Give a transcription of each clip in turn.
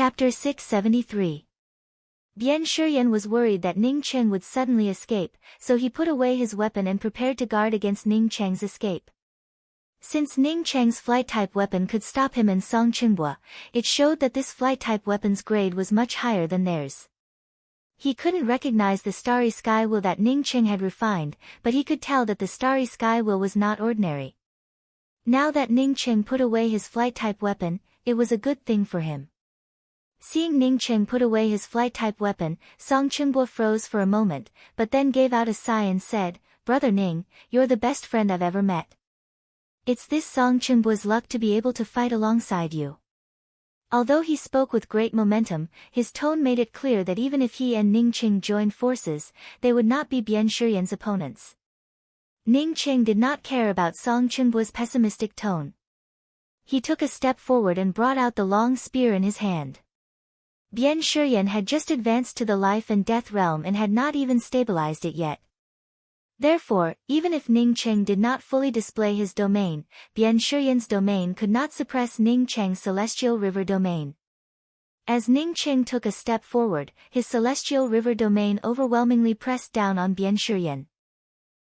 Chapter 673. Bian Shiyan was worried that Ning Cheng would suddenly escape, so he put away his weapon and prepared to guard against Ning Cheng's escape. Since Ning Cheng's flight-type weapon could stop him and Song Qinghua, it showed that this flight-type weapon's grade was much higher than theirs. He couldn't recognize the starry sky will that Ning Cheng had refined, but he could tell that the starry sky will was not ordinary. Now that Ning Cheng put away his flight-type weapon, it was a good thing for him. Seeing Ning Cheng put away his flight-type weapon, Song Qinghua froze for a moment, but then gave out a sigh and said, "Brother Ning, you're the best friend I've ever met. It's this Song Qinghua's luck to be able to fight alongside you." Although he spoke with great momentum, his tone made it clear that even if he and Ning Cheng joined forces, they would not be Bian Shiyan's opponents. Ning Cheng did not care about Song Qinghua's pessimistic tone. He took a step forward and brought out the long spear in his hand. Bian Shiyan had just advanced to the life and death realm and had not even stabilized it yet. Therefore, even if Ning Cheng did not fully display his domain, Bian Shiyan's domain could not suppress Ning Cheng's celestial river domain. As Ning Cheng took a step forward, his celestial river domain overwhelmingly pressed down on Bian Shiyan.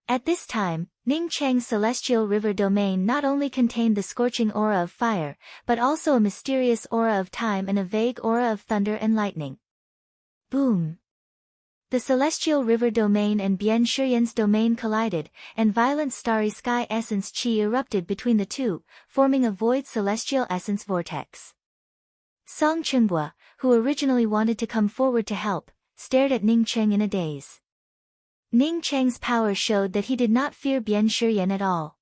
At this time, Ning Cheng's celestial river domain not only contained the scorching aura of fire, but also a mysterious aura of time and a vague aura of thunder and lightning. Boom! The celestial river domain and Bian Shiyan's domain collided, and violent starry sky essence chi erupted between the two, forming a void celestial essence vortex. Song Qinghua, who originally wanted to come forward to help, stared at Ning Cheng in a daze. Ning Cheng's power showed that he did not fear Bian Shiyan at all.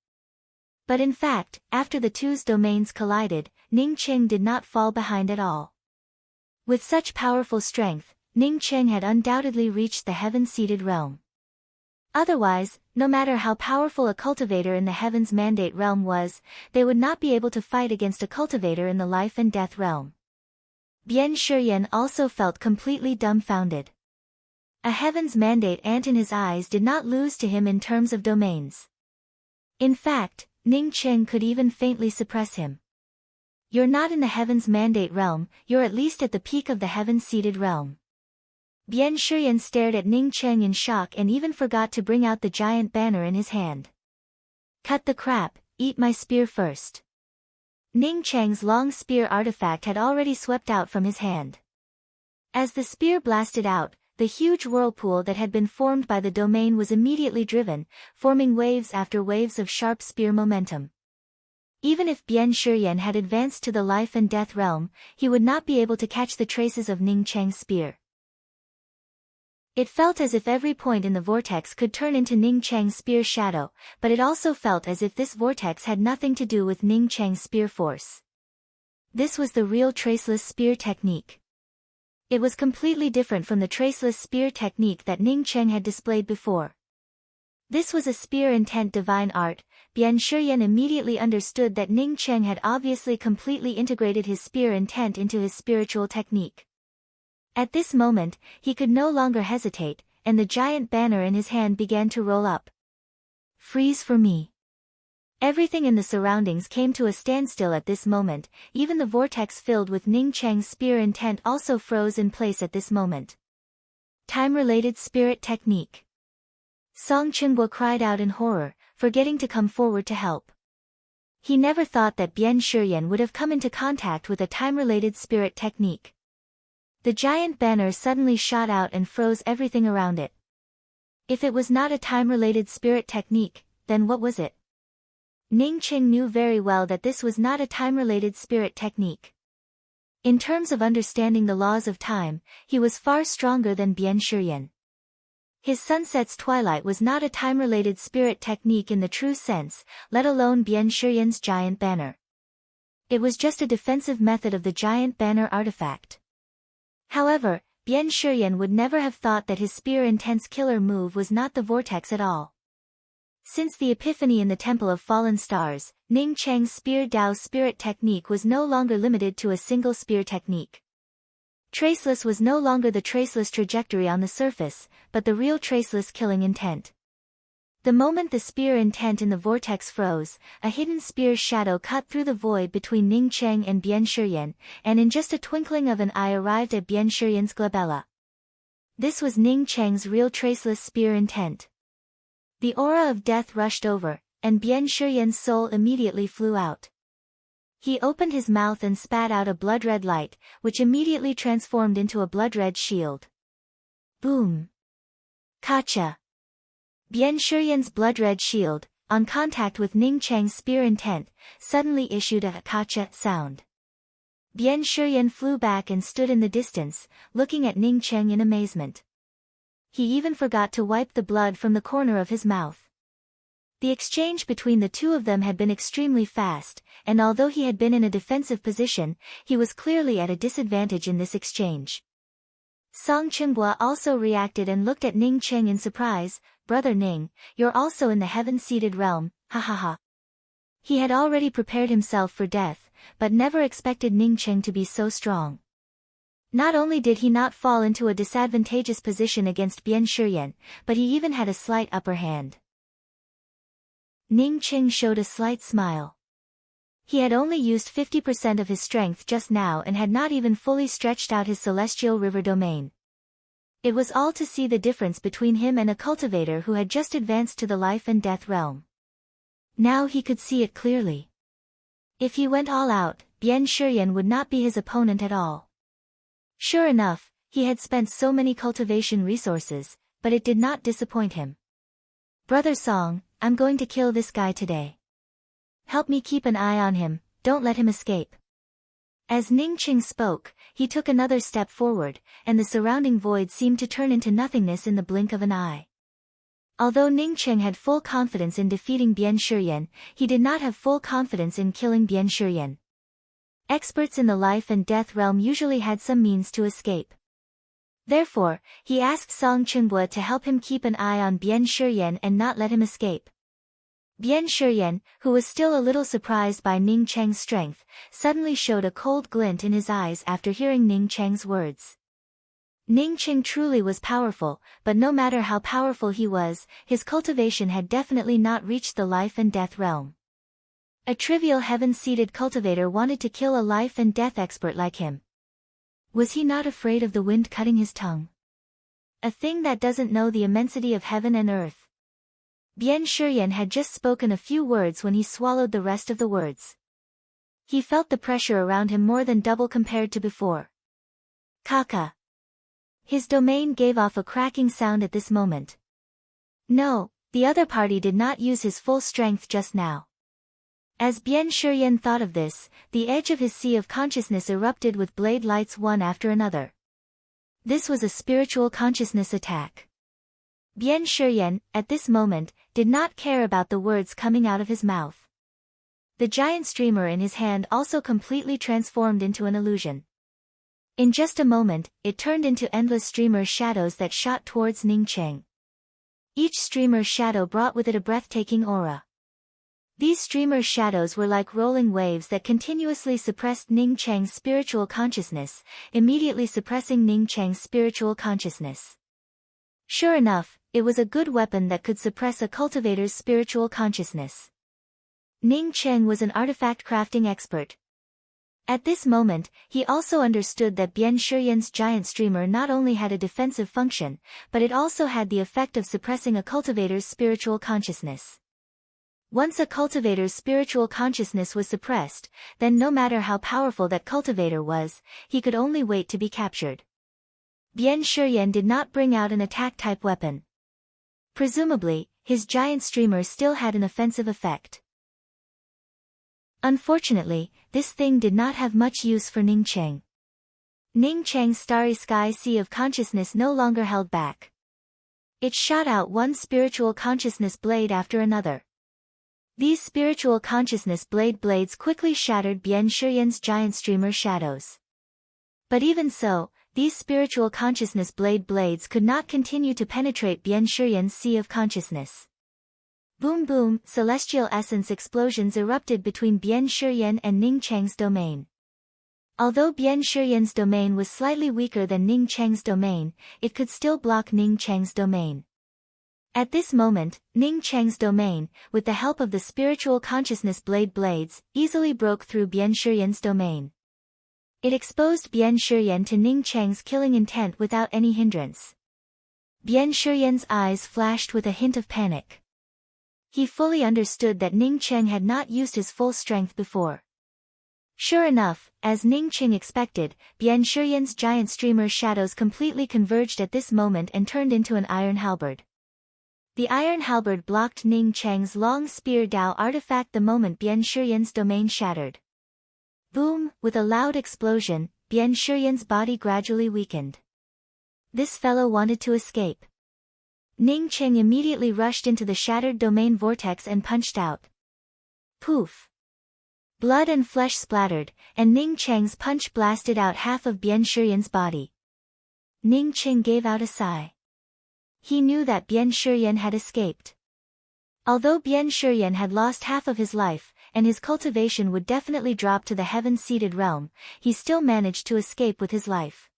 But in fact, after the two's domains collided, Ning Cheng did not fall behind at all. With such powerful strength, Ning Cheng had undoubtedly reached the heaven-seated realm. Otherwise, no matter how powerful a cultivator in the heavens mandate realm was, they would not be able to fight against a cultivator in the life and death realm. Bian Shiyan also felt completely dumbfounded. A heaven's mandate ant in his eyes did not lose to him in terms of domains. In fact, Ning Cheng could even faintly suppress him. "You're not in the heaven's mandate realm, you're at least at the peak of the heaven-seated realm." Bian Shiyan stared at Ning Cheng in shock and even forgot to bring out the giant banner in his hand. "Cut the crap, eat my spear first." Ning Cheng's long spear artifact had already swept out from his hand. As the spear blasted out, the huge whirlpool that had been formed by the domain was immediately driven, forming waves after waves of sharp spear momentum. Even if Bian Shiyan had advanced to the life and death realm, he would not be able to catch the traces of Ning Cheng's spear. It felt as if every point in the vortex could turn into Ning Cheng's spear shadow, but it also felt as if this vortex had nothing to do with Ning Cheng's spear force. This was the real traceless spear technique. It was completely different from the traceless spear technique that Ning Cheng had displayed before. This was a spear intent divine art. Bian Shiyan immediately understood that Ning Cheng had obviously completely integrated his spear intent into his spiritual technique. At this moment, he could no longer hesitate, and the giant banner in his hand began to roll up. "Freeze for me." Everything in the surroundings came to a standstill at this moment, even the vortex filled with Ning Cheng's spear intent also froze in place at this moment. Time-related spirit technique. Song Qinghua cried out in horror, forgetting to come forward to help. He never thought that Bian Shiyan would have come into contact with a time-related spirit technique. The giant banner suddenly shot out and froze everything around it. If it was not a time-related spirit technique, then what was it? Ning Cheng knew very well that this was not a time-related spirit technique. In terms of understanding the laws of time, he was far stronger than Bian Shiyan. His sunset's twilight was not a time-related spirit technique in the true sense, let alone Bian Shiyan's giant banner. It was just a defensive method of the giant banner artifact. However, Bian Shiyan would never have thought that his spear intense killer move was not the vortex at all. Since the epiphany in the Temple of Fallen Stars, Ning Cheng's spear Dao spirit technique was no longer limited to a single spear technique. Traceless was no longer the traceless trajectory on the surface, but the real traceless killing intent. The moment the spear intent in the vortex froze, a hidden spear shadow cut through the void between Ning Cheng and Bian Shiyan, and in just a twinkling of an eye arrived at Bian Shiyan's glabella. This was Ning Cheng's real traceless spear intent. The aura of death rushed over, and Bian Shiyan's soul immediately flew out. He opened his mouth and spat out a blood-red light, which immediately transformed into a blood-red shield. Boom! Kacha! Bian Shiyan's blood-red shield, on contact with Ning Cheng's spear intent, suddenly issued a kacha sound. Bian Shiyan flew back and stood in the distance, looking at Ning Cheng in amazement. He even forgot to wipe the blood from the corner of his mouth. The exchange between the two of them had been extremely fast, and although he had been in a defensive position, he was clearly at a disadvantage in this exchange. Song Qinghua also reacted and looked at Ning Cheng in surprise. "Brother Ning, you're also in the heaven-seated realm, ha ha ha." He had already prepared himself for death, but never expected Ning Cheng to be so strong. Not only did he not fall into a disadvantageous position against Bian Shiyan, but he even had a slight upper hand. Ning Cheng showed a slight smile. He had only used 50% of his strength just now and had not even fully stretched out his celestial river domain. It was all to see the difference between him and a cultivator who had just advanced to the life and death realm. Now he could see it clearly. If he went all out, Bian Shiyan would not be his opponent at all. Sure enough, he had spent so many cultivation resources, but it did not disappoint him. "Brother Song, I'm going to kill this guy today. Help me keep an eye on him, don't let him escape." As Ning Cheng spoke, he took another step forward, and the surrounding void seemed to turn into nothingness in the blink of an eye. Although Ning Cheng had full confidence in defeating Bian Shiyan, he did not have full confidence in killing Bian Shiyan. Experts in the life and death realm usually had some means to escape. Therefore, he asked Song Qinghua to help him keep an eye on Bian Shiyan and not let him escape. Bian Shiyan, who was still a little surprised by Ning Cheng's strength, suddenly showed a cold glint in his eyes after hearing Ning Cheng's words. Ning Cheng truly was powerful, but no matter how powerful he was, his cultivation had definitely not reached the life and death realm. A trivial heaven-seated cultivator wanted to kill a life and death expert like him. Was he not afraid of the wind cutting his tongue? A thing that doesn't know the immensity of heaven and earth. Bian Shiyan had just spoken a few words when he swallowed the rest of the words. He felt the pressure around him more than double compared to before. Kaka. His domain gave off a cracking sound at this moment. No, the other party did not use his full strength just now. As Bian Shiyan thought of this, the edge of his sea of consciousness erupted with blade lights one after another. This was a spiritual consciousness attack. Bian Shiyan, at this moment, did not care about the words coming out of his mouth. The giant streamer in his hand also completely transformed into an illusion. In just a moment, it turned into endless streamer shadows that shot towards Ning Cheng. Each streamer shadow brought with it a breathtaking aura. These streamer shadows were like rolling waves that continuously suppressed Ning Cheng's spiritual consciousness, immediately suppressing Ning Cheng's spiritual consciousness. Sure enough, it was a good weapon that could suppress a cultivator's spiritual consciousness. Ning Cheng was an artifact crafting expert. At this moment, he also understood that Bian Shiyan's giant streamer not only had a defensive function, but it also had the effect of suppressing a cultivator's spiritual consciousness. Once a cultivator's spiritual consciousness was suppressed, then no matter how powerful that cultivator was, he could only wait to be captured. Bian Shiyan did not bring out an attack-type weapon. Presumably, his giant streamer still had an offensive effect. Unfortunately, this thing did not have much use for Ning Cheng. Ning Cheng's starry sky sea of consciousness no longer held back. It shot out one spiritual consciousness blade after another. These spiritual consciousness blades quickly shattered Bian Shiyan's giant streamer shadows. But even so, these spiritual consciousness blades could not continue to penetrate Bian Shiyan's sea of consciousness. Boom boom, celestial essence explosions erupted between Bian Shiyan and Ning Cheng's domain. Although Bian Shiyan's domain was slightly weaker than Ning Cheng's domain, it could still block Ning Cheng's domain. At this moment, Ning Cheng's domain, with the help of the spiritual consciousness blades, easily broke through Bian Shiyan's domain. It exposed Bian Shiyan to Ning Cheng's killing intent without any hindrance. Bian Shiyan's eyes flashed with a hint of panic. He fully understood that Ning Cheng had not used his full strength before. Sure enough, as Ning Cheng expected, Bian Shiyan's giant streamer shadows completely converged at this moment and turned into an iron halberd. The iron halberd blocked Ning Cheng's long spear Dao artifact the moment Bian Shiyan's domain shattered. Boom! With a loud explosion, Bian Shiyan's body gradually weakened. This fellow wanted to escape. Ning Cheng immediately rushed into the shattered domain vortex and punched out. Poof! Blood and flesh splattered, and Ning Cheng's punch blasted out half of Bian Shiyan's body. Ning Cheng gave out a sigh. He knew that Bian Shiyan had escaped. Although Bian Shiyan had lost half of his life, and his cultivation would definitely drop to the heaven-seated realm, he still managed to escape with his life.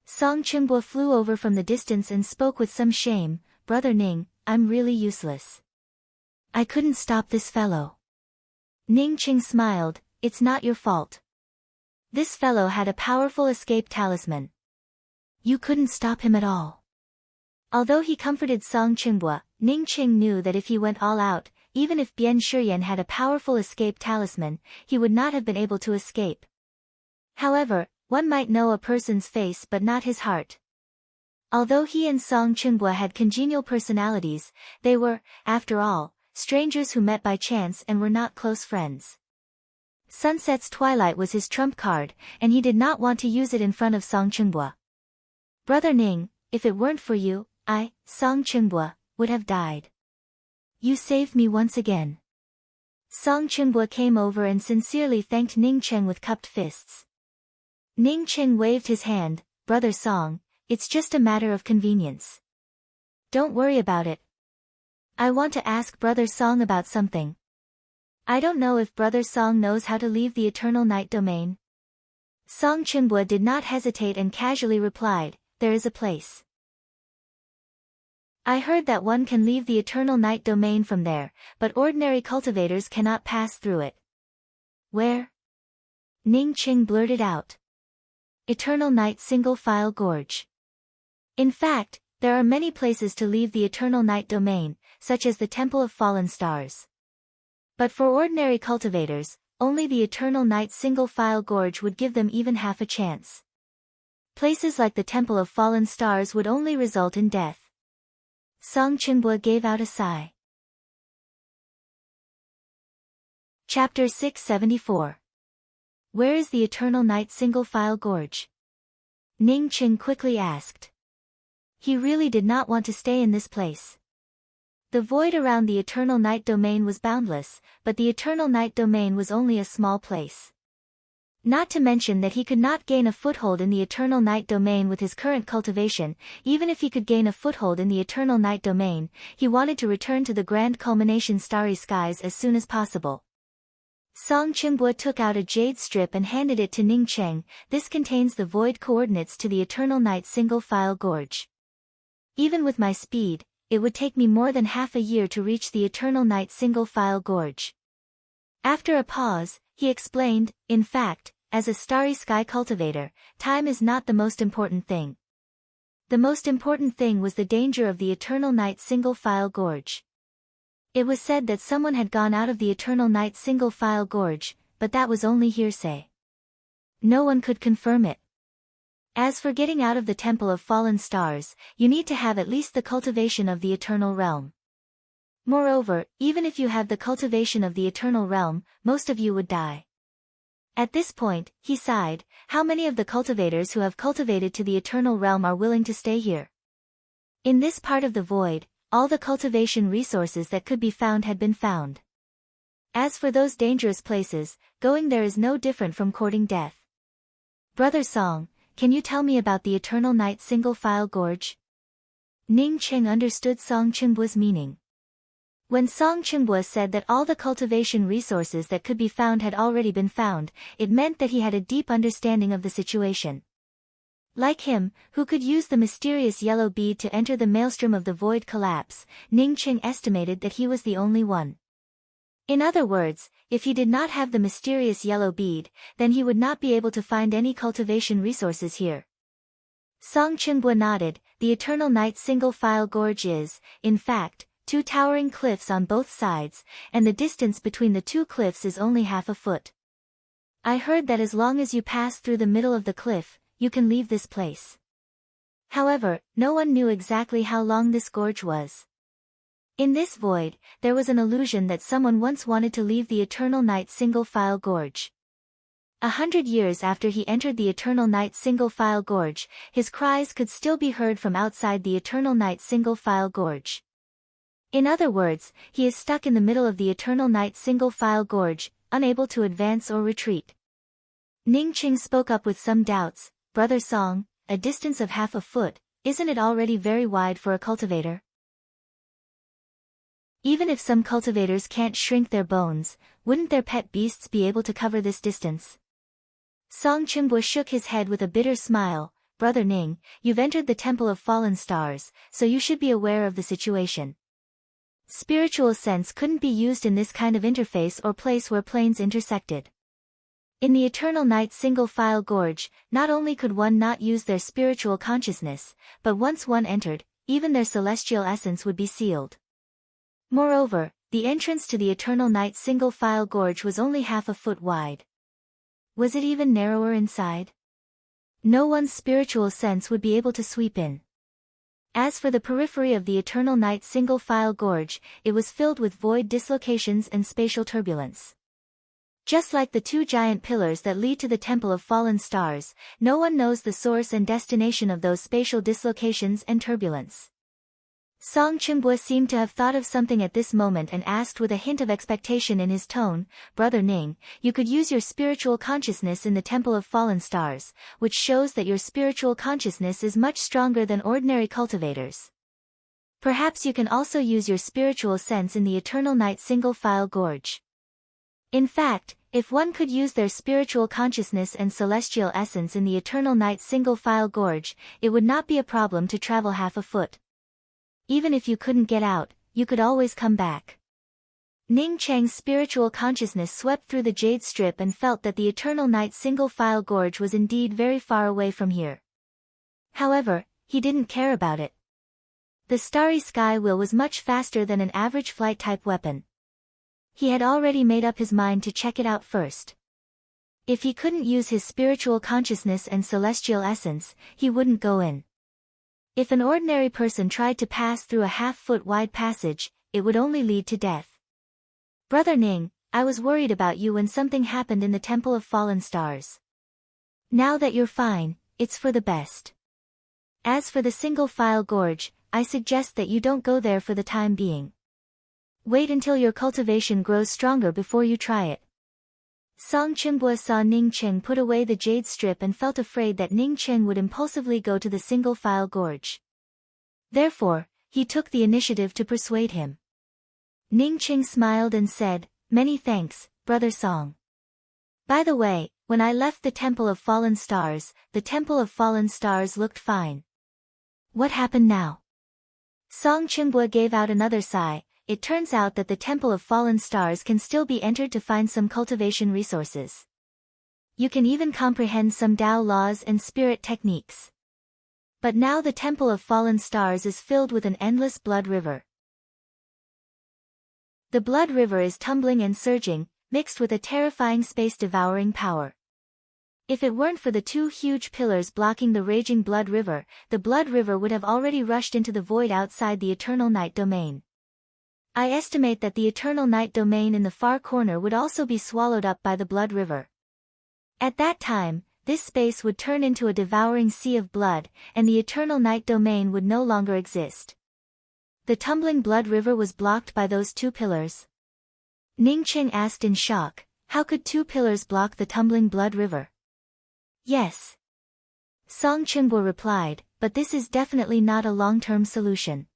Song Qinghua flew over from the distance and spoke with some shame, "Brother Ning, I'm really useless. I couldn't stop this fellow." Ning Cheng smiled, "It's not your fault. This fellow had a powerful escape talisman. You couldn't stop him at all." Although he comforted Song Qinghua, Ning Cheng knew that if he went all out, even if Bian Shiyan had a powerful escape talisman, he would not have been able to escape. However, one might know a person's face but not his heart. Although he and Song Qinghua had congenial personalities, they were, after all, strangers who met by chance and were not close friends. Sunset's Twilight was his trump card, and he did not want to use it in front of Song Qinghua. "Brother Ning, if it weren't for you, I, Song Qinghua, would have died. You saved me once again." Song Qinghua came over and sincerely thanked Ning Cheng with cupped fists. Ning Cheng waved his hand, "Brother Song, it's just a matter of convenience. Don't worry about it. I want to ask Brother Song about something. I don't know if Brother Song knows how to leave the Eternal Night domain." Song Qinghua did not hesitate and casually replied, "There is a place. I heard that one can leave the Eternal Night domain from there, but ordinary cultivators cannot pass through it." "Where?" Ning Cheng blurted out. "Eternal Night Single File Gorge. In fact, there are many places to leave the Eternal Night domain, such as the Temple of Fallen Stars. But for ordinary cultivators, only the Eternal Night Single File Gorge would give them even half a chance. Places like the Temple of Fallen Stars would only result in death." Song Qinghua gave out a sigh. Chapter 674. Where is the Eternal Night Single File Gorge? Ning Cheng quickly asked. He really did not want to stay in this place. The void around the Eternal Night domain was boundless, but the Eternal Night domain was only a small place. Not to mention that he could not gain a foothold in the Eternal Night domain with his current cultivation. Even if he could gain a foothold in the Eternal Night domain, he wanted to return to the grand culmination starry skies as soon as possible. Song Qinghua took out a jade strip and handed it to Ning Cheng. "This contains the void coordinates to the Eternal Night Single File Gorge. Even with my speed, it would take me more than half a year to reach the Eternal Night Single File Gorge." After a pause, he explained, "In fact, as a starry sky cultivator, time is not the most important thing. The most important thing was the danger of the Eternal Night Single File Gorge. It was said that someone had gone out of the Eternal Night Single File Gorge, but that was only hearsay. No one could confirm it. As for getting out of the Temple of Fallen Stars, you need to have at least the cultivation of the Eternal Realm. Moreover, even if you have the cultivation of the Eternal Realm, most of you would die." At this point, he sighed, "How many of the cultivators who have cultivated to the Eternal Realm are willing to stay here?" In this part of the void, all the cultivation resources that could be found had been found. As for those dangerous places, going there is no different from courting death. "Brother Song, can you tell me about the Eternal Night Single File Gorge?" Ning Cheng understood Song Qingbua's meaning. When Song Qinghua said that all the cultivation resources that could be found had already been found, it meant that he had a deep understanding of the situation. Like him, who could use the mysterious yellow bead to enter the maelstrom of the void collapse, Ning Cheng estimated that he was the only one. In other words, if he did not have the mysterious yellow bead, then he would not be able to find any cultivation resources here. Song Chenbua nodded. The Eternal Night single-file gorge is, in fact, two towering cliffs on both sides, and the distance between the two cliffs is only half a foot. I heard that as long as you pass through the middle of the cliff, you can leave this place. However, no one knew exactly how long this gorge was. In this void, there was an illusion that someone once wanted to leave the Eternal Night single-file gorge. 100 years after he entered the Eternal Night single-file gorge, his cries could still be heard from outside the Eternal Night single-file gorge. In other words, he is stuck in the middle of the Eternal Night single-file gorge, unable to advance or retreat. Ning Cheng spoke up with some doubts. Brother Song, a distance of half a foot, isn't it already very wide for a cultivator? Even if some cultivators can't shrink their bones, wouldn't their pet beasts be able to cover this distance? Song Chenbua shook his head with a bitter smile. Brother Ning, you've entered the Temple of Fallen Stars, so you should be aware of the situation. Spiritual sense couldn't be used in this kind of interface or place where planes intersected. In the Eternal Night single-file gorge, not only could one not use their spiritual consciousness, but once one entered, even their celestial essence would be sealed. Moreover, the entrance to the Eternal Night single-file gorge was only half a foot wide. Was it even narrower inside? No one's spiritual sense would be able to sweep in. As for the periphery of the Eternal Night single-file gorge, it was filled with void dislocations and spatial turbulence. Just like the two giant pillars that lead to the Temple of Fallen Stars, no one knows the source and destination of those spatial dislocations and turbulence. Song Chenbua seemed to have thought of something at this moment and asked with a hint of expectation in his tone, Brother Ning, you could use your spiritual consciousness in the Temple of Fallen Stars, which shows that your spiritual consciousness is much stronger than ordinary cultivators. Perhaps you can also use your spiritual sense in the Eternal Night single-file gorge. In fact, if one could use their spiritual consciousness and celestial essence in the Eternal Night single-file gorge, it would not be a problem to travel half a foot. Even if you couldn't get out, you could always come back. Ning Cheng's spiritual consciousness swept through the jade strip and felt that the Eternal Night single-file gorge was indeed very far away from here. However, he didn't care about it. The starry sky wheel was much faster than an average flight-type weapon. He had already made up his mind to check it out first. If he couldn't use his spiritual consciousness and celestial essence, he wouldn't go in. If an ordinary person tried to pass through a half-foot wide passage, it would only lead to death. Brother Ning, I was worried about you when something happened in the Temple of Fallen Stars. Now that you're fine, it's for the best. As for the single-file gorge, I suggest that you don't go there for the time being. Wait until your cultivation grows stronger before you try it. Song Chenbua saw Ning Cheng put away the jade strip and felt afraid that Ning Cheng would impulsively go to the single-file gorge. Therefore, he took the initiative to persuade him. Ning Cheng smiled and said, Many thanks, Brother Song. By the way, when I left the Temple of Fallen Stars, the Temple of Fallen Stars looked fine. What happened now? Song Chenbua gave out another sigh. It turns out that the Temple of Fallen Stars can still be entered to find some cultivation resources. You can even comprehend some Tao laws and spirit techniques. But now the Temple of Fallen Stars is filled with an endless blood river. The blood river is tumbling and surging, mixed with a terrifying space-devouring power. If it weren't for the two huge pillars blocking the raging blood river, the blood river would have already rushed into the void outside the Eternal Night domain. I estimate that the Eternal Night domain in the far corner would also be swallowed up by the blood river. At that time, this space would turn into a devouring sea of blood, and the Eternal Night domain would no longer exist. The tumbling blood river was blocked by those two pillars. Ning Cheng asked in shock, how could two pillars block the tumbling blood river? Yes. Song Chenbua replied, but this is definitely not a long-term solution.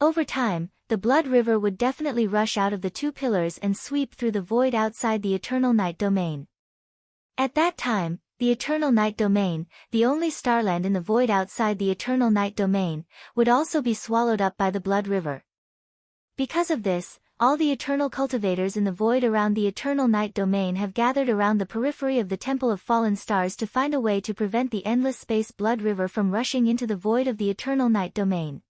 Over time, the blood river would definitely rush out of the two pillars and sweep through the void outside the Eternal Night domain. At that time, the Eternal Night Domain, the only starland in the void outside the Eternal Night Domain, would also be swallowed up by the Blood River. Because of this, all the eternal cultivators in the void around the Eternal Night Domain have gathered around the periphery of the Temple of Fallen Stars to find a way to prevent the endless space Blood River from rushing into the void of the Eternal Night Domain.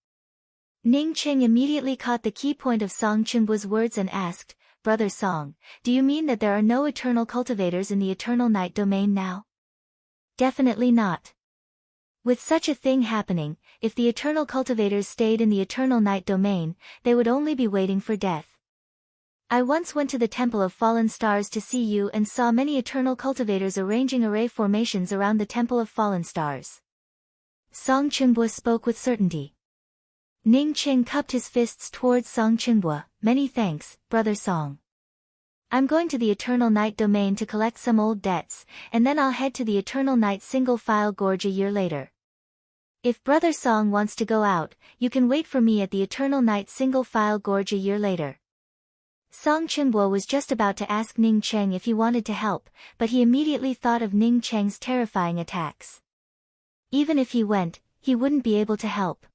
Ning Cheng immediately caught the key point of Song Chunbu's words and asked, "Brother Song, do you mean that there are no eternal cultivators in the Eternal Night Domain now?" "Definitely not. With such a thing happening, if the eternal cultivators stayed in the Eternal Night Domain, they would only be waiting for death. I once went to the Temple of Fallen Stars to see you and saw many eternal cultivators arranging array formations around the Temple of Fallen Stars." Song Chunbu spoke with certainty. Ning Cheng cupped his fists towards Song Chunbu. "Many thanks, Brother Song. I'm going to the Eternal Night Domain to collect some old debts, and then I'll head to the Eternal Night Single File Gorge a year later. If Brother Song wants to go out, you can wait for me at the Eternal Night Single File Gorge a year later." Song Chunbu was just about to ask Ning Cheng if he wanted to help, but he immediately thought of Ning Cheng's terrifying attacks. Even if he went, he wouldn't be able to help.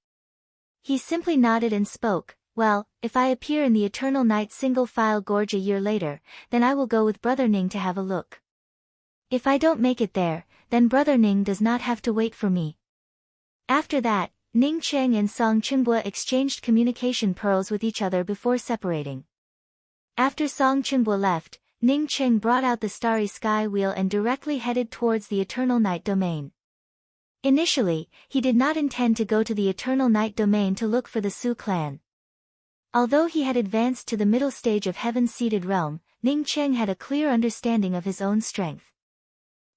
He simply nodded and spoke, "Well, if I appear in the Eternal Night Single File Gorge a year later, then I will go with Brother Ning to have a look. If I don't make it there, then Brother Ning does not have to wait for me." After that, Ning Cheng and Song Chunbu exchanged communication pearls with each other before separating. After Song Chunbu left, Ning Cheng brought out the Starry Sky Wheel and directly headed towards the Eternal Night Domain. Initially, he did not intend to go to the Eternal Night Domain to look for the Su clan. Although he had advanced to the middle stage of Heaven-seated realm, Ning Cheng had a clear understanding of his own strength.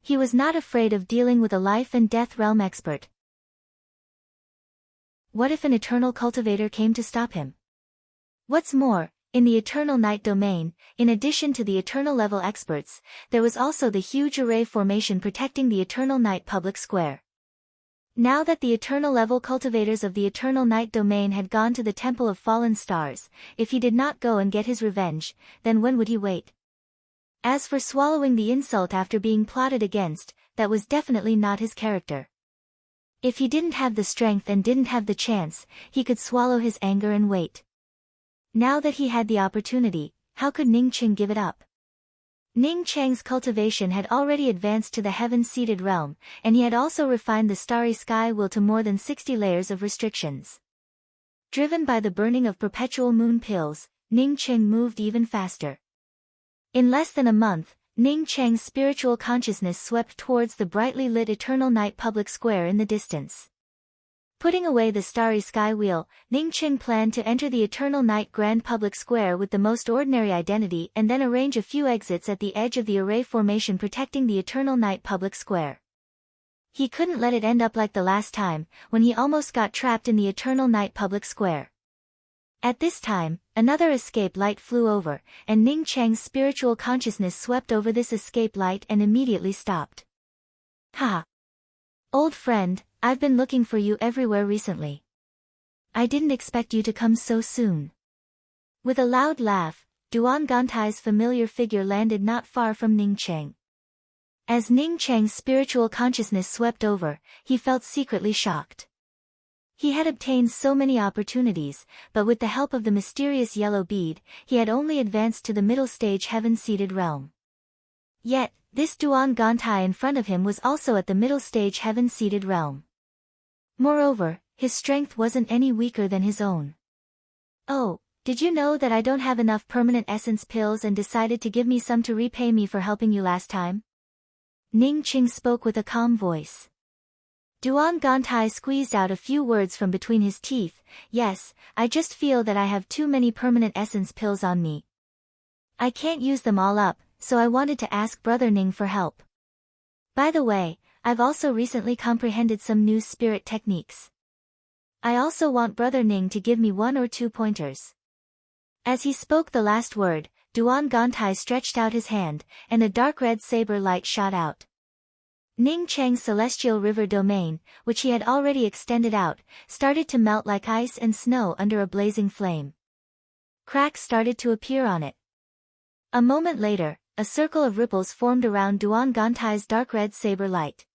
He was not afraid of dealing with a life and death realm expert. What if an eternal cultivator came to stop him? What's more, in the Eternal Night Domain, in addition to the eternal level experts, there was also the huge array formation protecting the Eternal Night Public Square. Now that the eternal level cultivators of the Eternal Night Domain had gone to the Temple of Fallen Stars, if he did not go and get his revenge, then when would he wait? As for swallowing the insult after being plotted against, that was definitely not his character. If he didn't have the strength and didn't have the chance, he could swallow his anger and wait. Now that he had the opportunity, how could Ning Cheng give it up? Ning Cheng's cultivation had already advanced to the heaven-seated realm, and he had also refined the Starry Sky Wheel to more than 60 layers of restrictions. Driven by the burning of perpetual moon pills, Ning Cheng moved even faster. In less than a month, Ning Cheng's spiritual consciousness swept towards the brightly lit Eternal Night Public Square in the distance. Putting away the Starry Sky Wheel, Ning Cheng planned to enter the Eternal Night Grand Public Square with the most ordinary identity and then arrange a few exits at the edge of the array formation protecting the Eternal Night Public Square. He couldn't let it end up like the last time, when he almost got trapped in the Eternal Night Public Square. At this time, another escape light flew over, and Ning Cheng's spiritual consciousness swept over this escape light and immediately stopped. "Ha! Old friend, I've been looking for you everywhere recently. I didn't expect you to come so soon." With a loud laugh, Duan Gantai's familiar figure landed not far from Ning Cheng. As Ning Cheng's spiritual consciousness swept over, he felt secretly shocked. He had obtained so many opportunities, but with the help of the mysterious yellow bead, he had only advanced to the middle stage heaven-seated realm. Yet, this Duan Gantai in front of him was also at the middle stage heaven-seated realm. Moreover, his strength wasn't any weaker than his own. "Oh, did you know that I don't have enough permanent essence pills and decided to give me some to repay me for helping you last time?" Ning Cheng spoke with a calm voice. Duan Gantai squeezed out a few words from between his teeth. "Yes, I just feel that I have too many permanent essence pills on me. I can't use them all up, so I wanted to ask Brother Ning for help. By the way, I've also recently comprehended some new spirit techniques. I also want Brother Ning to give me 1 or 2 pointers." As he spoke the last word, Duan Gantai stretched out his hand, and a dark red saber light shot out. Ning Cheng's celestial river domain, which he had already extended out, started to melt like ice and snow under a blazing flame. Cracks started to appear on it. A moment later, a circle of ripples formed around Duan Gantai's dark red saber light.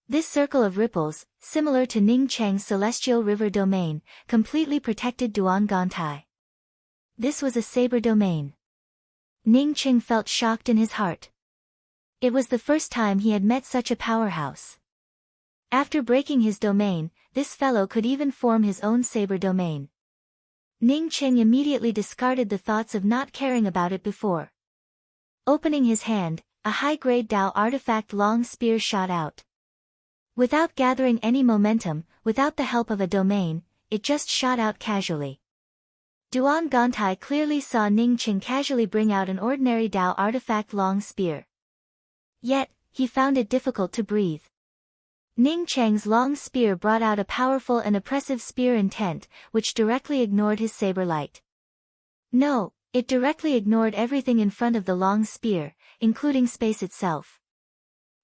This circle of ripples, similar to Ning Cheng's celestial river domain, completely protected Duan Gantai. This was a saber domain. Ning Cheng felt shocked in his heart. It was the first time he had met such a powerhouse. After breaking his domain, this fellow could even form his own saber domain. Ning Cheng immediately discarded the thoughts of not caring about it before. Opening his hand, a high-grade Dao artifact long spear shot out. Without gathering any momentum, without the help of a domain, it just shot out casually. Duan Gantai clearly saw Ning Cheng casually bring out an ordinary Dao artifact long spear. Yet, he found it difficult to breathe. Ning Cheng's long spear brought out a powerful and oppressive spear intent, which directly ignored his saber light. No, it directly ignored everything in front of the long spear, including space itself.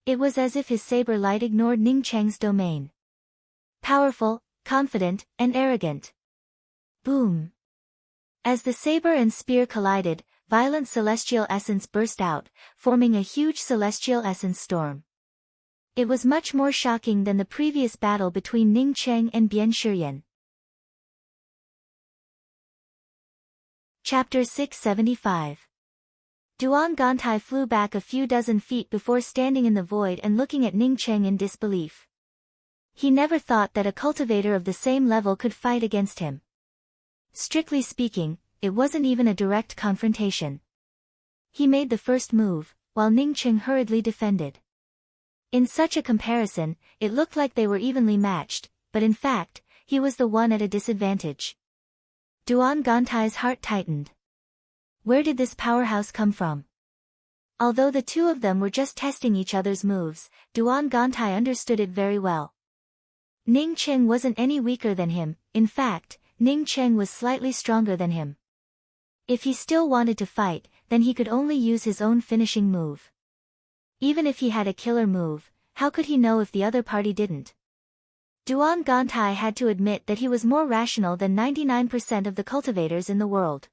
It was as if his saber light ignored Ning Cheng's domain. Powerful, confident, and arrogant. Boom! As the saber and spear collided, violent celestial essence burst out, forming a huge celestial essence storm. It was much more shocking than the previous battle between Ning Cheng and Bian Shiyan. Chapter 675. Duan Gantai flew back a few dozen feet before standing in the void and looking at Ning Cheng in disbelief. He never thought that a cultivator of the same level could fight against him. Strictly speaking, it wasn't even a direct confrontation. He made the first move, while Ning Cheng hurriedly defended. In such a comparison, it looked like they were evenly matched, but in fact, he was the one at a disadvantage. Duan Gantai's heart tightened. Where did this powerhouse come from? Although the two of them were just testing each other's moves, Duan Gantai understood it very well. Ning Cheng wasn't any weaker than him, in fact, Ning Cheng was slightly stronger than him. If he still wanted to fight, then he could only use his own finishing move. Even if he had a killer move, how could he know if the other party didn't? Duan Gantai had to admit that he was more rational than 99% of the cultivators in the world.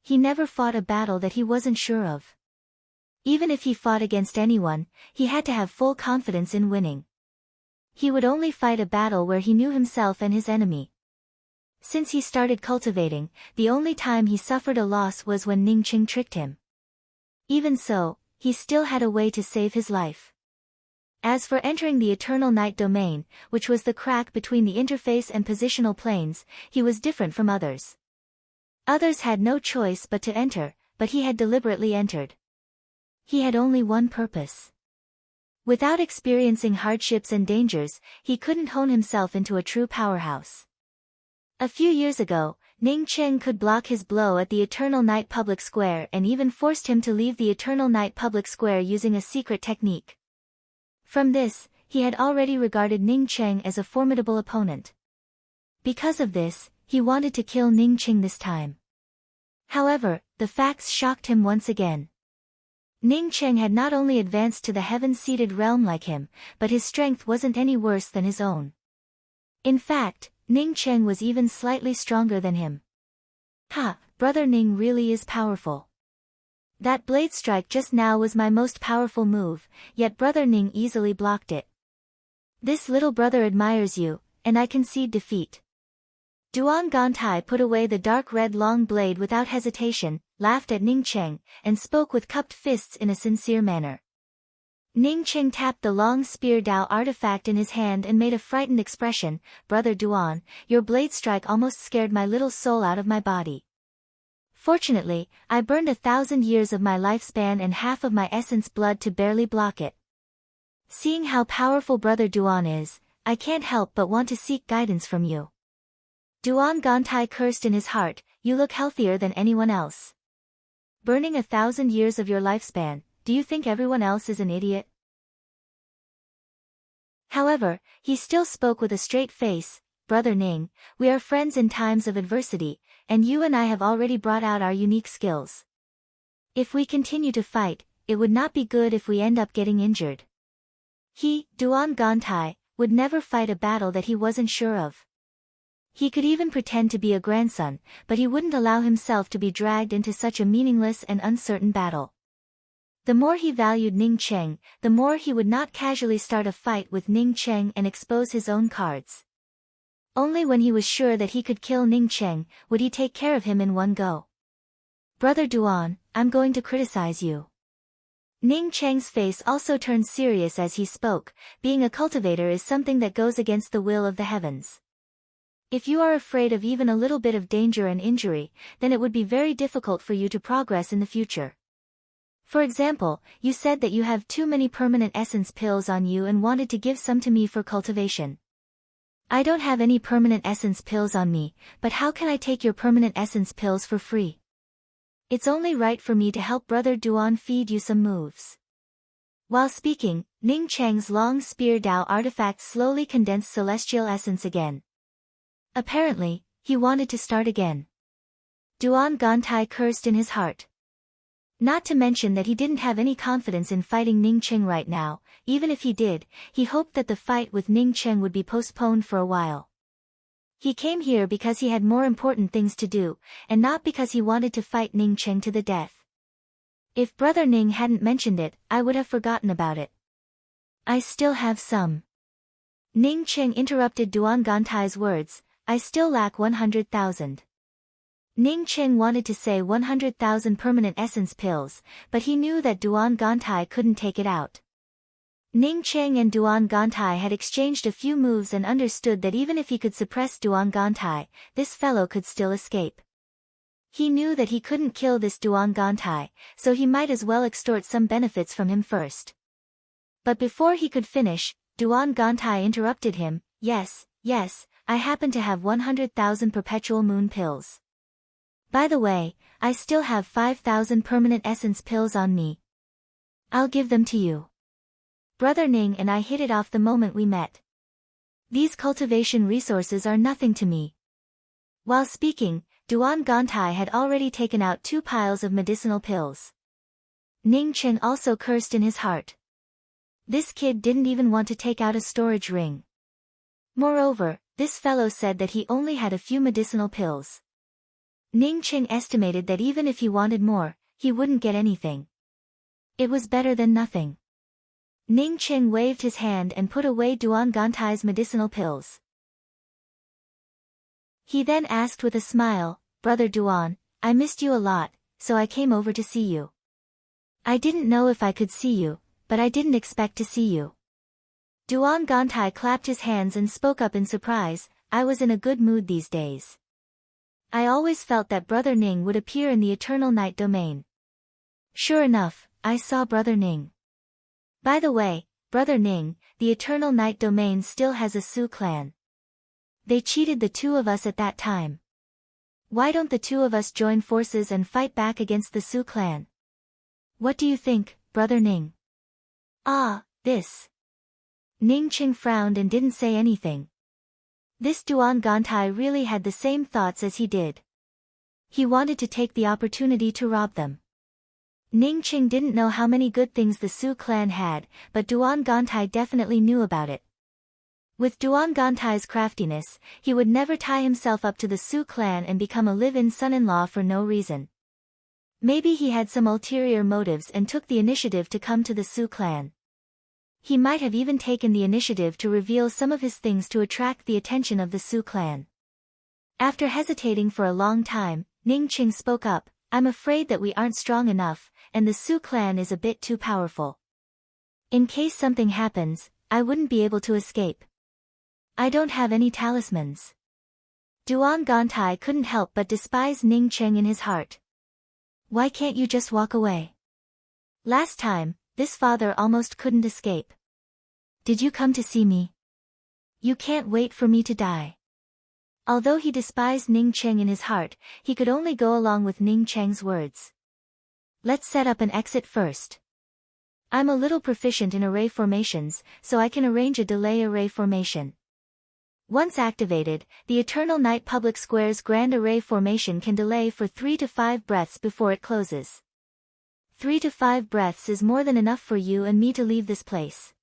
He never fought a battle that he wasn't sure of. Even if he fought against anyone, he had to have full confidence in winning. He would only fight a battle where he knew himself and his enemy. Since he started cultivating, the only time he suffered a loss was when Ning Cheng tricked him. Even so, he still had a way to save his life. As for entering the Eternal Night domain, which was the crack between the interface and positional planes, he was different from others. Others had no choice but to enter, but he had deliberately entered. He had only one purpose. Without experiencing hardships and dangers, he couldn't hone himself into a true powerhouse. A few years ago, Ning Cheng could block his blow at the Eternal Night Public Square and even forced him to leave the Eternal Night Public Square using a secret technique. From this, he had already regarded Ning Cheng as a formidable opponent. Because of this, he wanted to kill Ning Cheng this time. However, the facts shocked him once again. Ning Cheng had not only advanced to the heaven-seated realm like him, but his strength wasn't any worse than his own. In fact, Ning Cheng was even slightly stronger than him. Ha, brother Ning really is powerful. That blade strike just now was my most powerful move, yet brother Ning easily blocked it. This little brother admires you, and I concede defeat. Duan Gantai put away the dark red long blade without hesitation, laughed at Ning Cheng, and spoke with cupped fists in a sincere manner. Ning Cheng tapped the long spear Dao artifact in his hand and made a frightened expression. Brother Duan, your blade strike almost scared my little soul out of my body. Fortunately, I burned 1,000 years of my lifespan and half of my essence blood to barely block it. Seeing how powerful brother Duan is, I can't help but want to seek guidance from you. Duan Gantai cursed in his heart, you look healthier than anyone else. Burning 1,000 years of your lifespan, do you think everyone else is an idiot? However, he still spoke with a straight face. Brother Ning, we are friends in times of adversity, and you and I have already brought out our unique skills. If we continue to fight, it would not be good if we end up getting injured. He, Duan Gantai, would never fight a battle that he wasn't sure of. He could even pretend to be a grandson, but he wouldn't allow himself to be dragged into such a meaningless and uncertain battle. The more he valued Ning Cheng, the more he would not casually start a fight with Ning Cheng and expose his own cards. Only when he was sure that he could kill Ning Cheng would he take care of him in one go. "Brother Duan, I'm going to criticize you." Ning Cheng's face also turned serious as he spoke. Being a cultivator is something that goes against the will of the heavens. If you are afraid of even a little bit of danger and injury, then it would be very difficult for you to progress in the future. For example, you said that you have too many permanent essence pills on you and wanted to give some to me for cultivation. I don't have any permanent essence pills on me, but how can I take your permanent essence pills for free? It's only right for me to help Brother Duan feed you some moves. While speaking, Ning Cheng's long spear Dao artifact slowly condensed celestial essence again. Apparently, he wanted to start again. Duan Gantai cursed in his heart. Not to mention that he didn't have any confidence in fighting Ning Cheng right now. Even if he did, he hoped that the fight with Ning Cheng would be postponed for a while. He came here because he had more important things to do, and not because he wanted to fight Ning Cheng to the death. If Brother Ning hadn't mentioned it, I would have forgotten about it. I still have some. Ning Cheng interrupted Duan Gantai's words. I still lack 100,000. Ning Cheng wanted to say 100,000 permanent essence pills, but he knew that Duan Gantai couldn't take it out. Ning Cheng and Duan Gantai had exchanged a few moves and understood that even if he could suppress Duan Gantai, this fellow could still escape. He knew that he couldn't kill this Duan Gantai, so he might as well extort some benefits from him first. But before he could finish, Duan Gantai interrupted him. Yes, I happen to have 100,000 perpetual moon pills. By the way, I still have 5,000 permanent essence pills on me. I'll give them to you. Brother Ning and I hit it off the moment we met. These cultivation resources are nothing to me. While speaking, Duan Gantai had already taken out 2 piles of medicinal pills. Ning Cheng also cursed in his heart. This kid didn't even want to take out a storage ring. Moreover, this fellow said that he only had a few medicinal pills. Ning Cheng estimated that even if he wanted more, he wouldn't get anything. It was better than nothing. Ning Cheng waved his hand and put away Duan Gantai's medicinal pills. He then asked with a smile, Brother Duan, I missed you a lot, so I came over to see you. I didn't know if I could see you, but I didn't expect to see you. Duan Gantai clapped his hands and spoke up in surprise. I was in a good mood these days. I always felt that Brother Ning would appear in the Eternal Night Domain. Sure enough, I saw Brother Ning. By the way, Brother Ning, the Eternal Night Domain still has a Su clan. They cheated the 2 of us at that time. Why don't the 2 of us join forces and fight back against the Su clan? What do you think, Brother Ning? This. Ning Cheng frowned and didn't say anything. This Duan Gantai really had the same thoughts as he did. He wanted to take the opportunity to rob them. Ning Cheng didn't know how many good things the Su clan had, but Duan Gantai definitely knew about it. With Duan Gantai's craftiness, he would never tie himself up to the Su clan and become a live-in son-in-law for no reason. Maybe he had some ulterior motives and took the initiative to come to the Su clan. He might have even taken the initiative to reveal some of his things to attract the attention of the Su clan. After hesitating for a long time, Ning Cheng spoke up, I'm afraid that we aren't strong enough, and the Su clan is a bit too powerful. In case something happens, I wouldn't be able to escape. I don't have any talismans. Duan Gantai couldn't help but despise Ning Cheng in his heart. Why can't you just walk away? Last time, this father almost couldn't escape. Did you come to see me? You can't wait for me to die. Although he despised Ning Cheng in his heart, he could only go along with Ning Cheng's words. Let's set up an exit first. I'm a little proficient in array formations, so I can arrange a delay array formation. Once activated, the Eternal Night Public Square's Grand Array formation can delay for 3 to 5 breaths before it closes. 3 to 5 breaths is more than enough for you and me to leave this place.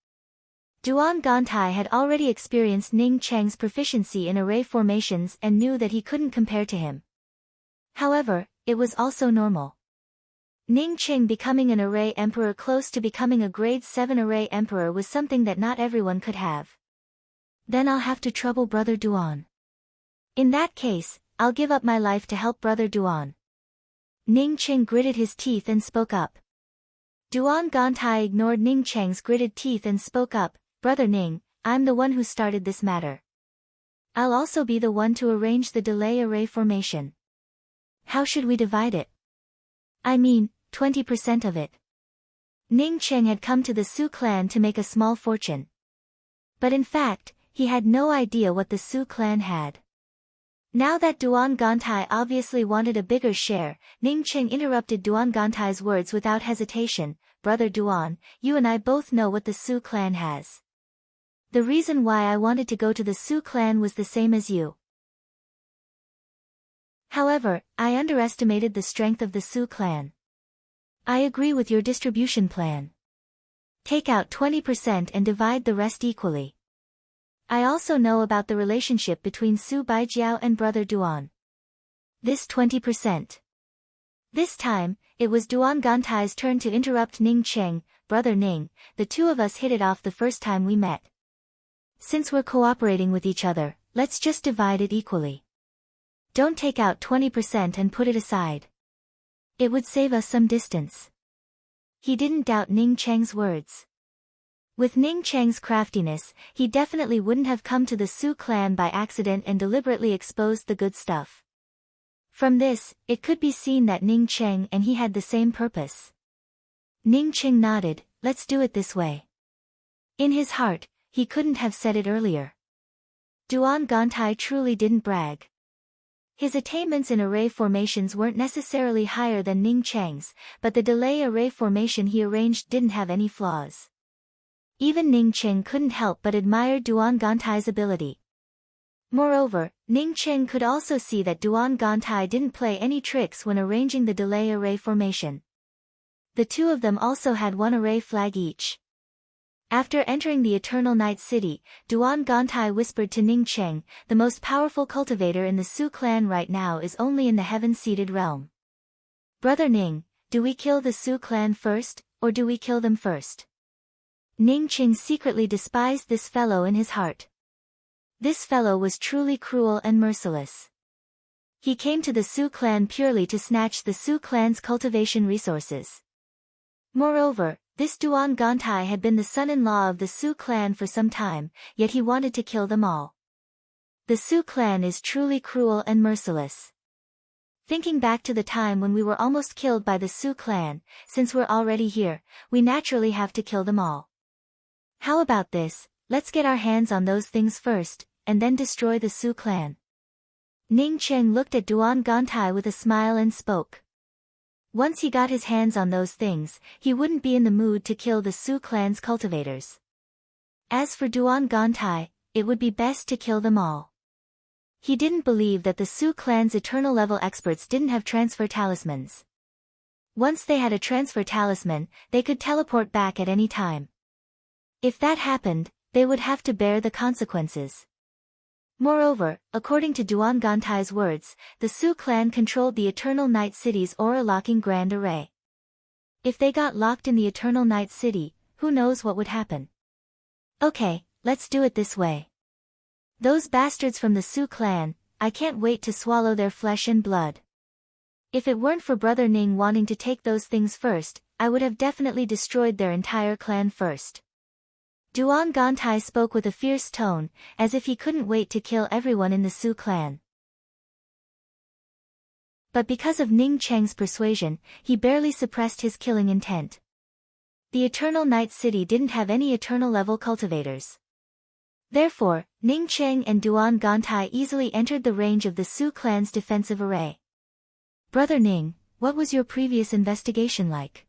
Duan Gantai had already experienced Ning Cheng's proficiency in array formations and knew that he couldn't compare to him. However, it was also normal. Ning Cheng becoming an array emperor close to becoming a grade 7 array emperor was something that not everyone could have. Then I'll have to trouble Brother Duan. In that case, I'll give up my life to help Brother Duan. Ning Cheng gritted his teeth and spoke up. Duan Gantai ignored Ning Cheng's gritted teeth and spoke up, Brother Ning, I'm the one who started this matter. I'll also be the one to arrange the delay array formation. How should we divide it? I mean, 20% of it. Ning Cheng had come to the Su clan to make a small fortune. But in fact, he had no idea what the Su clan had. Now that Duan Gantai obviously wanted a bigger share, Ning Cheng interrupted Duan Gantai's words without hesitation. Brother Duan, you and I both know what the Su clan has. The reason why I wanted to go to the Su clan was the same as you. However, I underestimated the strength of the Su clan. I agree with your distribution plan. Take out 20% and divide the rest equally. I also know about the relationship between Su Baijiao and Brother Duan. This 20%. This time, it was Duan Gantai's turn to interrupt Ning Cheng. Brother Ning, the two of us hit it off the first time we met. Since we're cooperating with each other, let's just divide it equally. Don't take out 20% and put it aside. It would save us some distance. He didn't doubt Ning Cheng's words. With Ning Cheng's craftiness, he definitely wouldn't have come to the Su clan by accident and deliberately exposed the good stuff. From this, it could be seen that Ning Cheng and he had the same purpose. Ning Cheng nodded, let's do it this way. In his heart, he couldn't have said it earlier. Duan Gantai truly didn't brag. His attainments in array formations weren't necessarily higher than Ning Cheng's, but the delay array formation he arranged didn't have any flaws. Even Ning Cheng couldn't help but admire Duan Gantai's ability. Moreover, Ning Cheng could also see that Duan Gantai didn't play any tricks when arranging the delay array formation. The two of them also had one array flag each. After entering the Eternal Night City, Duan Gantai whispered to Ning Cheng, the most powerful cultivator in the Su clan right now is only in the heaven-seated realm. Brother Ning, do we kill the Su clan first, or do we kill them first? Ning Cheng secretly despised this fellow in his heart. This fellow was truly cruel and merciless. He came to the Su clan purely to snatch the Su clan's cultivation resources. Moreover, this Duan Gantai had been the son-in-law of the Su clan for some time, yet he wanted to kill them all. The Su clan is truly cruel and merciless. Thinking back to the time when we were almost killed by the Su clan, since we're already here, we naturally have to kill them all. How about this, let's get our hands on those things first, and then destroy the Su clan. Ning Cheng looked at Duan Gantai with a smile and spoke. Once he got his hands on those things, he wouldn't be in the mood to kill the Su clan's cultivators. As for Duan Gantai, it would be best to kill them all. He didn't believe that the Su clan's eternal level experts didn't have transfer talismans. Once they had a transfer talisman, they could teleport back at any time. If that happened, they would have to bear the consequences. Moreover, according to Duan Gantai's words, the Su clan controlled the Eternal Night City's aura-locking Grand Array. If they got locked in the Eternal Night City, who knows what would happen? Okay, let's do it this way. Those bastards from the Su clan, I can't wait to swallow their flesh and blood. If it weren't for Brother Ning wanting to take those things first, I would have definitely destroyed their entire clan first. Duan Gantai spoke with a fierce tone, as if he couldn't wait to kill everyone in the Su clan. But because of Ning Cheng's persuasion, he barely suppressed his killing intent. The Eternal Night City didn't have any eternal-level cultivators. Therefore, Ning Cheng and Duan Gantai easily entered the range of the Su clan's defensive array. Brother Ning, what was your previous investigation like?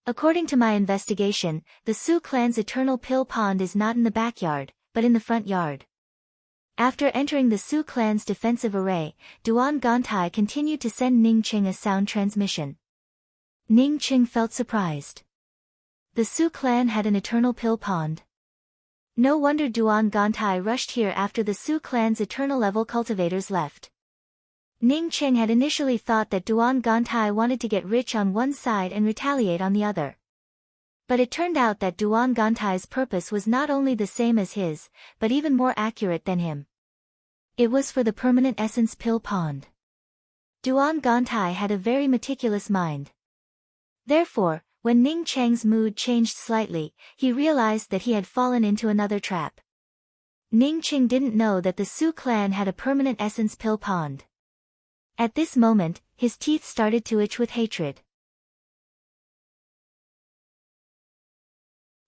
According to my investigation, the Su clan's eternal pill pond is not in the backyard, but in the front yard. After entering the Su clan's defensive array, Duan Gantai continued to send Ning Cheng a sound transmission. Ning Cheng felt surprised. The Su clan had an eternal pill pond. No wonder Duan Gantai rushed here after the Su clan's eternal level cultivators left. Ning Cheng had initially thought that Duan Gantai wanted to get rich on one side and retaliate on the other. But it turned out that Duan Gantai's purpose was not only the same as his, but even more accurate than him. It was for the permanent essence pill pond. Duan Gantai had a very meticulous mind. Therefore, when Ning Cheng's mood changed slightly, he realized that he had fallen into another trap. Ning Cheng didn't know that the Su clan had a permanent essence pill pond. At this moment, his teeth started to itch with hatred.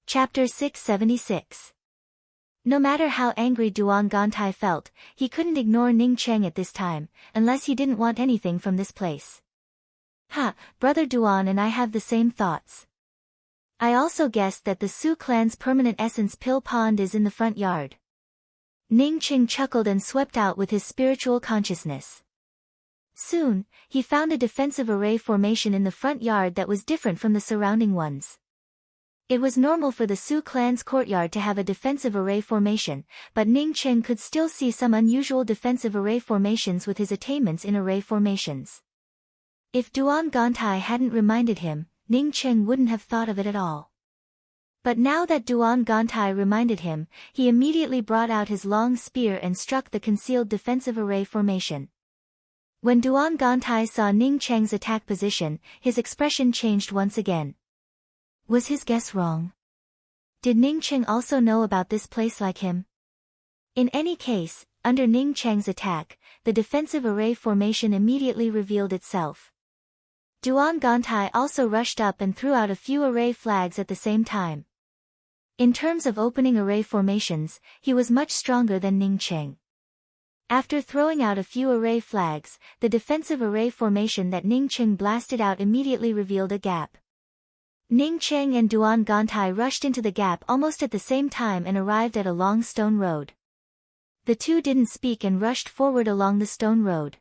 Chapter 676. No matter how angry Duan Gantai felt, he couldn't ignore Ning Cheng at this time, unless he didn't want anything from this place. Ha, brother Duan and I have the same thoughts. I also guessed that the Su clan's permanent essence pill pond is in the front yard. Ning Cheng chuckled and swept out with his spiritual consciousness. Soon, he found a defensive array formation in the front yard that was different from the surrounding ones. It was normal for the Su clan's courtyard to have a defensive array formation, but Ning Cheng could still see some unusual defensive array formations with his attainments in array formations. If Duan Gantai hadn't reminded him, Ning Cheng wouldn't have thought of it at all. But now that Duan Gantai reminded him, he immediately brought out his long spear and struck the concealed defensive array formation. When Duan Gantai saw Ning Cheng's attack position, his expression changed once again. Was his guess wrong? Did Ning Cheng also know about this place like him? In any case, under Ning Cheng's attack, the defensive array formation immediately revealed itself. Duan Gantai also rushed up and threw out a few array flags at the same time. In terms of opening array formations, he was much stronger than Ning Cheng. After throwing out a few array flags, the defensive array formation that Ning Cheng blasted out immediately revealed a gap. Ning Cheng and Duan Gantai rushed into the gap almost at the same time and arrived at a long stone road. The two didn't speak and rushed forward along the stone road.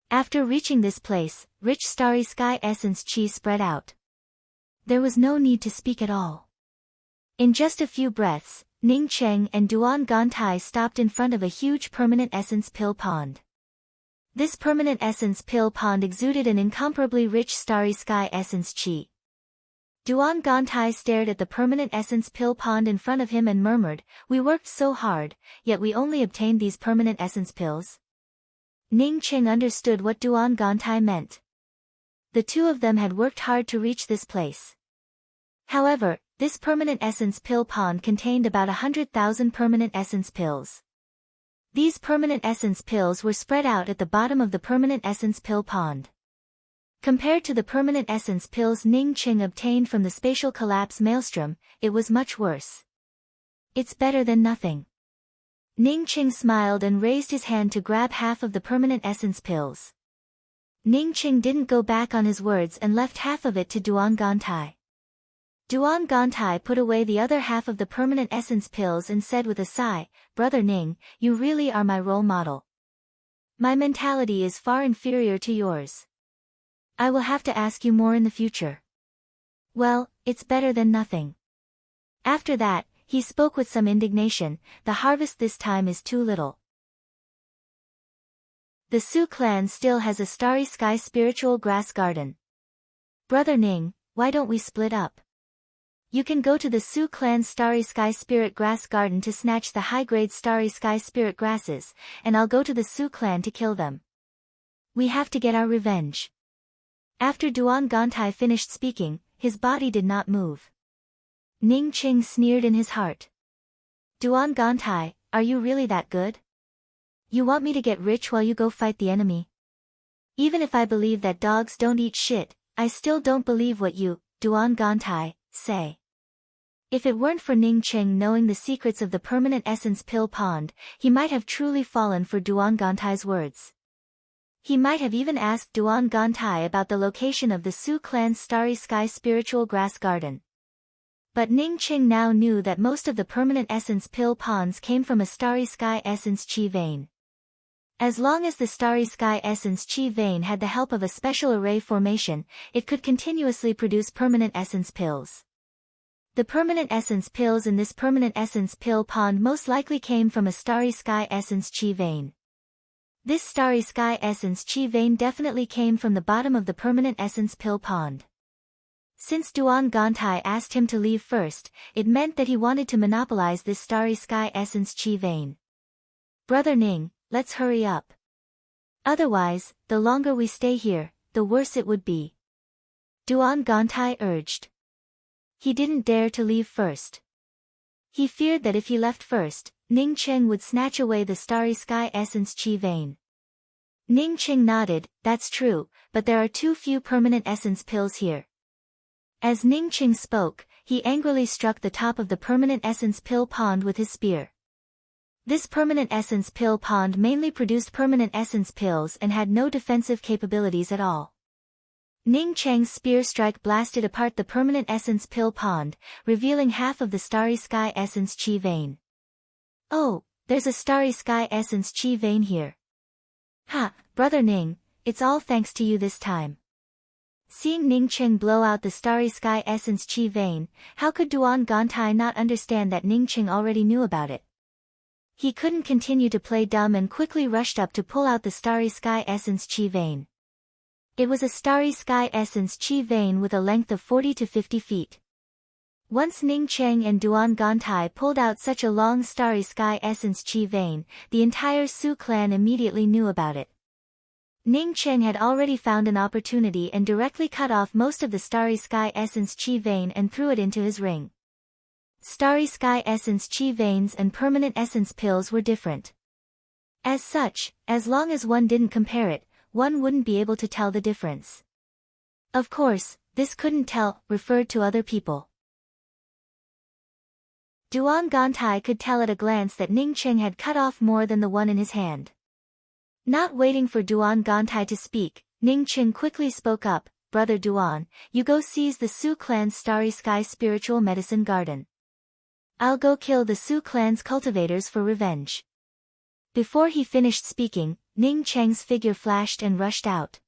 After reaching this place, rich starry sky essence chi spread out. There was no need to speak at all. In just a few breaths, Ning Cheng and Duan Gantai stopped in front of a huge permanent essence pill pond. This permanent essence pill pond exuded an incomparably rich starry sky essence chi. Duan Gantai stared at the permanent essence pill pond in front of him and murmured, "We worked so hard, yet we only obtained these permanent essence pills." Ning Cheng understood what Duan Gantai meant. The two of them had worked hard to reach this place. However, this permanent essence pill pond contained about 100,000 permanent essence pills. These permanent essence pills were spread out at the bottom of the permanent essence pill pond. Compared to the permanent essence pills Ning Cheng obtained from the spatial collapse maelstrom, it was much worse. It's better than nothing. Ning Cheng smiled and raised his hand to grab half of the permanent essence pills. Ning Cheng didn't go back on his words and left half of it to Duan Gantai. Duan Gantai put away the other half of the permanent essence pills and said with a sigh, "Brother Ning, you really are my role model. My mentality is far inferior to yours. I will have to ask you more in the future." "Well, it's better than nothing." After that, he spoke with some indignation, "The harvest this time is too little. The Su clan still has a starry sky spiritual grass garden. Brother Ning, why don't we split up? You can go to the Su clan's starry sky spirit grass garden to snatch the high-grade starry sky spirit grasses, and I'll go to the Su clan to kill them. We have to get our revenge." After Duan Gantai finished speaking, his body did not move. Ning Cheng sneered in his heart. "Duan Gantai, are you really that good? You want me to get rich while you go fight the enemy? Even if I believe that dogs don't eat shit, I still don't believe what you, Duan Gantai, say." If it weren't for Ning Cheng knowing the secrets of the permanent essence pill pond, he might have truly fallen for Duan Gantai's words. He might have even asked Duan Gantai about the location of the Su clan's starry sky spiritual grass garden. But Ning Cheng now knew that most of the permanent essence pill ponds came from a starry sky essence chi vein. As long as the starry sky essence chi vein had the help of a special array formation, it could continuously produce permanent essence pills. The permanent essence pills in this permanent essence pill pond most likely came from a starry sky essence chi vein. This starry sky essence chi vein definitely came from the bottom of the permanent essence pill pond. Since Duan Gantai asked him to leave first, it meant that he wanted to monopolize this starry sky essence chi vein. Brother Ning, let's hurry up. Otherwise, the longer we stay here, the worse it would be. Duan Gantai urged. He didn't dare to leave first. He feared that if he left first, Ning Cheng would snatch away the starry sky essence chi vein. Ning Cheng nodded, that's true, but there are too few permanent essence pills here. As Ning Cheng spoke, he angrily struck the top of the permanent essence pill pond with his spear. This permanent essence pill pond mainly produced permanent essence pills and had no defensive capabilities at all. Ning Cheng's spear strike blasted apart the permanent essence pill pond, revealing half of the starry sky essence chi vein. Oh, there's a starry sky essence chi vein here. Ha, Brother Ning, it's all thanks to you this time. Seeing Ning Cheng blow out the starry sky essence chi vein, how could Duan Gantai not understand that Ning Cheng already knew about it? He couldn't continue to play dumb and quickly rushed up to pull out the starry sky essence chi vein. It was a starry sky essence chi vein with a length of 40 to 50 feet. Once Ning Cheng and Duan Gantai pulled out such a long starry sky essence chi vein, the entire Su clan immediately knew about it. Ning Cheng had already found an opportunity and directly cut off most of the starry sky essence chi vein and threw it into his ring. Starry sky essence chi veins and permanent essence pills were different. As such, as long as one didn't compare it, one wouldn't be able to tell the difference. Of course, this couldn't tell referred to other people. Duan Gantai could tell at a glance that Ning Cheng had cut off more than the one in his hand. Not waiting for Duan Gantai to speak, Ning Cheng quickly spoke up, Brother Duan, you go seize the Su clan's starry sky spiritual medicine garden. I'll go kill the Su clan's cultivators for revenge. Before he finished speaking, Ning Cheng's figure flashed and rushed out.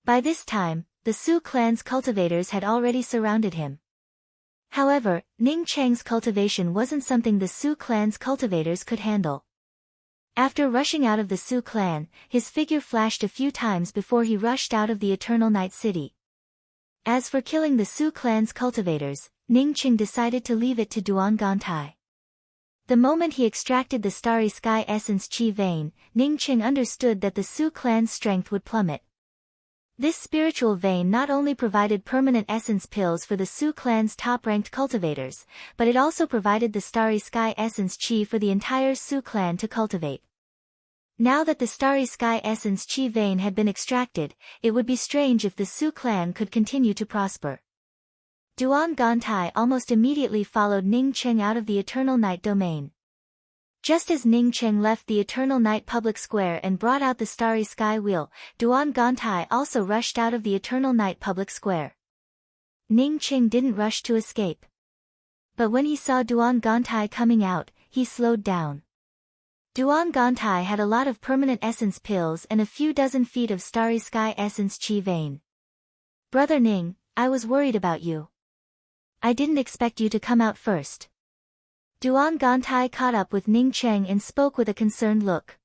By this time, the Su clan's cultivators had already surrounded him. However, Ning Cheng's cultivation wasn't something the Su clan's cultivators could handle. After rushing out of the Su clan, his figure flashed a few times before he rushed out of the Eternal Night City. As for killing the Su clan's cultivators, Ning Cheng decided to leave it to Duan Gantai. The moment he extracted the starry sky essence chi vein, Ning Cheng understood that the Su clan's strength would plummet. This spiritual vein not only provided permanent essence pills for the Su clan's top-ranked cultivators, but it also provided the starry sky essence chi for the entire Su clan to cultivate. Now that the starry sky essence chi vein had been extracted, it would be strange if the Su clan could continue to prosper. Duan Gantai almost immediately followed Ning Cheng out of the Eternal Night domain. Just as Ning Cheng left the Eternal Night public square and brought out the starry sky wheel, Duan Gantai also rushed out of the Eternal Night public square. Ning Cheng didn't rush to escape. But when he saw Duan Gantai coming out, he slowed down. Duan Gantai had a lot of permanent essence pills and a few dozen feet of starry sky essence chi vein. Brother Ning, I was worried about you. I didn't expect you to come out first. Duan Gantai caught up with Ning Cheng and spoke with a concerned look.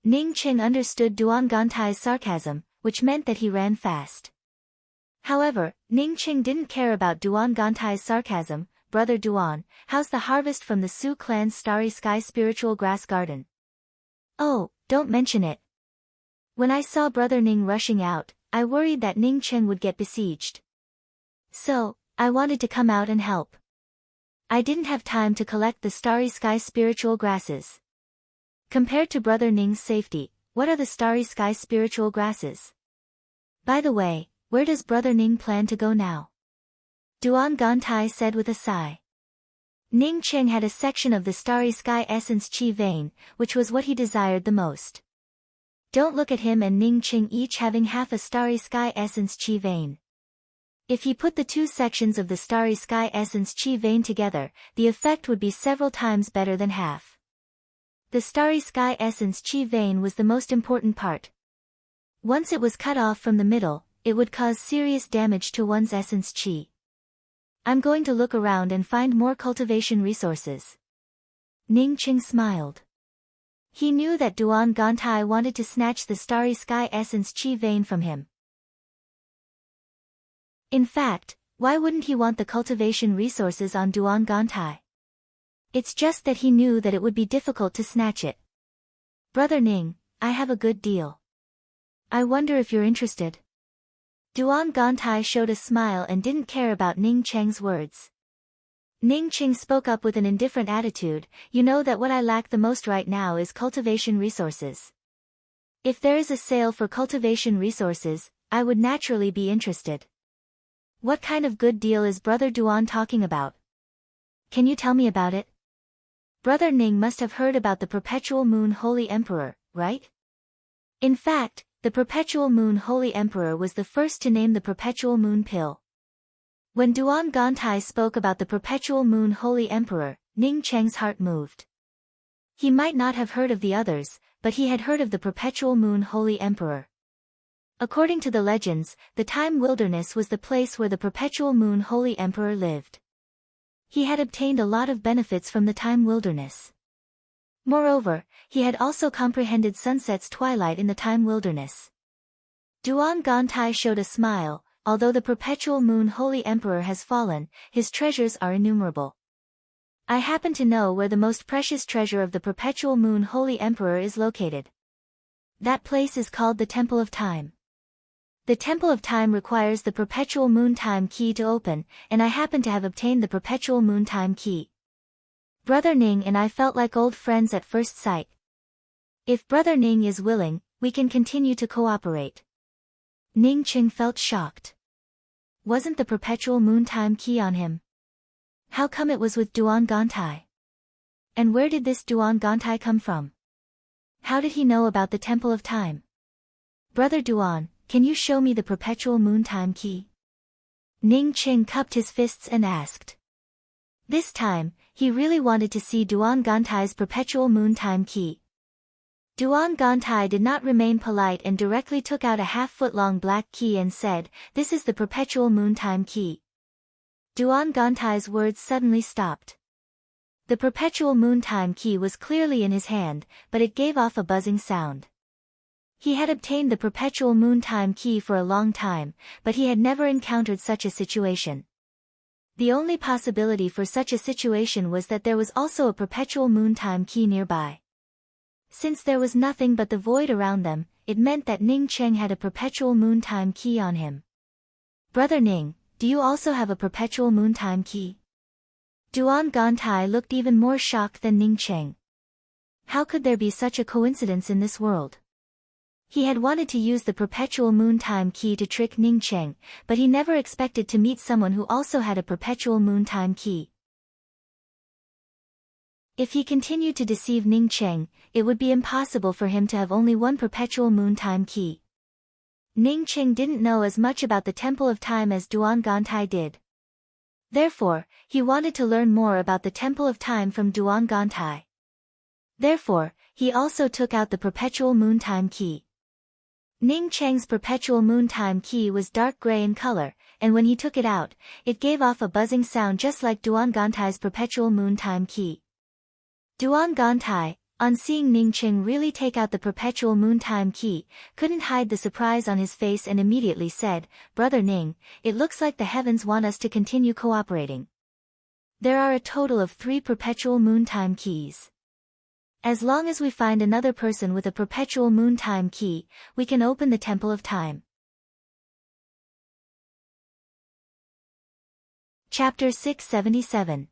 Ning Cheng understood Duan Gantai's sarcasm, which meant that he ran fast. However, Ning Cheng didn't care about Duan Gantai's sarcasm. Brother Duan, how's the harvest from the Su clan's starry sky spiritual grass garden? Oh, don't mention it. When I saw Brother Ning rushing out, I worried that Ning Cheng would get besieged. So, I wanted to come out and help. I didn't have time to collect the starry sky spiritual grasses. Compared to Brother Ning's safety, what are the starry sky spiritual grasses? By the way, where does Brother Ning plan to go now? Duan Gantai said with a sigh. Ning Cheng had a section of the starry sky essence chi vein, which was what he desired the most. Don't look at him and Ning Cheng each having half a starry sky essence chi vein. If he put the two sections of the starry sky essence chi vein together, the effect would be several times better than half. The starry sky essence chi vein was the most important part. Once it was cut off from the middle, it would cause serious damage to one's essence chi. I'm going to look around and find more cultivation resources. Ning Cheng smiled. He knew that Duan Gantai wanted to snatch the Starry Sky Essence Chi vein from him. In fact, why wouldn't he want the cultivation resources on Duan Gantai? It's just that he knew that it would be difficult to snatch it. Brother Ning, I have a good deal. I wonder if you're interested. Duan Gantai showed a smile and didn't care about Ning Cheng's words. Ning Cheng spoke up with an indifferent attitude. You know that what I lack the most right now is cultivation resources. If there is a sale for cultivation resources, I would naturally be interested. What kind of good deal is Brother Duan talking about? Can you tell me about it? Brother Ning must have heard about the Perpetual Moon Holy Emperor, right? In fact, the Perpetual Moon Holy Emperor was the first to name the Perpetual Moon Pill. When Duan Gantai spoke about the Perpetual Moon Holy Emperor, Ning Cheng's heart moved. He might not have heard of the others, but he had heard of the Perpetual Moon Holy Emperor. According to the legends, the Time Wilderness was the place where the Perpetual Moon Holy Emperor lived. He had obtained a lot of benefits from the Time Wilderness. Moreover, he had also comprehended Sunset's twilight in the Time Wilderness. Duan Gantai showed a smile. Although the Perpetual Moon Holy Emperor has fallen, his treasures are innumerable. I happen to know where the most precious treasure of the Perpetual Moon Holy Emperor is located. That place is called the Temple of Time. The Temple of Time requires the Perpetual Moon Time Key to open, and I happen to have obtained the Perpetual Moon Time Key. Brother Ning and I felt like old friends at first sight. If Brother Ning is willing, we can continue to cooperate. Ning Cheng felt shocked. Wasn't the Perpetual Moon Time Key on him? How come it was with Duan Gantai? And where did this Duan Gantai come from? How did he know about the Temple of Time? Brother Duan, can you show me the Perpetual Moon Time Key? Ning Cheng cupped his fists and asked. This time, he really wanted to see Duan Gantai's Perpetual Moon Time Key. Duan Gantai did not remain polite and directly took out a half-foot-long black key and said, "This is the Perpetual Moon Time Key." Duan Gantai's words suddenly stopped. The Perpetual Moon Time Key was clearly in his hand, but it gave off a buzzing sound. He had obtained the Perpetual Moon Time Key for a long time, but he had never encountered such a situation. The only possibility for such a situation was that there was also a Perpetual Moon Time Key nearby. Since there was nothing but the void around them, it meant that Ning Cheng had a Perpetual Moon Time Key on him. Brother Ning, do you also have a Perpetual Moon Time Key? Duan Gantai looked even more shocked than Ning Cheng. How could there be such a coincidence in this world? He had wanted to use the Perpetual Moon Time Key to trick Ning Cheng, but he never expected to meet someone who also had a Perpetual Moon Time Key. If he continued to deceive Ning Cheng, it would be impossible for him to have only one Perpetual Moon Time Key. Ning Cheng didn't know as much about the Temple of Time as Duan Gantai did. Therefore, he wanted to learn more about the Temple of Time from Duan Gantai. Therefore, he also took out the Perpetual Moon Time Key. Ning Cheng's Perpetual Moon Time Key was dark gray in color, and when he took it out, it gave off a buzzing sound just like Duan Gantai's Perpetual Moon Time Key. Duan Gantai, on seeing Ning Cheng really take out the Perpetual Moon Time Key, couldn't hide the surprise on his face and immediately said, "Brother Ning, it looks like the heavens want us to continue cooperating. There are a total of 3 Perpetual Moon Time Keys. As long as we find another person with a Perpetual Moon Time Key, we can open the Temple of Time." Chapter 677.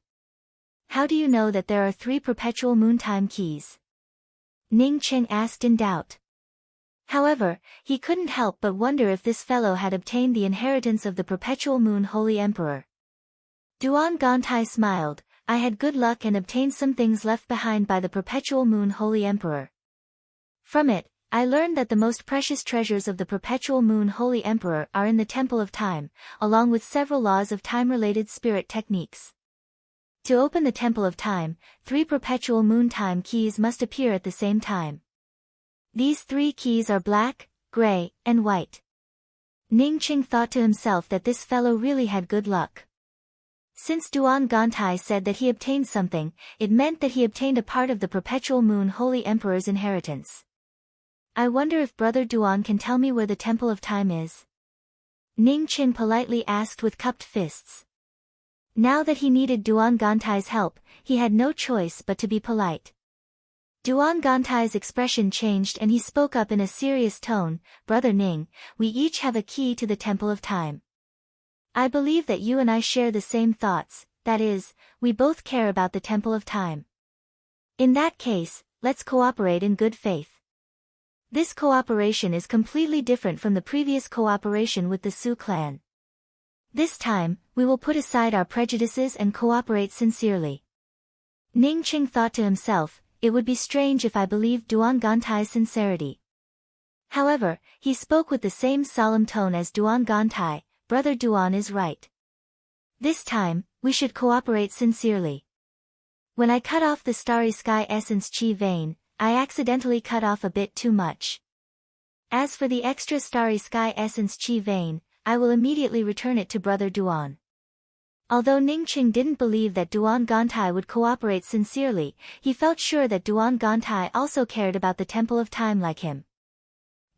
How do you know that there are 3 Perpetual Moon Time Keys? Ning Cheng asked in doubt. However, he couldn't help but wonder if this fellow had obtained the inheritance of the Perpetual Moon Holy Emperor. Duan Gantai smiled. "I had good luck and obtained some things left behind by the Perpetual Moon Holy Emperor. From it, I learned that the most precious treasures of the Perpetual Moon Holy Emperor are in the Temple of Time, along with several laws of time-related spirit techniques. To open the Temple of Time, 3 Perpetual Moon Time Keys must appear at the same time. These 3 keys are black, gray, and white." Ning Cheng thought to himself that this fellow really had good luck. Since Duan Gantai said that he obtained something, it meant that he obtained a part of the Perpetual Moon Holy Emperor's inheritance. I wonder if Brother Duan can tell me where the Temple of Time is? Ning Qing politely asked with cupped fists. Now that he needed Duan Gantai's help, he had no choice but to be polite. Duan Gantai's expression changed and he spoke up in a serious tone, Brother Ning, we each have a key to the Temple of Time. I believe that you and I share the same thoughts, that is, we both care about the Temple of Time. In that case, let's cooperate in good faith. This cooperation is completely different from the previous cooperation with the Su clan. This time, we will put aside our prejudices and cooperate sincerely. Ning Qing thought to himself, it would be strange if I believed Duan Gantai's sincerity. However, he spoke with the same solemn tone as Duan Gantai, Brother Duan is right. This time, we should cooperate sincerely. When I cut off the Starry Sky Essence Chi vein, I accidentally cut off a bit too much. As for the extra Starry Sky Essence Chi vein, I will immediately return it to Brother Duan. Although Ning Qing didn't believe that Duan Gantai would cooperate sincerely, he felt sure that Duan Gantai also cared about the Temple of Time like him.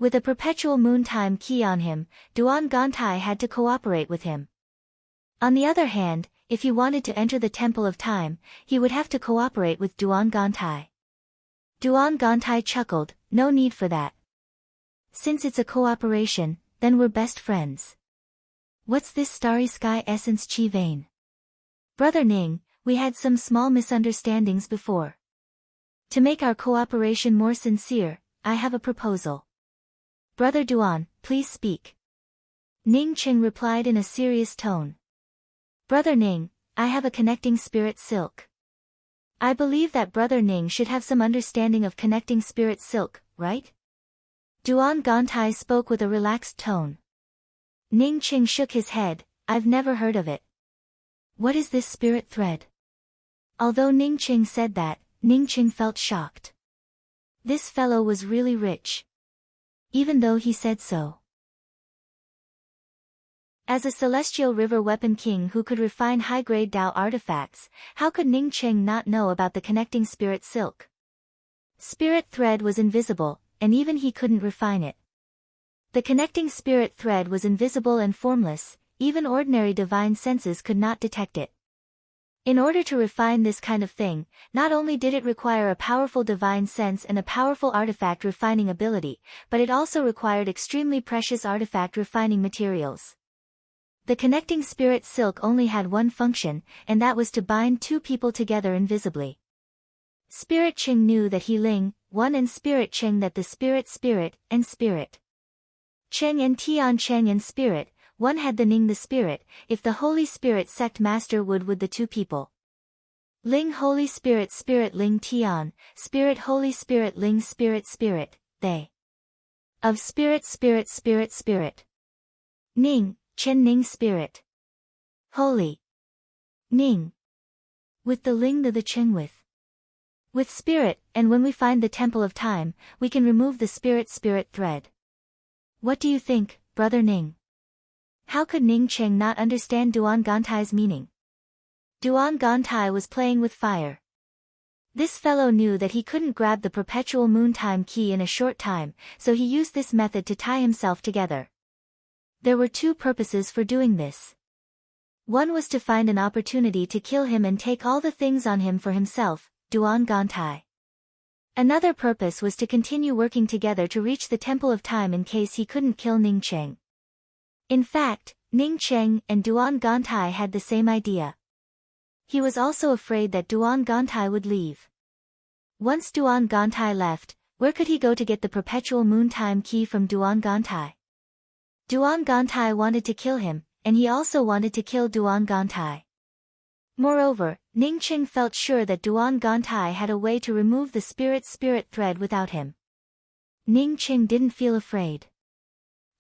With a perpetual moon time key on him, Duan Gantai had to cooperate with him. On the other hand, if he wanted to enter the Temple of Time, he would have to cooperate with Duan Gantai. Duan Gantai chuckled, no need for that. Since it's a cooperation, then we're best friends. What's this Starry Sky Essence Chi vein? Brother Ning, we had some small misunderstandings before. To make our cooperation more sincere, I have a proposal. Brother Duan, please speak. Ning Qing replied in a serious tone. Brother Ning, I have a connecting spirit silk. I believe that Brother Ning should have some understanding of connecting spirit silk, right? Duan Gantai spoke with a relaxed tone. Ning Qing shook his head, I've never heard of it. What is this spirit thread? Although Ning Qing said that, Ning Qing felt shocked. This fellow was really rich. Even though he said so. As a celestial river weapon king who could refine high-grade Dao artifacts, how could Ning Qing not know about the connecting spirit silk? Spirit thread was invisible, and even he couldn't refine it. The connecting spirit thread was invisible and formless, even ordinary divine senses could not detect it. In order to refine this kind of thing, not only did it require a powerful divine sense and a powerful artifact refining ability, but it also required extremely precious artifact refining materials. The connecting spirit silk only had one function, and that was to bind two people together invisibly. Spirit Qing knew that he Ling, one and Spirit Qing that the Spirit and Spirit Qing and Tian Qing and Spirit, one had the Ning the Spirit, if the Holy Spirit sect master would with the two people. Ling Holy Spirit Spirit Ling Tian, Spirit Holy Spirit Ling Spirit Spirit, they. Of Spirit Spirit Spirit Spirit. Ning, Chen Ning Spirit. Holy. Ning. With the Ling the Chen with Spirit, and when we find the Temple of Time, we can remove the Spirit thread. What do you think, Brother Ning? How could Ning Qing not understand Duan Gantai's meaning? Duan Gantai was playing with fire. This fellow knew that he couldn't grab the perpetual moon time key in a short time, so he used this method to tie himself together. There were two purposes for doing this. One was to find an opportunity to kill him and take all the things on him for himself, Duan Gantai. Another purpose was to continue working together to reach the Temple of Time in case he couldn't kill Ning Qing. In fact, Ning Qing and Duan Gantai had the same idea. He was also afraid that Duan Gantai would leave. Once Duan Gantai left, where could he go to get the perpetual moon time key from Duan Gantai? Duan Gantai wanted to kill him, and he also wanted to kill Duan Gantai. Moreover, Ning Qing felt sure that Duan Gantai had a way to remove the spirit thread without him. Ning Qing didn't feel afraid.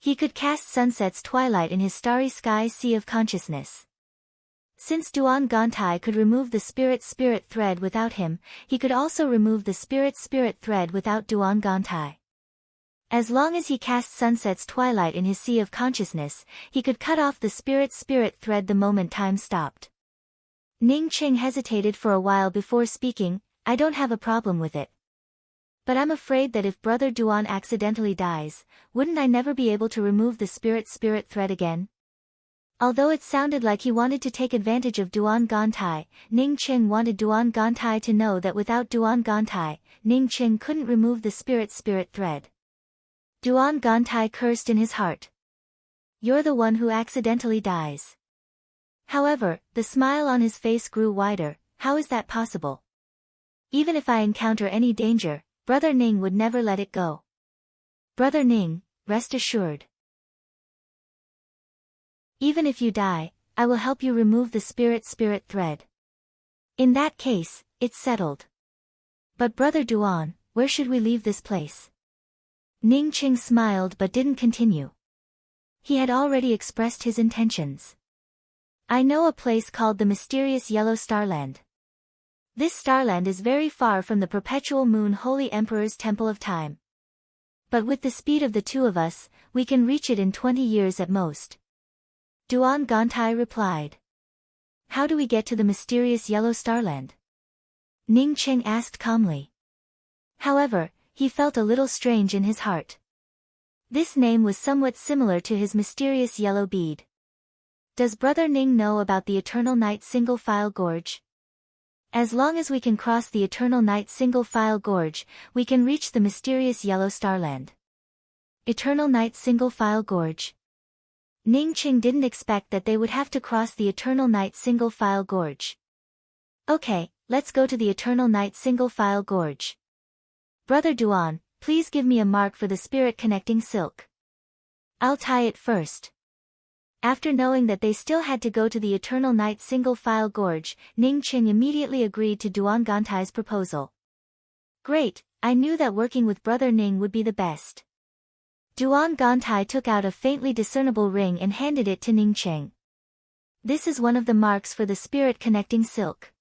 He could cast Sunset's twilight in his starry sky sea of consciousness. Since Duan Gantai could remove the spirit thread without him, he could also remove the spirit thread without Duan Gantai. As long as he cast Sunset's twilight in his sea of consciousness, he could cut off the spirit thread the moment time stopped. Ning Cheng hesitated for a while before speaking. I don't have a problem with it. But I'm afraid that if Brother Duan accidentally dies, wouldn't I never be able to remove the spirit thread again? Although it sounded like he wanted to take advantage of Duan Gantai, Ning Cheng wanted Duan Gantai to know that without Duan Gantai, Ning Cheng couldn't remove the spirit thread. Duan Gantai cursed in his heart. You're the one who accidentally dies. However, the smile on his face grew wider. How is that possible? Even if I encounter any danger, Brother Ning would never let it go. Brother Ning, rest assured. Even if you die, I will help you remove the spirit thread. In that case, it's settled. But Brother Duan, where should we leave this place? Ning Cheng smiled but didn't continue. He had already expressed his intentions. I know a place called the mysterious Yellow Starland. This starland is very far from the perpetual moon Holy Emperor's Temple of Time. But with the speed of the two of us, we can reach it in 20 years at most. Duan Gantai replied. How do we get to the mysterious Yellow Starland? Ning Cheng asked calmly. However, he felt a little strange in his heart. This name was somewhat similar to his mysterious yellow bead. Does Brother Ning know about the Eternal Night Single File Gorge? As long as we can cross the Eternal Night Single File Gorge, we can reach the mysterious Yellow Starland. Eternal Night Single File Gorge. Ning Cheng didn't expect that they would have to cross the Eternal Night Single File Gorge. Okay, let's go to the Eternal Night Single File Gorge. Brother Duan, please give me a mark for the spirit connecting silk. I'll tie it first. After knowing that they still had to go to the Eternal Night Single File Gorge, Ning Cheng immediately agreed to Duan Gantai's proposal. Great, I knew that working with Brother Ning would be the best. Duan Gantai took out a faintly discernible ring and handed it to Ning Cheng. This is one of the marks for the spirit connecting silk.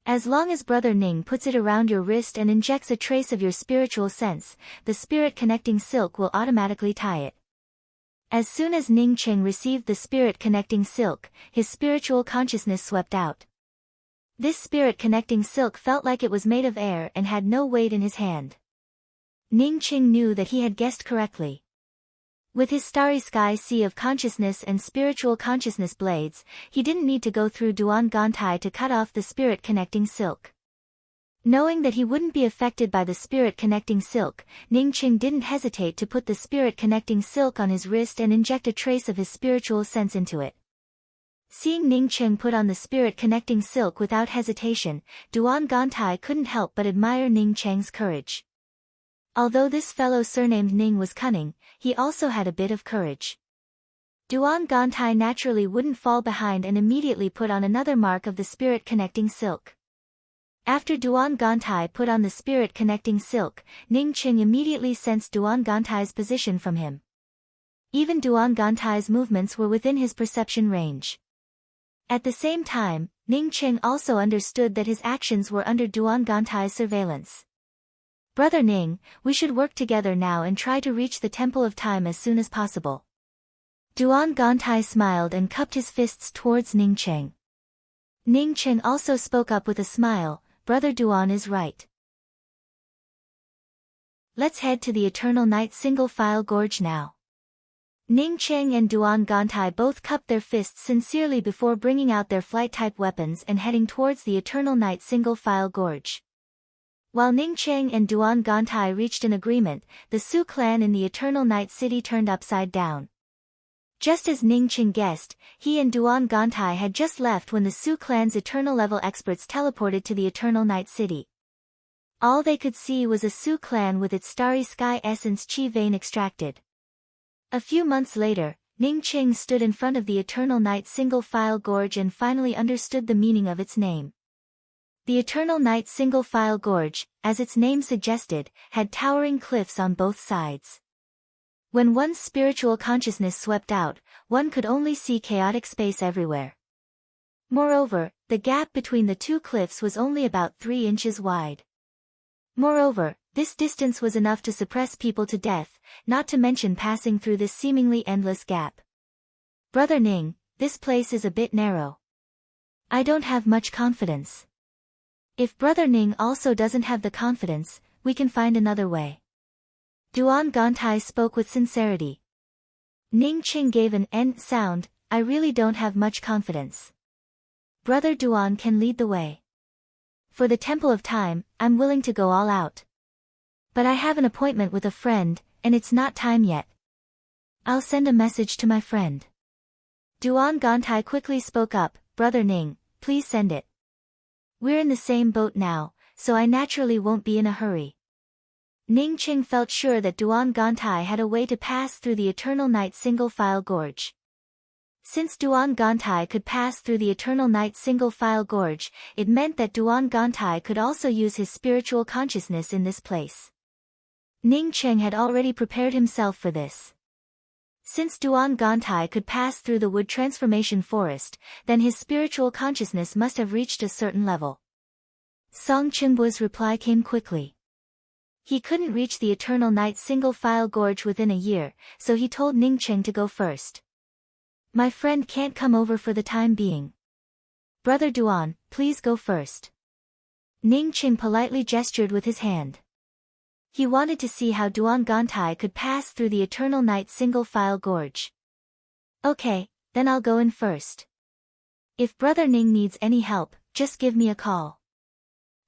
As long as Brother Ning puts it around your wrist and injects a trace of your spiritual sense, the spirit connecting silk will automatically tie it. As soon as Ning Cheng received the spirit connecting silk, his spiritual consciousness swept out. This spirit connecting silk felt like it was made of air and had no weight in his hand. Ning Cheng knew that he had guessed correctly. With his starry sky sea of consciousness and spiritual consciousness blades, he didn't need to go through Duan Gantai to cut off the spirit connecting silk. Knowing that he wouldn't be affected by the spirit connecting silk, Ning Cheng didn't hesitate to put the spirit connecting silk on his wrist and inject a trace of his spiritual sense into it. Seeing Ning Cheng put on the spirit connecting silk without hesitation, Duan Gantai couldn't help but admire Ning Cheng's courage. Although this fellow surnamed Ning was cunning, he also had a bit of courage. Duan Gantai naturally wouldn't fall behind and immediately put on another mark of the spirit connecting silk. After Duan Gantai put on the spirit connecting silk, Ning Cheng immediately sensed Duan Gantai's position from him. Even Duan Gantai's movements were within his perception range. At the same time, Ning Cheng also understood that his actions were under Duan Gantai's surveillance. Brother Ning, we should work together now and try to reach the Temple of Time as soon as possible. Duan Gantai smiled and cupped his fists towards Ning Cheng. Ning Cheng also spoke up with a smile. Brother Duan is right. Let's head to the Eternal Night Single File Gorge now. Ning Cheng and Duan Gantai both cupped their fists sincerely before bringing out their flight-type weapons and heading towards the Eternal Night Single File Gorge. While Ning Cheng and Duan Gantai reached an agreement, the Su clan in the Eternal Night City turned upside down. Just as Ning Cheng guessed, he and Duan Gantai had just left when the Su clan's Eternal level experts teleported to the Eternal Night City. All they could see was a Su clan with its starry sky essence chi vein extracted. A few months later, Ning Cheng stood in front of the Eternal Night Single File Gorge and finally understood the meaning of its name. The Eternal Night Single File Gorge, as its name suggested, had towering cliffs on both sides. When one's spiritual consciousness swept out, one could only see chaotic space everywhere. Moreover, the gap between the two cliffs was only about 3 inches wide. Moreover, this distance was enough to suppress people to death, not to mention passing through this seemingly endless gap. Brother Ning, this place is a bit narrow. I don't have much confidence. If Brother Ning also doesn't have the confidence, we can find another way. Duan Gantai spoke with sincerity. Ning Qing gave an N sound. I really don't have much confidence. Brother Duan can lead the way. For the Temple of Time, I'm willing to go all out. But I have an appointment with a friend, and it's not time yet. I'll send a message to my friend. Duan Gantai quickly spoke up, Brother Ning, please send it. We're in the same boat now, so I naturally won't be in a hurry. Ning Qing felt sure that Duan Gantai had a way to pass through the Eternal Night Single-File Gorge. Since Duan Gantai could pass through the Eternal Night Single-File Gorge, it meant that Duan Gantai could also use his spiritual consciousness in this place. Ning Qing had already prepared himself for this. Since Duan Gantai could pass through the wood transformation forest, then his spiritual consciousness must have reached a certain level. Song Qingbo's reply came quickly. He couldn't reach the Eternal Night Single-File Gorge within a year, so he told Ning Qing to go first. My friend can't come over for the time being. Brother Duan, please go first. Ning Qing politely gestured with his hand. He wanted to see how Duan Gantai could pass through the Eternal Night Single-File Gorge. Okay, then I'll go in first. If Brother Ning needs any help, just give me a call.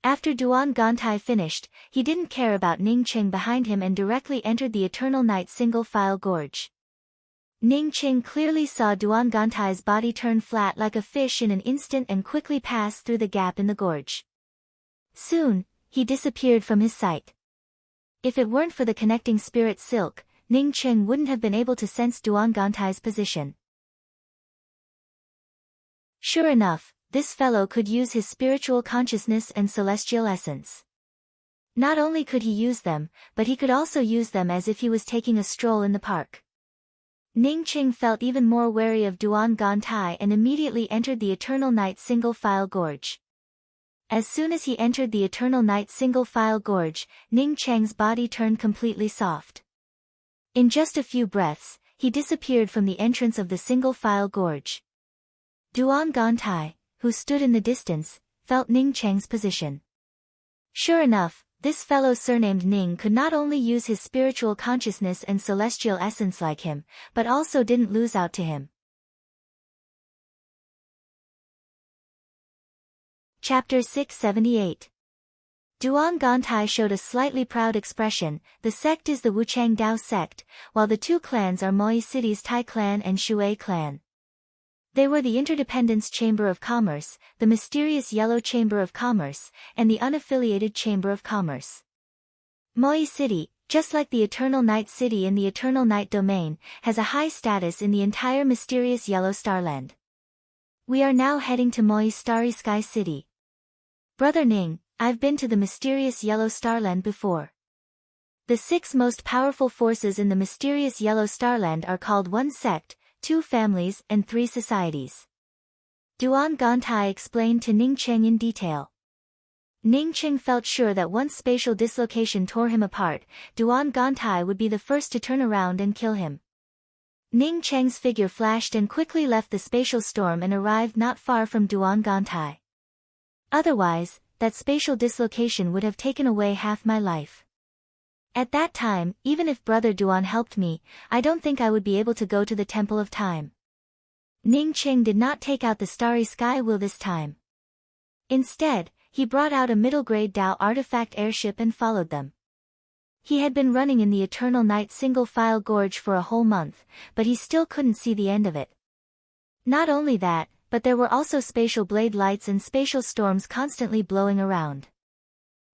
After Duan Gantai finished, he didn't care about Ning Qing behind him and directly entered the Eternal Night Single-File Gorge. Ning Qing clearly saw Duan Gantai's body turn flat like a fish in an instant and quickly pass through the gap in the gorge. Soon, he disappeared from his sight. If it weren't for the connecting spirit silk, Ning Qing wouldn't have been able to sense Duan Gantai's position. Sure enough, this fellow could use his spiritual consciousness and celestial essence. Not only could he use them, but he could also use them as if he was taking a stroll in the park. Ning Qing felt even more wary of Duan Gantai and immediately entered the Eternal Night Single-File Gorge. As soon as he entered the Eternal Night Single-File Gorge, Ning Cheng's body turned completely soft. In just a few breaths, he disappeared from the entrance of the Single-File Gorge. Duan Gantai, who stood in the distance, felt Ning Cheng's position. Sure enough, this fellow surnamed Ning could not only use his spiritual consciousness and celestial essence like him, but also didn't lose out to him. Chapter 678. Duan Gantai showed a slightly proud expression. The sect is the Wuchang Dao sect, while the two clans are Moi City's Tai clan and Shui clan. They were the Interdependence Chamber of Commerce, the mysterious Yellow Chamber of Commerce, and the unaffiliated Chamber of Commerce. Moi City, just like the Eternal Night City in the Eternal Night Domain, has a high status in the entire mysterious Yellow Starland. We are now heading to Moi's Starry Sky City. Brother Ning, I've been to the mysterious Yellow Starland before. The 6 most powerful forces in the mysterious Yellow Starland are called 1 sect, 2 families and 3 societies. Duan Gantai explained to Ning Qing in detail. Ning Qing felt sure that once spatial dislocation tore him apart, Duan Gantai would be the first to turn around and kill him. Ning Cheng's figure flashed and quickly left the spatial storm and arrived not far from Duan Gantai. Otherwise, that spatial dislocation would have taken away half my life. At that time, even if Brother Duan helped me, I don't think I would be able to go to the Temple of Time. Ning Qing did not take out the Starry Sky Wheel this time. Instead, he brought out a middle-grade Dao artifact airship and followed them. He had been running in the Eternal Night Single-File Gorge for a whole month, but he still couldn't see the end of it. Not only that, but there were also spatial blade lights and spatial storms constantly blowing around.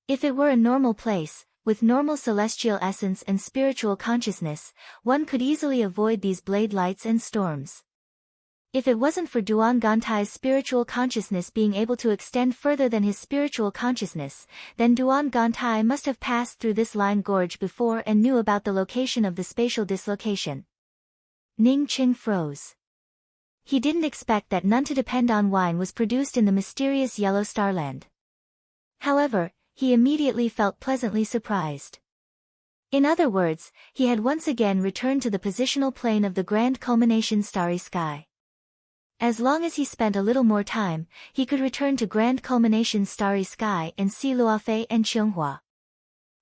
If it were a normal place, with normal celestial essence and spiritual consciousness, one could easily avoid these blade lights and storms. If it wasn't for Duan Gantai's spiritual consciousness being able to extend further than his spiritual consciousness, then Duan Gantai must have passed through this line gorge before and knew about the location of the spatial dislocation. Ning Qing froze. He didn't expect that None to Depend on Wine was produced in the mysterious Yellow Starland. However, he immediately felt pleasantly surprised. In other words, he had once again returned to the positional plane of the grand culmination Starry Sky. As long as he spent a little more time, he could return to Grand Culmination's starry sky and see Luofei and Qianghua.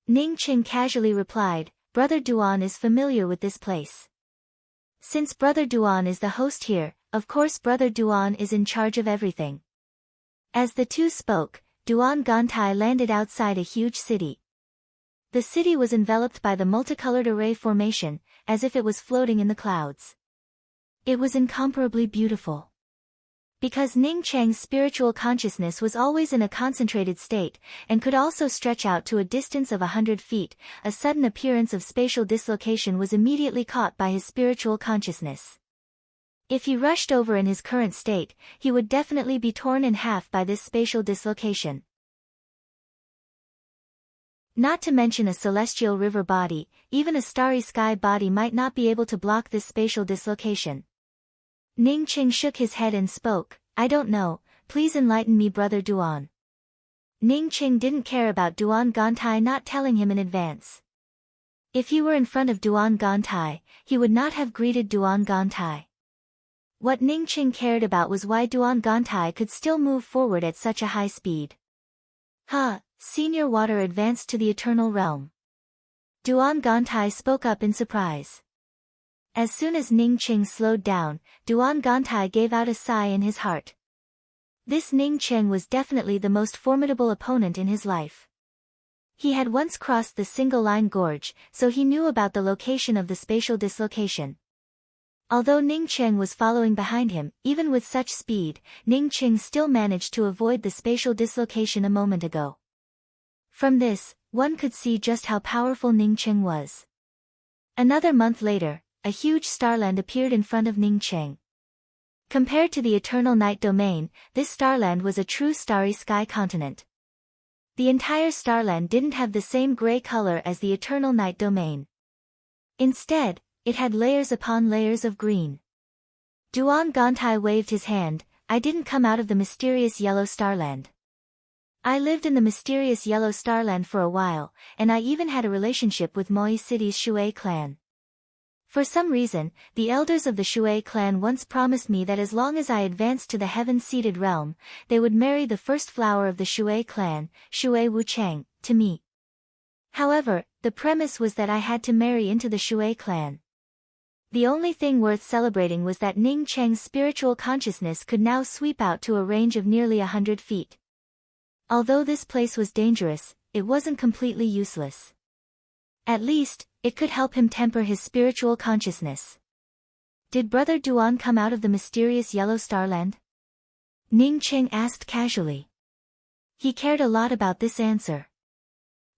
Ning Qing casually replied, Brother Duan is familiar with this place. Since Brother Duan is the host here, of course Brother Duan is in charge of everything. As the two spoke, Duan Gantai landed outside a huge city. The city was enveloped by the multicolored array formation, as if it was floating in the clouds. It was incomparably beautiful. Because Ning Cheng's spiritual consciousness was always in a concentrated state, and could also stretch out to a distance of 100 feet, a sudden appearance of spatial dislocation was immediately caught by his spiritual consciousness. If he rushed over in his current state, he would definitely be torn in half by this spatial dislocation. Not to mention a celestial river body, even a starry sky body might not be able to block this spatial dislocation. Ning Qing shook his head and spoke, I don't know, please enlighten me Brother Duan. Ning Qing didn't care about Duan Gantai not telling him in advance. If he were in front of Duan Gantai, he would not have greeted Duan Gantai. What Ning Qing cared about was why Duan Gantai could still move forward at such a high speed. Senior Water advanced to the Eternal Realm. Duan Gantai spoke up in surprise. As soon as Ning Qing slowed down, Duan Gantai gave out a sigh in his heart. This Ning Qing was definitely the most formidable opponent in his life. He had once crossed the single-line gorge, so he knew about the location of the spatial dislocation. Although Ning Qing was following behind him, even with such speed, Ning Qing still managed to avoid the spatial dislocation a moment ago. From this, one could see just how powerful Ning Qing was. Another month later, a huge starland appeared in front of Ning Qing. Compared to the eternal night domain, this starland was a true starry sky continent. The entire starland didn't have the same gray color as the eternal night domain. Instead, it had layers upon layers of green. Duan Gantai waved his hand, I didn't come out of the mysterious yellow starland. I lived in the mysterious yellow starland for a while, and I even had a relationship with Moi City's Shui clan. For some reason, the elders of the Shui clan once promised me that as long as I advanced to the heaven-seated realm, they would marry the first flower of the Shui clan, Shui Wuchang, to me. However, the premise was that I had to marry into the Shui clan. The only thing worth celebrating was that Ning Cheng's spiritual consciousness could now sweep out to a range of nearly 100 feet. Although this place was dangerous, it wasn't completely useless. At least, it could help him temper his spiritual consciousness. Did Brother Duan come out of the mysterious yellow starland? Ning Qing asked casually. He cared a lot about this answer.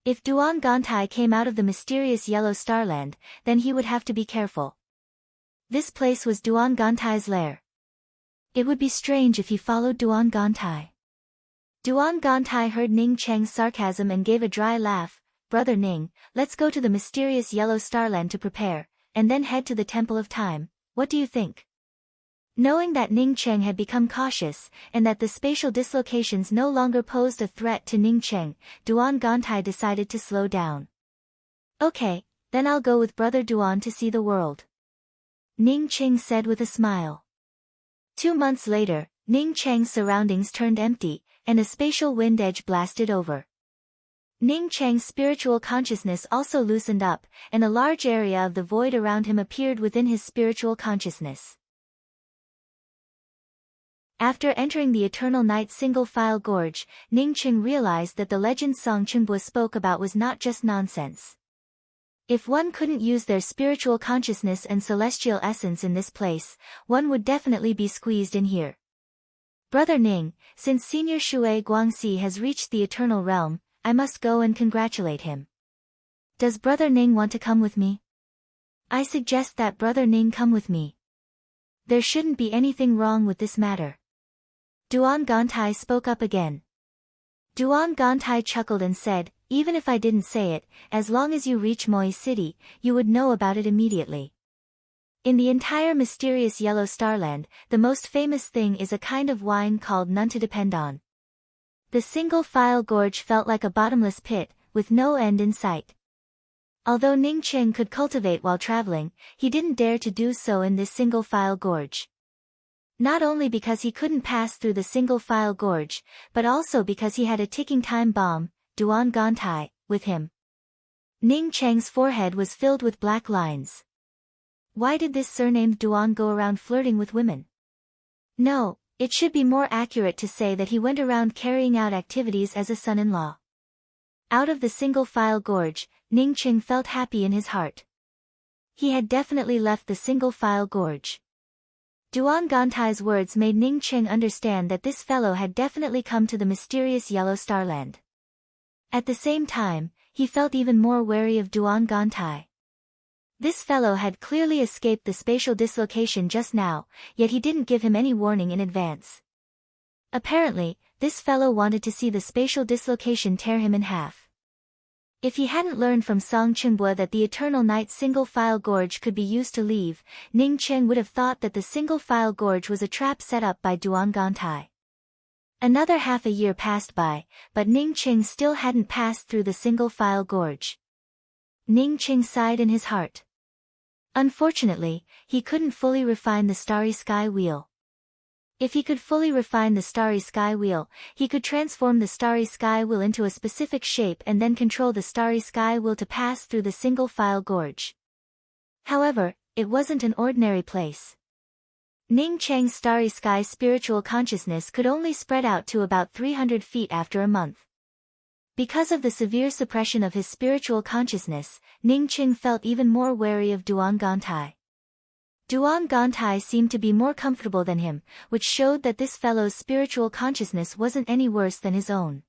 If Duan Gantai came out of the mysterious yellow starland, then he would have to be careful. This place was Duan Gantai's lair. It would be strange if he followed Duan Gantai. Duan Gantai heard Ning Cheng's sarcasm and gave a dry laugh. Brother Ning, let's go to the mysterious yellow starland to prepare, and then head to the Temple of Time. What do you think? Knowing that Ning Cheng had become cautious, and that the spatial dislocations no longer posed a threat to Ning Cheng, Duan Gantai decided to slow down. Okay, then I'll go with Brother Duan to see the world. Ning Cheng said with a smile. 2 months later, Ning Cheng's surroundings turned empty, and a spatial wind edge blasted over. Ning Cheng's spiritual consciousness also loosened up, and a large area of the void around him appeared within his spiritual consciousness. After entering the Eternal Night single-file gorge, Ning Cheng realized that the legend Song Chenbua spoke about was not just nonsense. If one couldn't use their spiritual consciousness and celestial essence in this place, one would definitely be squeezed in here. Brother Ning, since Senior Shui Guangxi has reached the Eternal Realm, I must go and congratulate him. Does Brother Ning want to come with me? I suggest that Brother Ning come with me. There shouldn't be anything wrong with this matter. Duan Gantai spoke up again. Duan Gantai chuckled and said, even if I didn't say it, as long as you reach Moi City, you would know about it immediately. In the entire mysterious yellow starland, the most famous thing is a kind of wine called None to Depend On. The single-file gorge felt like a bottomless pit, with no end in sight. Although Ning Cheng could cultivate while traveling, he didn't dare to do so in this single-file gorge. Not only because he couldn't pass through the single-file gorge, but also because he had a ticking time bomb, Duan Gantai, with him. Ning Cheng's forehead was filled with black lines. Why did this surnamed Duan go around flirting with women? No, it should be more accurate to say that he went around carrying out activities as a son-in-law. Out of the single-file gorge, Ning Cheng felt happy in his heart. He had definitely left the single-file gorge. Duan Gantai's words made Ning Cheng understand that this fellow had definitely come to the mysterious Yellow Starland. At the same time, he felt even more wary of Duan Gantai. This fellow had clearly escaped the spatial dislocation just now, yet he didn't give him any warning in advance. Apparently, this fellow wanted to see the spatial dislocation tear him in half. If he hadn't learned from Song Chenbua that the Eternal Night single-file gorge could be used to leave, Ning Cheng would have thought that the single-file gorge was a trap set up by Duan Gantai. Another half a year passed by, but Ning Cheng still hadn't passed through the single-file gorge. Ning Cheng sighed in his heart. Unfortunately, he couldn't fully refine the Starry Sky Wheel. If he could fully refine the Starry Sky Wheel, he could transform the Starry Sky Wheel into a specific shape and then control the Starry Sky Wheel to pass through the single-file gorge. However, it wasn't an ordinary place. Ning Cheng's Starry Sky spiritual consciousness could only spread out to about 300 feet after a month. Because of the severe suppression of his spiritual consciousness, Ning Cheng felt even more wary of Duan Gantai. Duan Gantai seemed to be more comfortable than him, which showed that this fellow's spiritual consciousness wasn't any worse than his own.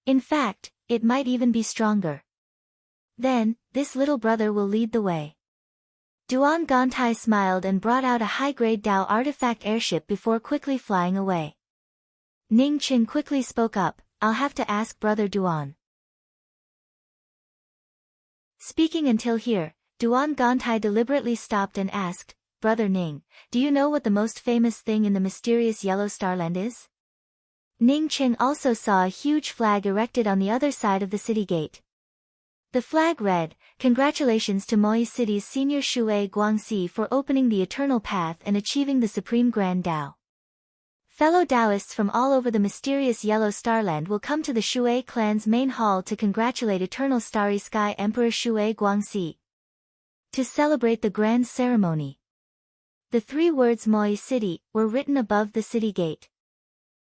In fact, it might even be stronger. Then, this little brother will lead the way. Duan Gantai smiled and brought out a high-grade Dao artifact airship before quickly flying away. Ning Cheng quickly spoke up, "I'll have to ask Brother Duan." Speaking until here, Duan Gantai deliberately stopped and asked, "Brother Ning, do you know what the most famous thing in the mysterious Yellow Starland is?" Ning Cheng also saw a huge flag erected on the other side of the city gate. The flag read, "Congratulations to Moi City's senior Shui Guangxi for opening the Eternal Path and achieving the Supreme Grand Dao. Fellow Taoists from all over the mysterious Yellow Starland will come to the Shui clan's main hall to congratulate Eternal Starry Sky Emperor Shui Guangxi. To celebrate the grand ceremony." The three words Moi City were written above the city gate.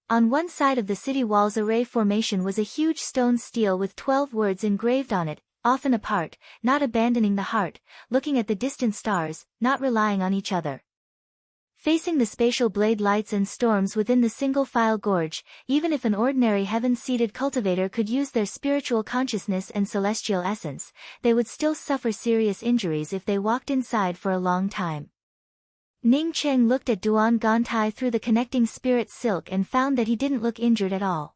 On one side of the city wall's array formation was a huge stone stele with 12 words engraved on it, often apart, not abandoning the heart, looking at the distant stars, not relying on each other. Facing the spatial blade lights and storms within the single-file gorge, even if an ordinary heaven-seated cultivator could use their spiritual consciousness and celestial essence, they would still suffer serious injuries if they walked inside for a long time. Ning Cheng looked at Duan Gantai through the connecting spirit silk and found that he didn't look injured at all.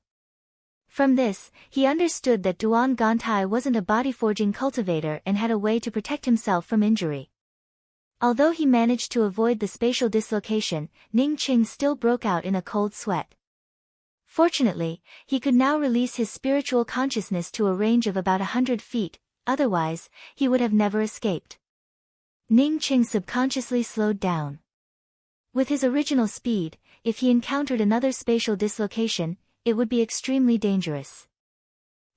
From this, he understood that Duan Gantai wasn't a body-forging cultivator and had a way to protect himself from injury. Although he managed to avoid the spatial dislocation, Ning Cheng still broke out in a cold sweat. Fortunately, he could now release his spiritual consciousness to a range of about 100 feet, otherwise, he would have never escaped. Ning Cheng subconsciously slowed down. With his original speed, if he encountered another spatial dislocation, it would be extremely dangerous.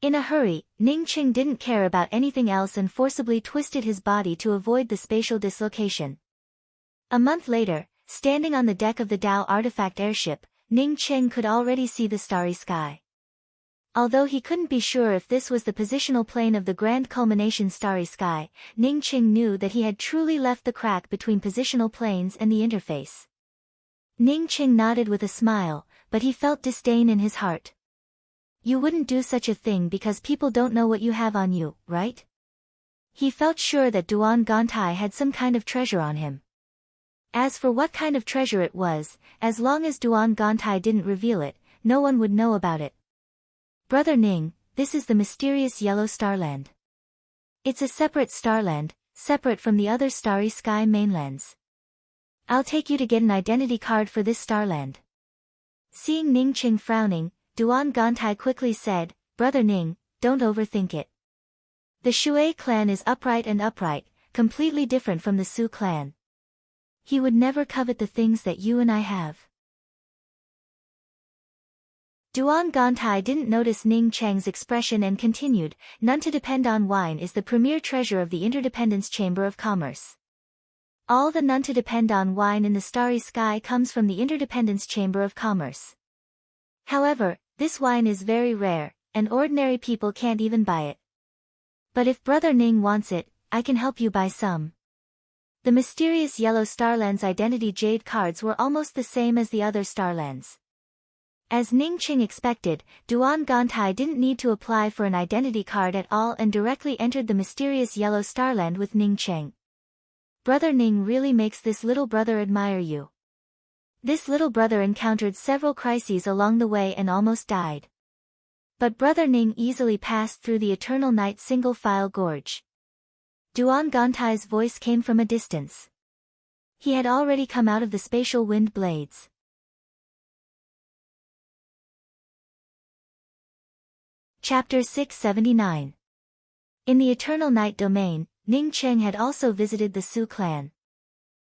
In a hurry, Ning Cheng didn't care about anything else and forcibly twisted his body to avoid the spatial dislocation. A month later, standing on the deck of the Dao artifact airship, Ning Cheng could already see the starry sky. Although he couldn't be sure if this was the positional plane of the grand culmination starry sky, Ning Cheng knew that he had truly left the crack between positional planes and the interface. Ning Cheng nodded with a smile, but he felt disdain in his heart. You wouldn't do such a thing because people don't know what you have on you, right? He felt sure that Duan Gantai had some kind of treasure on him. As for what kind of treasure it was, as long as Duan Gantai didn't reveal it, no one would know about it. Brother Ning, this is the mysterious Yellow Starland. It's a separate starland, separate from the other starry sky mainlands. I'll take you to get an identity card for this starland. Seeing Ning Cheng frowning, Duan Gantai quickly said, Brother Ning, don't overthink it. The Shui clan is upright and upright, completely different from the Su clan. He would never covet the things that you and I have. Duan Gantai didn't notice Ning Cheng's expression and continued, none to depend on wine is the premier treasure of the Interdependence Chamber of Commerce. All the none to depend on wine in the starry sky comes from the Interdependence Chamber of Commerce. However, this wine is very rare, and ordinary people can't even buy it. But if Brother Ning wants it, I can help you buy some. The mysterious yellow Starland's identity jade cards were almost the same as the other Starlands. As Ning Cheng expected, Duan Gantai didn't need to apply for an identity card at all and directly entered the mysterious yellow Starland with Ning Cheng. Brother Ning really makes this little brother admire you. This little brother encountered several crises along the way and almost died. But Brother Ning easily passed through the Eternal Night single-file gorge. Duan Gantai's voice came from a distance. He had already come out of the spatial wind blades. Chapter 679. In the Eternal Night domain, Ning Cheng had also visited the Su clan.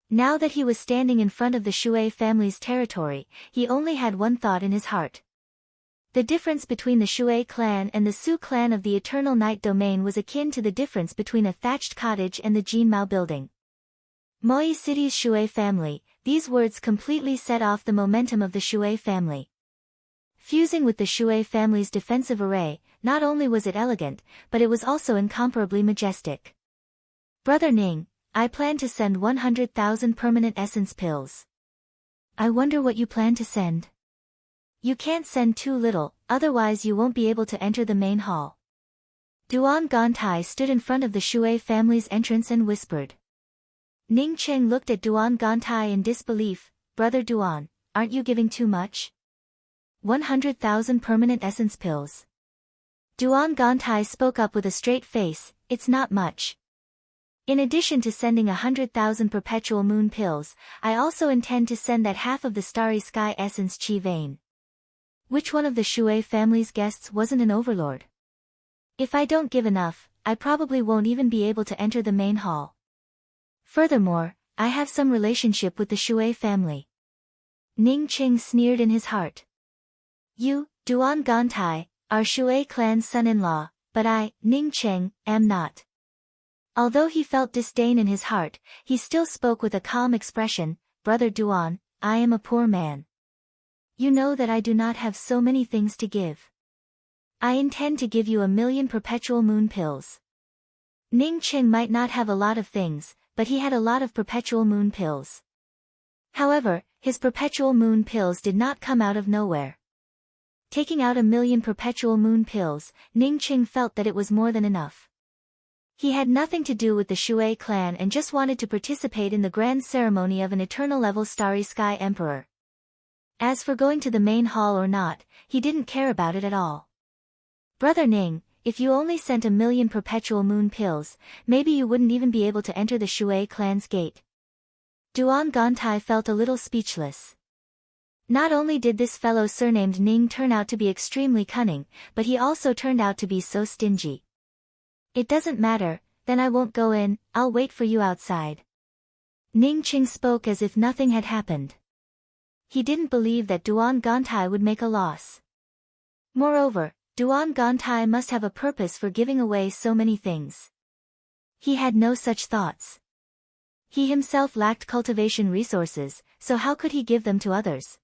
Now that he was standing in front of the Shui family's territory, he only had one thought in his heart. The difference between the Shui clan and the Su clan of the Eternal Night domain was akin to the difference between a thatched cottage and the Jinmao building. Moi City's Shui family, these words completely set off the momentum of the Shui family. Fusing with the Shui family's defensive array, not only was it elegant, but it was also incomparably majestic. Brother Ning, I plan to send 100,000 permanent essence pills. I wonder what you plan to send. You can't send too little, otherwise you won't be able to enter the main hall. Duan Gantai stood in front of the Shui family's entrance and whispered. Ning Cheng looked at Duan Gantai in disbelief. Brother Duan, aren't you giving too much? 100,000 permanent essence pills. Duan Gantai spoke up with a straight face, it's not much. In addition to sending 100,000 perpetual moon pills, I also intend to send that half of the starry sky essence chi vein. Which one of the Shui family's guests wasn't an overlord? If I don't give enough, I probably won't even be able to enter the main hall. Furthermore, I have some relationship with the Shui family. Ning Cheng sneered in his heart. You, Duan Gantai, are Shui clan's son-in-law, but I, Ning Cheng, am not. Although he felt disdain in his heart, he still spoke with a calm expression. Brother Duan, I am a poor man. You know that I do not have so many things to give. I intend to give you 1,000,000 perpetual moon pills. Ning Cheng might not have a lot of things, but he had a lot of perpetual moon pills. However, his perpetual moon pills did not come out of nowhere. Taking out 1,000,000 perpetual moon pills, Ning Cheng felt that it was more than enough. He had nothing to do with the Shui clan and just wanted to participate in the grand ceremony of an eternal-level Starry Sky Emperor. As for going to the main hall or not, he didn't care about it at all. Brother Ning, if you only sent 1,000,000 perpetual moon pills, maybe you wouldn't even be able to enter the Shui clan's gate. Duan Gantai felt a little speechless. Not only did this fellow surnamed Ning turn out to be extremely cunning, but he also turned out to be so stingy. It doesn't matter, then I won't go in, I'll wait for you outside. Ning Cheng spoke as if nothing had happened. He didn't believe that Duan Gantai would make a loss. Moreover, Duan Gantai must have a purpose for giving away so many things. He had no such thoughts. He himself lacked cultivation resources, so how could he give them to others?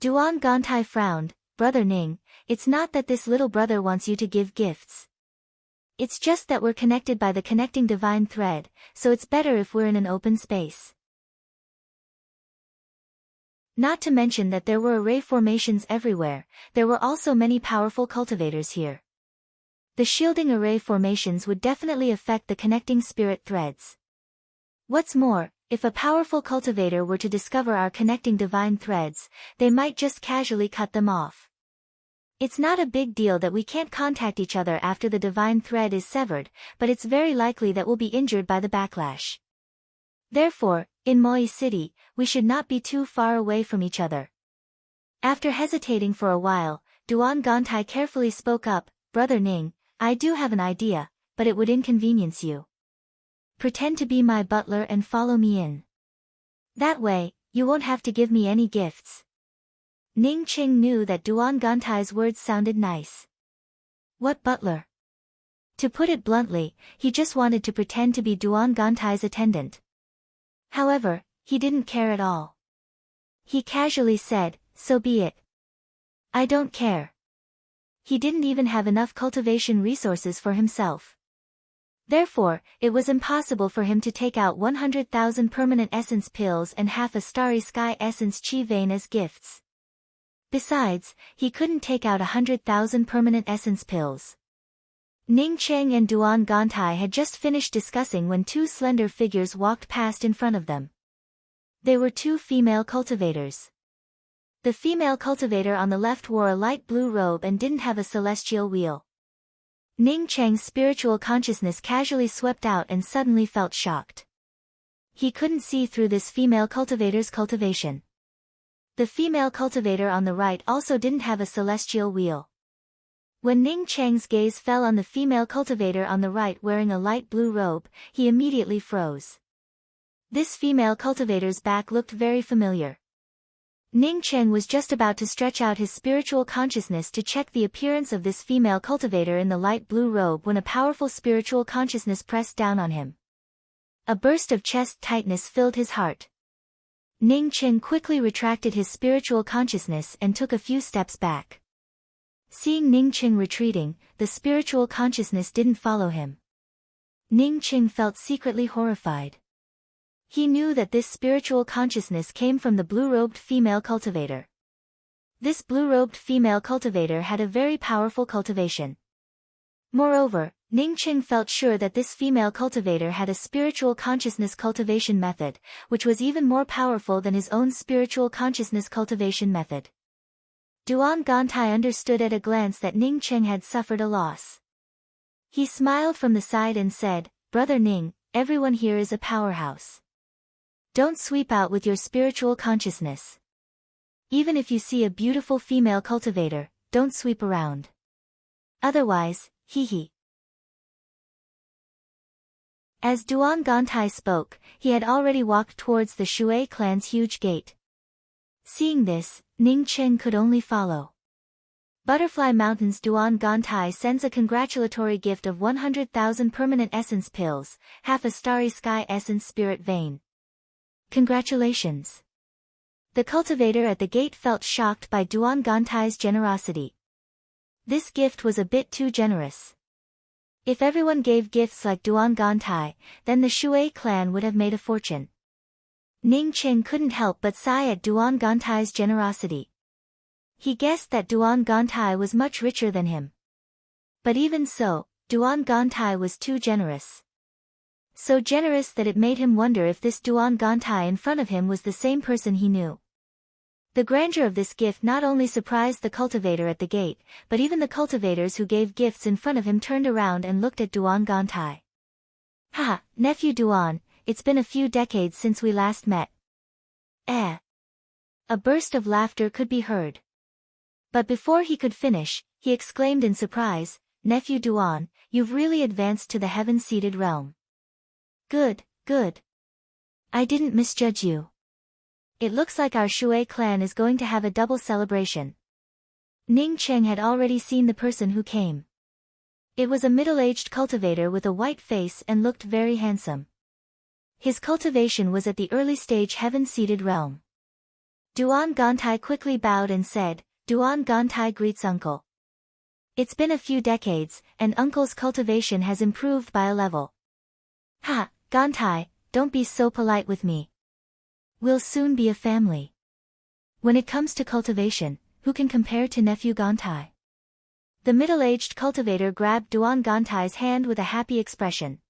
Duan Gantai frowned. Brother Ning, it's not that this little brother wants you to give gifts. It's just that we're connected by the connecting divine thread, so it's better if we're in an open space. Not to mention that there were array formations everywhere, there were also many powerful cultivators here. The shielding array formations would definitely affect the connecting spirit threads. What's more, if a powerful cultivator were to discover our connecting divine threads, they might just casually cut them off. It's not a big deal that we can't contact each other after the divine thread is severed, but it's very likely that we'll be injured by the backlash. Therefore, in Moi City, we should not be too far away from each other. After hesitating for a while, Duan Gantai carefully spoke up. Brother Ning, I do have an idea, but it would inconvenience you. Pretend to be my butler and follow me in. That way, you won't have to give me any gifts. Ning Cheng knew that Duan Gantai's words sounded nice. What butler? To put it bluntly, he just wanted to pretend to be Duan Gantai's attendant. However, he didn't care at all. He casually said, so be it. I don't care. He didn't even have enough cultivation resources for himself. Therefore, it was impossible for him to take out 100,000 permanent essence pills and half a starry sky essence chi vein as gifts. Besides, he couldn't take out 100,000 permanent essence pills. Ning Cheng and Duan Gantai had just finished discussing when two slender figures walked past in front of them. They were two female cultivators. The female cultivator on the left wore a light blue robe and didn't have a celestial wheel. Ning Cheng's spiritual consciousness casually swept out and suddenly felt shocked. He couldn't see through this female cultivator's cultivation. The female cultivator on the right also didn't have a celestial wheel. When Ning Cheng's gaze fell on the female cultivator on the right wearing a light blue robe, he immediately froze. This female cultivator's back looked very familiar. Ning Cheng was just about to stretch out his spiritual consciousness to check the appearance of this female cultivator in the light blue robe when a powerful spiritual consciousness pressed down on him. A burst of chest tightness filled his heart. Ning Cheng quickly retracted his spiritual consciousness and took a few steps back. Seeing Ning Cheng retreating, the spiritual consciousness didn't follow him. Ning Cheng felt secretly horrified. He knew that this spiritual consciousness came from the blue-robed female cultivator. This blue-robed female cultivator had a very powerful cultivation. Moreover, Ning Cheng felt sure that this female cultivator had a spiritual consciousness cultivation method, which was even more powerful than his own spiritual consciousness cultivation method. Duan Gantai understood at a glance that Ning Cheng had suffered a loss. He smiled from the side and said, "Brother Ning, everyone here is a powerhouse. Don't sweep out with your spiritual consciousness. Even if you see a beautiful female cultivator, don't sweep around. Otherwise, hee." As Duan Gantai spoke, he had already walked towards the Shui clan's huge gate. Seeing this, Ning Cheng could only follow. Butterfly Mountain's Duan Gantai sends a congratulatory gift of 100,000 permanent essence pills, half a starry sky essence spirit vein. Congratulations. The cultivator at the gate felt shocked by Duan Gantai's generosity. This gift was a bit too generous. If everyone gave gifts like Duan Gantai, then the Shui clan would have made a fortune. Ning Cheng couldn't help but sigh at Duan Gantai's generosity. He guessed that Duan Gantai was much richer than him. But even so, Duan Gantai was too generous. So generous that it made him wonder if this Duan Gantai in front of him was the same person he knew. The grandeur of this gift not only surprised the cultivator at the gate, but even the cultivators who gave gifts in front of him turned around and looked at Duan Gantai. "Ha, nephew Duan, it's been a few decades since we last met." Eh. A burst of laughter could be heard. But before he could finish, he exclaimed in surprise, "Nephew Duan, you've really advanced to the heaven-seated realm. Good, good. I didn't misjudge you. It looks like our Shui clan is going to have a double celebration." Ning Cheng had already seen the person who came. It was a middle-aged cultivator with a white face and looked very handsome. His cultivation was at the early stage heaven-seated realm. Duan Gantai quickly bowed and said, "Duan Gantai greets uncle. It's been a few decades, and uncle's cultivation has improved by a level." "Ha, Gantai, don't be so polite with me. We'll soon be a family. When it comes to cultivation, who can compare to nephew Gantai?" The middle-aged cultivator grabbed Duan Gantai's hand with a happy expression.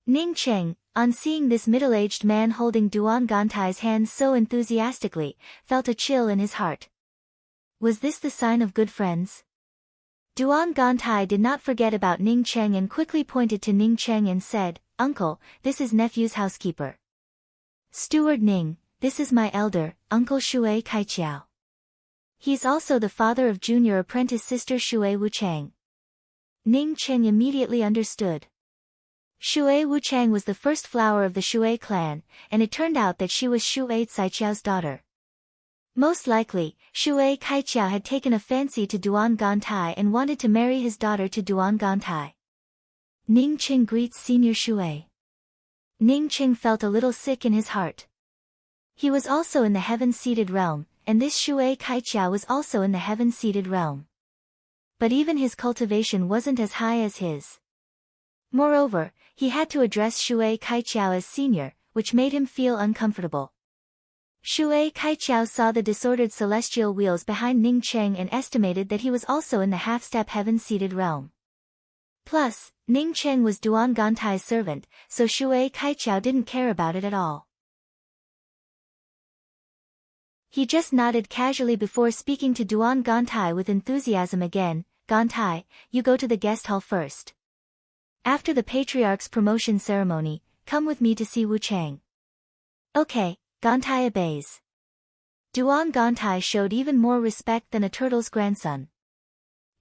Ning Cheng, on seeing this middle-aged man holding Duan Gantai's hand so enthusiastically, felt a chill in his heart. Was this the sign of good friends? Duan Gantai did not forget about Ning Cheng and quickly pointed to Ning Cheng and said, "Uncle, this is nephew's housekeeper. Steward Ning, this is my elder, Uncle Shui Kaiqiao. He's also the father of junior apprentice sister Shui Wuchang." Ning Cheng immediately understood. Shui Wuchang was the first flower of the Shui clan, and it turned out that she was Shui Caiqiao's daughter. Most likely, Shui Caiqiao had taken a fancy to Duan Gantai and wanted to marry his daughter to Duan Gantai. Ning Qing greets Senior Shui. Ning Qing felt a little sick in his heart. He was also in the heaven-seated realm, and this Shui Caiqiao was also in the heaven-seated realm. But even his cultivation wasn't as high as his. Moreover, he had to address Shui Caiqiao as senior, which made him feel uncomfortable. Shui Caiqiao saw the disordered celestial wheels behind Ning Cheng and estimated that he was also in the half-step heaven-seated realm. Plus, Ning Cheng was Duan Gantai's servant, so Shui Caiqiao didn't care about it at all. He just nodded casually before speaking to Duan Gantai with enthusiasm again. Gantai, you go to the guest hall first. After the patriarch's promotion ceremony, come with me to see Wu Chang. Okay, Gantai obeys. Duan Gantai showed even more respect than a turtle's grandson.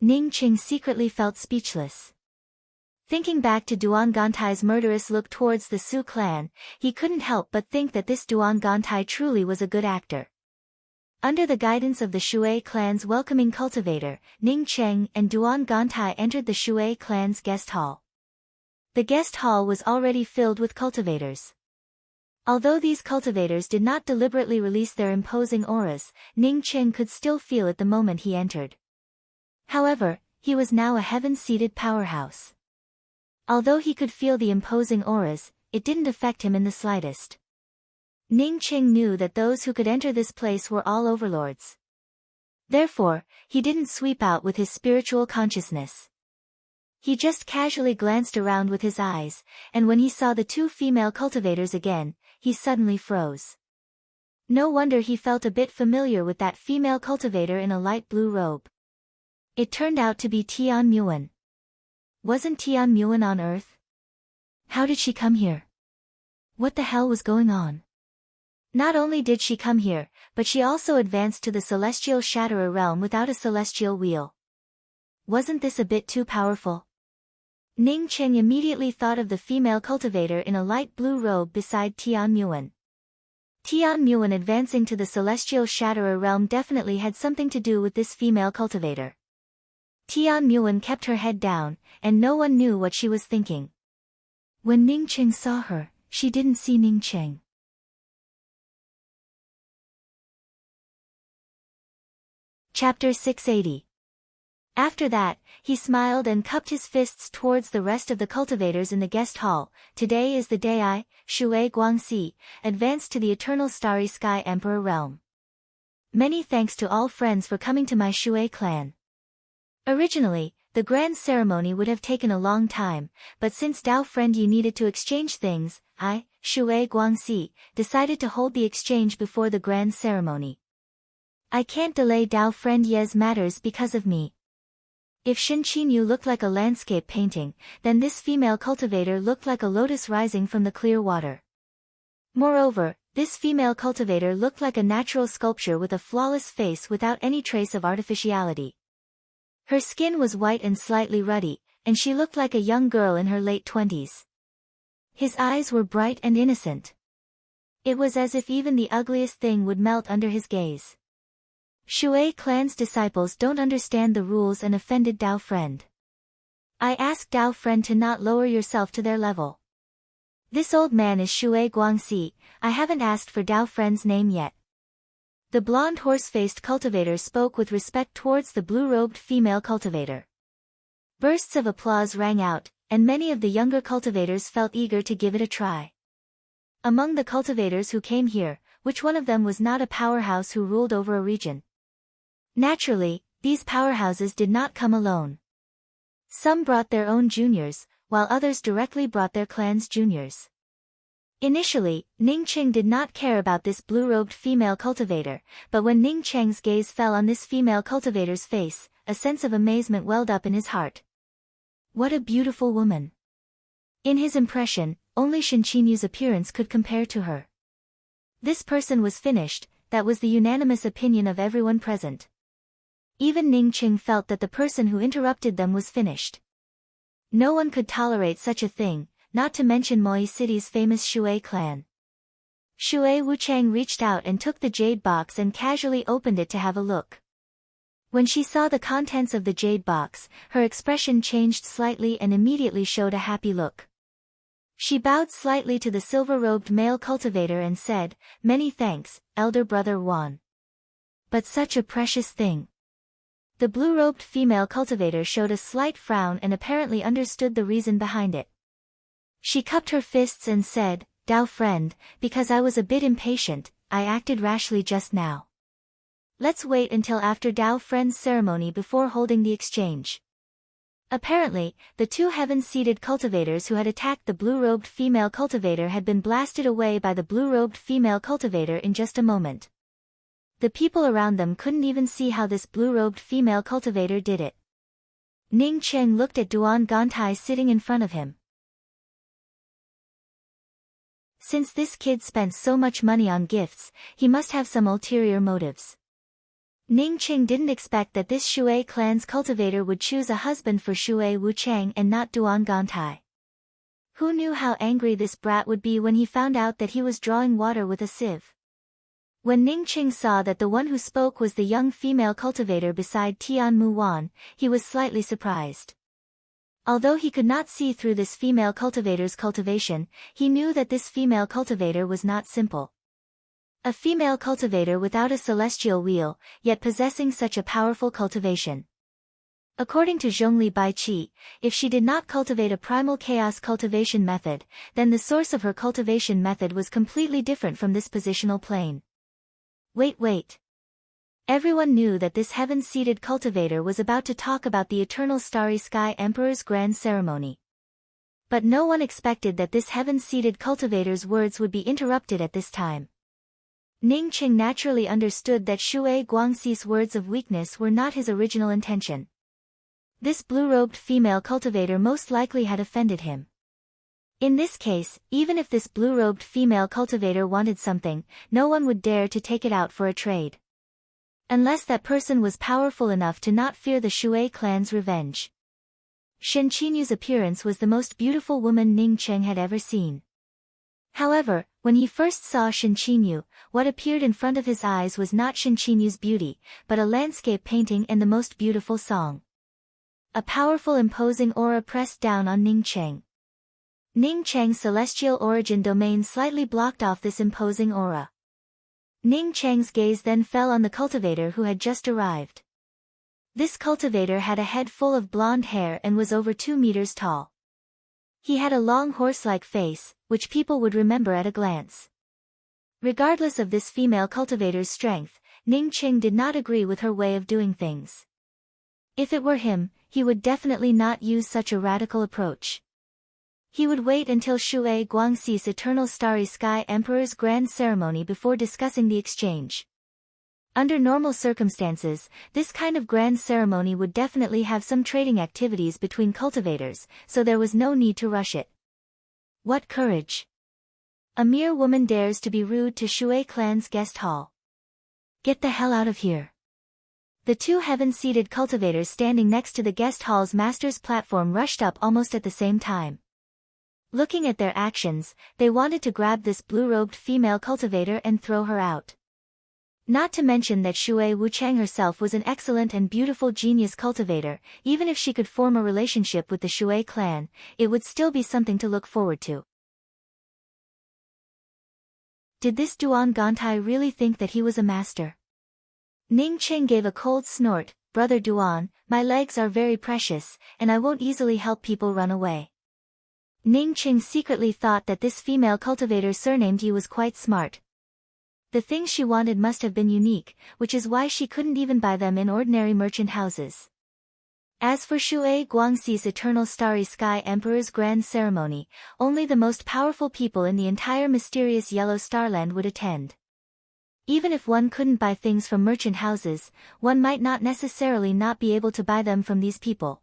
Ning Qing secretly felt speechless. Thinking back to Duan Gantai's murderous look towards the Su clan, he couldn't help but think that this Duan Gantai truly was a good actor. Under the guidance of the Shui clan's welcoming cultivator, Ning Cheng and Duan Gantai entered the Shui clan's guest hall. The guest hall was already filled with cultivators. Although these cultivators did not deliberately release their imposing auras, Ning Cheng could still feel it the moment he entered. However, he was now a heaven-seated powerhouse. Although he could feel the imposing auras, it didn't affect him in the slightest. Ning Cheng knew that those who could enter this place were all overlords. Therefore, he didn't sweep out with his spiritual consciousness. He just casually glanced around with his eyes, and when he saw the two female cultivators again, he suddenly froze. No wonder he felt a bit familiar with that female cultivator in a light blue robe. It turned out to be Tian Muan. Wasn't Tian Muan on Earth? How did she come here? What the hell was going on? Not only did she come here, but she also advanced to the celestial Shatterer realm without a celestial wheel. Wasn't this a bit too powerful? Ning Cheng immediately thought of the female cultivator in a light blue robe beside Tian Muan. Tian Muan advancing to the celestial Shatterer realm definitely had something to do with this female cultivator. Tian Muan kept her head down, and no one knew what she was thinking. When Ning Cheng saw her, she didn't see Ning Cheng. Chapter 680. After that, he smiled and cupped his fists towards the rest of the cultivators in the guest hall. Today is the day I, Shui Guangxi, advanced to the eternal starry sky emperor realm. Many thanks to all friends for coming to my Shui clan. Originally, the grand ceremony would have taken a long time, but since Dao Friend Yi needed to exchange things, I, Shui Guangxi, decided to hold the exchange before the grand ceremony. I can't delay Dao Friend Ye's matters because of me. If Shin Qinyu looked like a landscape painting, then this female cultivator looked like a lotus rising from the clear water. Moreover, this female cultivator looked like a natural sculpture with a flawless face without any trace of artificiality. Her skin was white and slightly ruddy, and she looked like a young girl in her late 20s. His eyes were bright and innocent. It was as if even the ugliest thing would melt under his gaze. Shui clan's disciples don't understand the rules and offended Dao Friend. I asked Dao Friend to not lower yourself to their level. This old man is Shui Guangxi, I haven't asked for Dao Friend's name yet. The blonde horse-faced cultivator spoke with respect towards the blue-robed female cultivator. Bursts of applause rang out, and many of the younger cultivators felt eager to give it a try. Among the cultivators who came here, which one of them was not a powerhouse who ruled over a region? Naturally, these powerhouses did not come alone. Some brought their own juniors, while others directly brought their clan's juniors. Initially, Ning Cheng did not care about this blue-robed female cultivator, but when Ning Cheng's gaze fell on this female cultivator's face, a sense of amazement welled up in his heart. What a beautiful woman! In his impression, only Shin Qinyu's appearance could compare to her. This person was finished, that was the unanimous opinion of everyone present. Even Ning Cheng felt that the person who interrupted them was finished. No one could tolerate such a thing, not to mention Moi City's famous Shui clan. Shui Wuchang reached out and took the jade box and casually opened it to have a look. When she saw the contents of the jade box, her expression changed slightly and immediately showed a happy look. She bowed slightly to the silver-robed male cultivator and said, "Many thanks, elder brother Wan. But such a precious thing." The blue-robed female cultivator showed a slight frown and apparently understood the reason behind it. She cupped her fists and said, "Dao friend, because I was a bit impatient, I acted rashly just now. Let's wait until after Dao friend's ceremony before holding the exchange." Apparently, the two heaven-seated cultivators who had attacked the blue-robed female cultivator had been blasted away by the blue-robed female cultivator in just a moment. The people around them couldn't even see how this blue-robed female cultivator did it. Ning Cheng looked at Duan Gantai sitting in front of him. Since this kid spent so much money on gifts, he must have some ulterior motives. Ning Qing didn't expect that this Shui clan's cultivator would choose a husband for Shui Wuchang and not Duan Gantai. Who knew how angry this brat would be when he found out that he was drawing water with a sieve? When Ning Qing saw that the one who spoke was the young female cultivator beside Tian Mu Wan, he was slightly surprised. Although he could not see through this female cultivator's cultivation, he knew that this female cultivator was not simple. A female cultivator without a celestial wheel, yet possessing such a powerful cultivation. According to Zhongli Baiqi, if she did not cultivate a primal chaos cultivation method, then the source of her cultivation method was completely different from this positional plane. Wait. Everyone knew that this heaven-seated cultivator was about to talk about the eternal starry sky emperor's grand ceremony. But no one expected that this heaven-seated cultivator's words would be interrupted at this time. Ning Qing naturally understood that Shui Guangxi's words of weakness were not his original intention. This blue-robed female cultivator most likely had offended him. In this case, even if this blue-robed female cultivator wanted something, no one would dare to take it out for a trade. Unless that person was powerful enough to not fear the Shui clan's revenge. Shen Qinyu's appearance was the most beautiful woman Ning Cheng had ever seen. However, when he first saw Shen Qinyu, what appeared in front of his eyes was not Shen Qinyu's beauty, but a landscape painting and the most beautiful song. A powerful imposing aura pressed down on Ning Cheng. Ning Cheng's celestial origin domain slightly blocked off this imposing aura. Ning Cheng's gaze then fell on the cultivator who had just arrived. This cultivator had a head full of blonde hair and was over 2 meters tall. He had a long horse-like face, which people would remember at a glance. Regardless of this female cultivator's strength, Ning Qing did not agree with her way of doing things. If it were him, he would definitely not use such a radical approach. He would wait until Shui Guangxi's eternal starry sky emperor's grand ceremony before discussing the exchange. Under normal circumstances, this kind of grand ceremony would definitely have some trading activities between cultivators, so there was no need to rush it. What courage! A mere woman dares to be rude to Shui clan's guest hall. Get the hell out of here. The two heaven-seated cultivators standing next to the guest hall's master's platform rushed up almost at the same time. Looking at their actions, they wanted to grab this blue-robed female cultivator and throw her out. Not to mention that Shui Wuchang herself was an excellent and beautiful genius cultivator. Even if she could form a relationship with the Shui clan, it would still be something to look forward to. Did this Duan Gantai really think that he was a master? Ning Qing gave a cold snort. Brother Duan, my legs are very precious, and I won't easily help people run away. Ning Qing secretly thought that this female cultivator surnamed Yi was quite smart. The things she wanted must have been unique, which is why she couldn't even buy them in ordinary merchant houses. As for Shui Guangxi's eternal starry sky emperor's grand ceremony, only the most powerful people in the entire mysterious yellow starland would attend. Even if one couldn't buy things from merchant houses, one might not necessarily not be able to buy them from these people.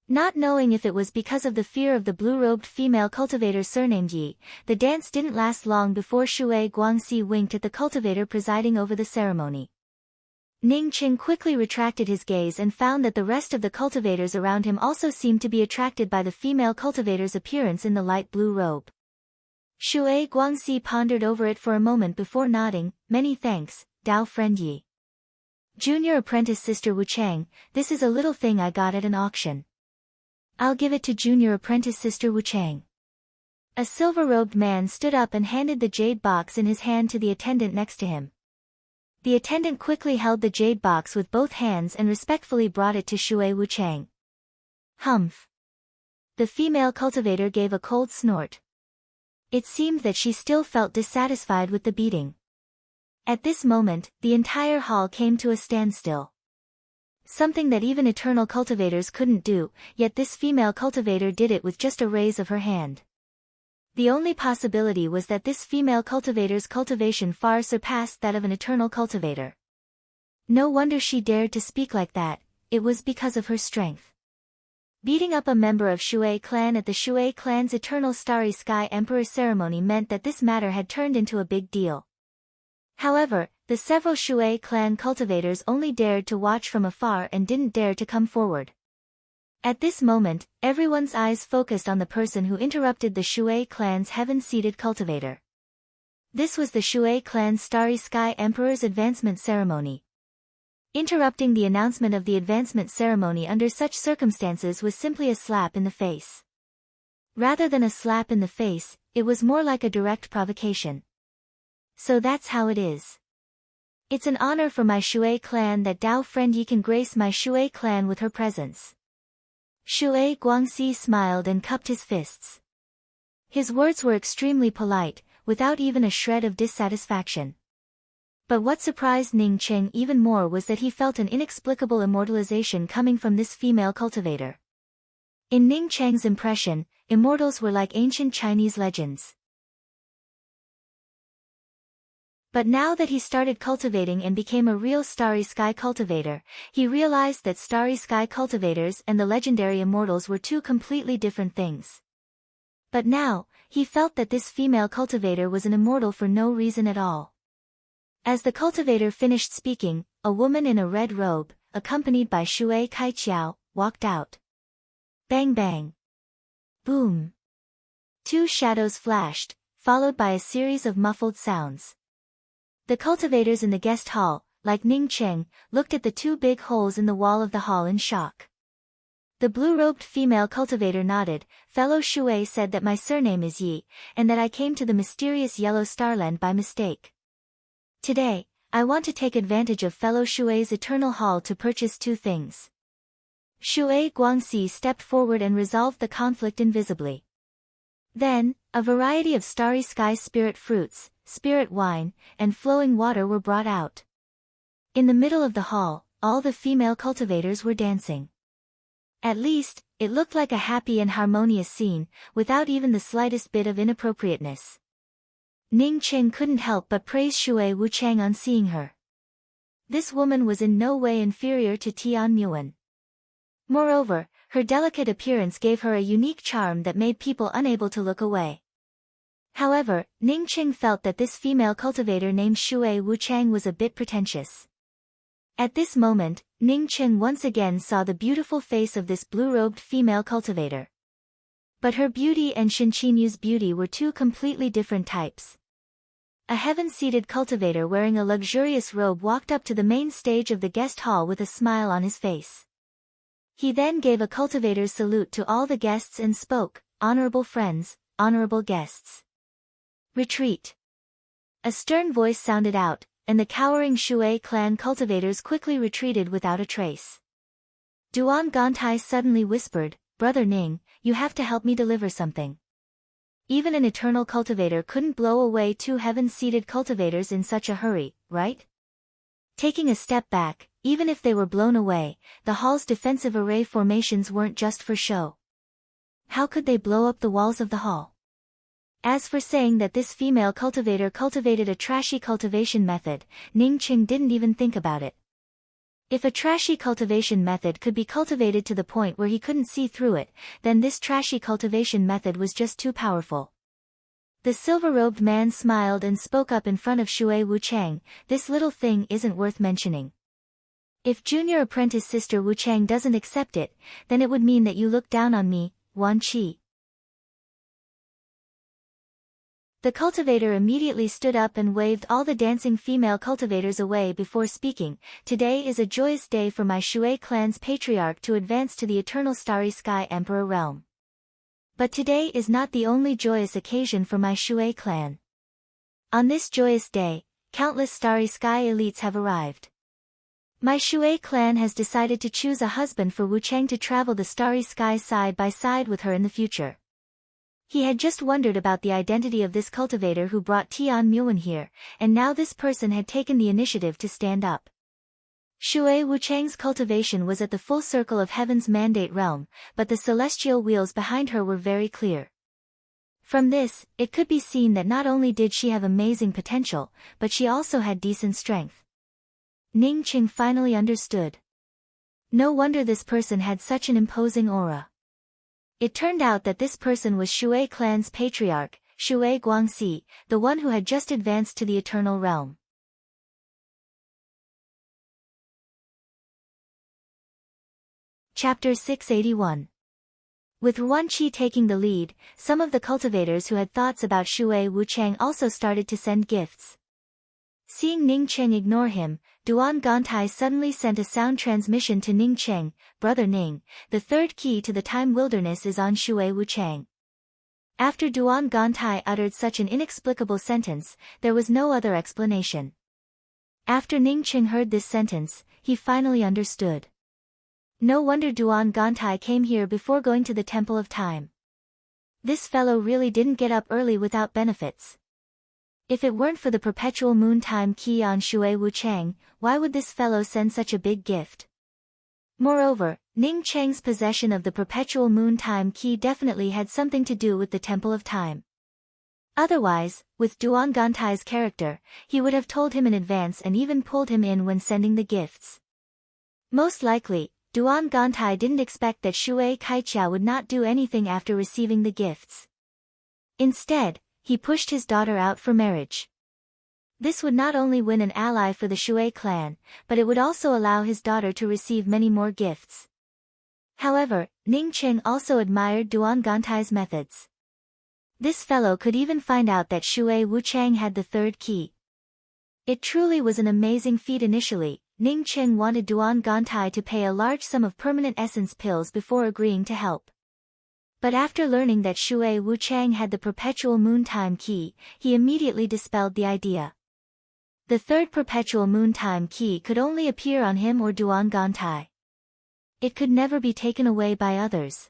Not knowing if it was because of the fear of the blue-robed female cultivator surnamed Yi, the dance didn't last long before Shui Guangxi winked at the cultivator presiding over the ceremony. Ning Qing quickly retracted his gaze and found that the rest of the cultivators around him also seemed to be attracted by the female cultivator's appearance in the light blue robe. Shui Guangxi pondered over it for a moment before nodding. Many thanks, Dao friend Yi. Junior apprentice sister Wu Chang, this is a little thing I got at an auction. I'll give it to junior apprentice sister Wu Chang. A silver-robed man stood up and handed the jade box in his hand to the attendant next to him. The attendant quickly held the jade box with both hands and respectfully brought it to Shui Wu Chang. Humph. The female cultivator gave a cold snort. It seemed that she still felt dissatisfied with the beating. At this moment, the entire hall came to a standstill. Something that even eternal cultivators couldn't do, yet this female cultivator did it with just a raise of her hand. The only possibility was that this female cultivator's cultivation far surpassed that of an eternal cultivator. No wonder she dared to speak like that, it was because of her strength. Beating up a member of Shui clan at the Shui clan's Eternal Starry Sky Emperor ceremony meant that this matter had turned into a big deal. However, the several Shui clan cultivators only dared to watch from afar and didn't dare to come forward. At this moment, everyone's eyes focused on the person who interrupted the Shui clan's heaven-seated cultivator. This was the Shui clan's Starry Sky Emperor's advancement ceremony. Interrupting the announcement of the advancement ceremony under such circumstances was simply a slap in the face. Rather than a slap in the face, it was more like a direct provocation. So that's how it is. It's an honor for my Shui clan that Dao friend Yi can grace my Shui clan with her presence. Shui Guangxi smiled and cupped his fists. His words were extremely polite, without even a shred of dissatisfaction. But what surprised Ning Qing even more was that he felt an inexplicable immortalization coming from this female cultivator. In Ning Cheng's impression, immortals were like ancient Chinese legends. But now that he started cultivating and became a real Starry Sky cultivator, he realized that Starry Sky cultivators and the legendary immortals were two completely different things. But now, he felt that this female cultivator was an immortal for no reason at all. As the cultivator finished speaking, a woman in a red robe, accompanied by Shui Kaiqiao, walked out. Bang bang. Boom. Two shadows flashed, followed by a series of muffled sounds. The cultivators in the guest hall, like Ning Cheng, looked at the two big holes in the wall of the hall in shock. The blue-robed female cultivator nodded. Fellow Shui said that my surname is Yi, and that I came to the mysterious yellow starland by mistake. Today, I want to take advantage of fellow Shui's eternal hall to purchase two things. Shui Guangxi stepped forward and resolved the conflict invisibly. Then, a variety of starry sky spirit fruits, spirit wine, and flowing water were brought out. In the middle of the hall, all the female cultivators were dancing. At least, it looked like a happy and harmonious scene, without even the slightest bit of inappropriateness. Ning Qing couldn't help but praise Shui Wu Chang on seeing her. This woman was in no way inferior to Tian Muan. Moreover, her delicate appearance gave her a unique charm that made people unable to look away. However, Ning Qing felt that this female cultivator named Shui Wu Chang was a bit pretentious. At this moment, Ning Qing once again saw the beautiful face of this blue-robed female cultivator. But her beauty and Shen Qinyu's beauty were two completely different types. A heaven-seated cultivator wearing a luxurious robe walked up to the main stage of the guest hall with a smile on his face. He then gave a cultivator's salute to all the guests and spoke, "Honorable friends, honorable guests. Retreat." A stern voice sounded out, and the cowering Shui clan cultivators quickly retreated without a trace. Duan Gantai suddenly whispered, "Brother Ning, you have to help me deliver something." Even an eternal cultivator couldn't blow away two heaven-seated cultivators in such a hurry, right? Taking a step back, even if they were blown away, the hall's defensive array formations weren't just for show. How could they blow up the walls of the hall? As for saying that this female cultivator cultivated a trashy cultivation method, Ning Qing didn't even think about it. If a trashy cultivation method could be cultivated to the point where he couldn't see through it, then this trashy cultivation method was just too powerful. The silver-robed man smiled and spoke up in front of Shui Wu Chang, "This little thing isn't worth mentioning. If junior apprentice sister Wu Chang doesn't accept it, then it would mean that you look down on me, Wan Qi. The cultivator immediately stood up and waved all the dancing female cultivators away before speaking. Today is a joyous day for my Shui clan's patriarch to advance to the eternal starry sky emperor realm. But today is not the only joyous occasion for my Shui clan. On this joyous day, countless starry sky elites have arrived. My Shui clan has decided to choose a husband for Wu Chang to travel the starry sky side by side with her in the future. He had just wondered about the identity of this cultivator who brought Tian Muan here, and now this person had taken the initiative to stand up. Shui Wu Chang's cultivation was at the full circle of heaven's mandate realm, but the celestial wheels behind her were very clear. From this, it could be seen that not only did she have amazing potential, but she also had decent strength. Ning Qing finally understood. No wonder this person had such an imposing aura. It turned out that this person was Shui clan's patriarch, Shui Guangxi, the one who had just advanced to the eternal realm. Chapter 681. With Wan Qi taking the lead, some of the cultivators who had thoughts about Shui Wu Chang also started to send gifts. Seeing Ning Cheng ignore him, Duan Gantai suddenly sent a sound transmission to Ning Cheng, "Brother Ning, the third key to the time wilderness is on Shui Wu Chang." After Duan Gantai uttered such an inexplicable sentence, there was no other explanation. After Ning Cheng heard this sentence, he finally understood. No wonder Duan Gantai came here before going to the Temple of Time. This fellow really didn't get up early without benefits. If it weren't for the perpetual moon time key on Shui Wu Chang, why would this fellow send such a big gift? Moreover, Ning Cheng's possession of the perpetual moon time key definitely had something to do with the Temple of Time. Otherwise, with Duan Gantai's character, he would have told him in advance and even pulled him in when sending the gifts. Most likely, Duan Gantai didn't expect that Shui Kaichia would not do anything after receiving the gifts. Instead, he pushed his daughter out for marriage. This would not only win an ally for the Shui clan, but it would also allow his daughter to receive many more gifts. However, Ning Cheng also admired Duan Gantai's methods. This fellow could even find out that Shui Wu Chang had the third key. It truly was an amazing feat. Initially, Ning Cheng wanted Duan Gantai to pay a large sum of permanent essence pills before agreeing to help. But after learning that Shui Wu Chang had the perpetual moon time key, he immediately dispelled the idea. The third perpetual moon time key could only appear on him or Duan Gantai. It could never be taken away by others.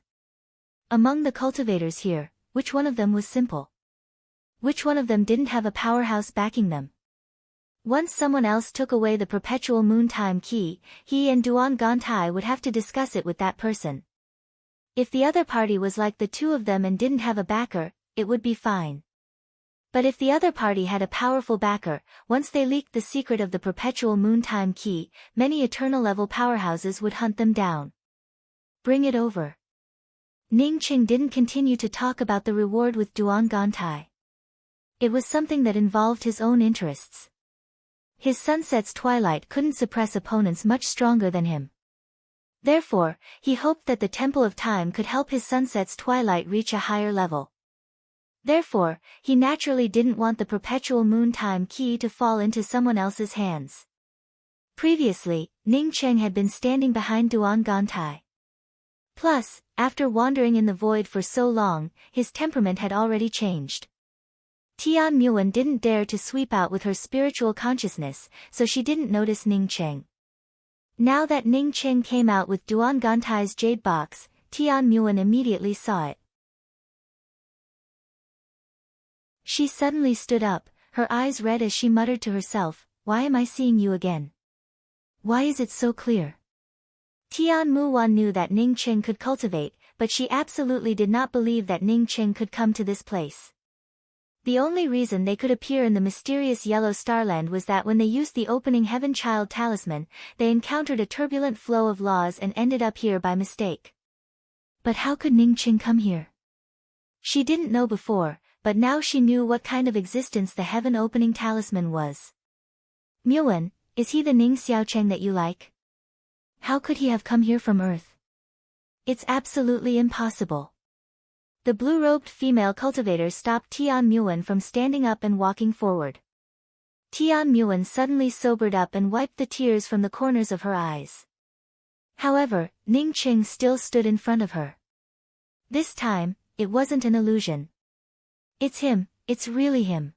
Among the cultivators here, which one of them was simple? Which one of them didn't have a powerhouse backing them? Once someone else took away the perpetual moon time key, he and Duan Gantai would have to discuss it with that person. If the other party was like the two of them and didn't have a backer, it would be fine. But if the other party had a powerful backer, once they leaked the secret of the perpetual moon time key, many eternal-level powerhouses would hunt them down. Bring it over. Ning Cheng didn't continue to talk about the reward with Duan Gantai. It was something that involved his own interests. His sunset's twilight couldn't suppress opponents much stronger than him. Therefore, he hoped that the Temple of Time could help his sunset's twilight reach a higher level. Therefore, he naturally didn't want the perpetual moon time key to fall into someone else's hands. Previously, Ning Cheng had been standing behind Duan Gantai. Plus, after wandering in the void for so long, his temperament had already changed. Tian Muan didn't dare to sweep out with her spiritual consciousness, so she didn't notice Ning Cheng. Now that Ning Cheng came out with Duan Gantai's jade box, Tian Muan immediately saw it. She suddenly stood up, her eyes red as she muttered to herself, "Why am I seeing you again? Why is it so clear?" Tian Muan knew that Ning Cheng could cultivate, but she absolutely did not believe that Ning Cheng could come to this place. The only reason they could appear in the mysterious yellow starland was that when they used the opening Heaven Child talisman, they encountered a turbulent flow of laws and ended up here by mistake. But how could Ning Cheng come here? She didn't know before, but now she knew what kind of existence the Heaven Opening Talisman was. "Muan, is he the Ning Xiaocheng that you like?" How could he have come here from Earth? It's absolutely impossible. The blue-robed female cultivator stopped Tian Muan from standing up and walking forward. Tian Muan suddenly sobered up and wiped the tears from the corners of her eyes. However, Ning Qing still stood in front of her. This time, it wasn't an illusion. It's him, it's really him.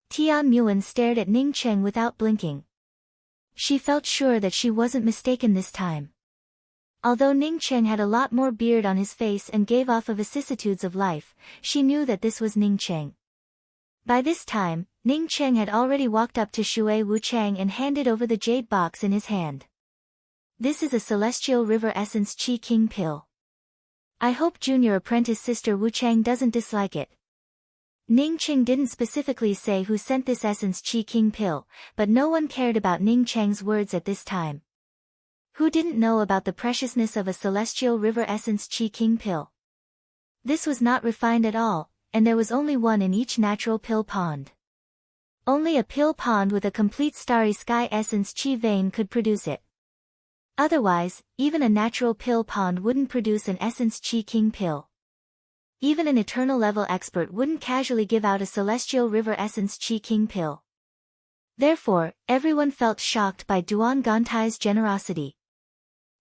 Tian Muan stared at Ning Qing without blinking. She felt sure that she wasn't mistaken this time. Although Ning Qing had a lot more beard on his face and gave off vicissitudes of life, she knew that this was Ning Qing. By this time, Ning Qing had already walked up to Shui Wuchang and handed over the jade box in his hand. This is a Celestial River Essence Qi King pill. I hope junior apprentice sister Wuchang doesn't dislike it. Ning Qing didn't specifically say who sent this Essence Qi King pill, but no one cared about Ning Qing's words at this time. Who didn't know about the preciousness of a Celestial River Essence Qi King pill? This was not refined at all, and there was only one in each natural pill pond. Only a pill pond with a complete Starry Sky Essence Qi vein could produce it. Otherwise, even a natural pill pond wouldn't produce an Essence Qi King pill. Even an eternal level expert wouldn't casually give out a Celestial River Essence Qi King pill. Therefore, everyone felt shocked by Duan Gantai's generosity.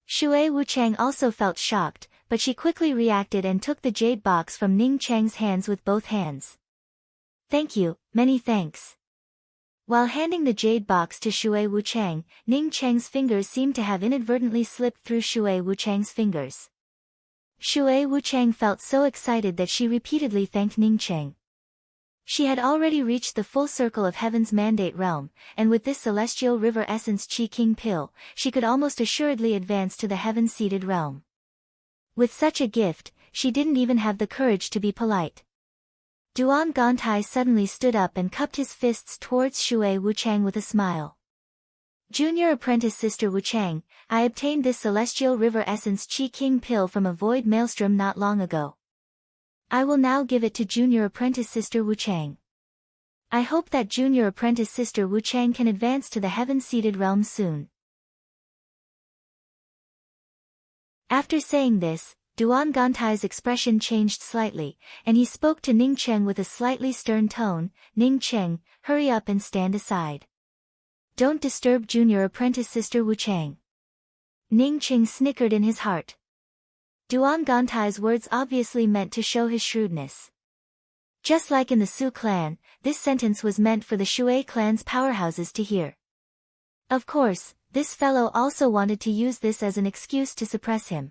Shui Wuchang also felt shocked, but she quickly reacted and took the jade box from Ning Cheng's hands with both hands. Thank you, many thanks. While handing the jade box to Shui Wuchang, Ning Cheng's fingers seemed to have inadvertently slipped through Shui Wuchang's fingers. Shui Wuchang felt so excited that she repeatedly thanked Ning Cheng. She had already reached the full circle of Heaven's Mandate realm, and with this Celestial River Essence Qi King pill, she could almost assuredly advance to the Heaven-seated realm. With such a gift, she didn't even have the courage to be polite. Duan Gantai suddenly stood up and cupped his fists towards Shui Wuchang with a smile. Junior apprentice sister Wuchang, I obtained this Celestial River Essence Qi King pill from a void maelstrom not long ago. I will now give it to junior apprentice sister Wuchang. I hope that junior apprentice sister Wuchang can advance to the heaven-seated realm soon. After saying this, Duan Gantai's expression changed slightly, and he spoke to Ning Cheng with a slightly stern tone. Ning Cheng, hurry up and stand aside. Don't disturb junior apprentice sister Wuchang. Ning Cheng snickered in his heart. Duan Gantai's words obviously meant to show his shrewdness. Just like in the Su clan, this sentence was meant for the Shui clan's powerhouses to hear. Of course, this fellow also wanted to use this as an excuse to suppress him.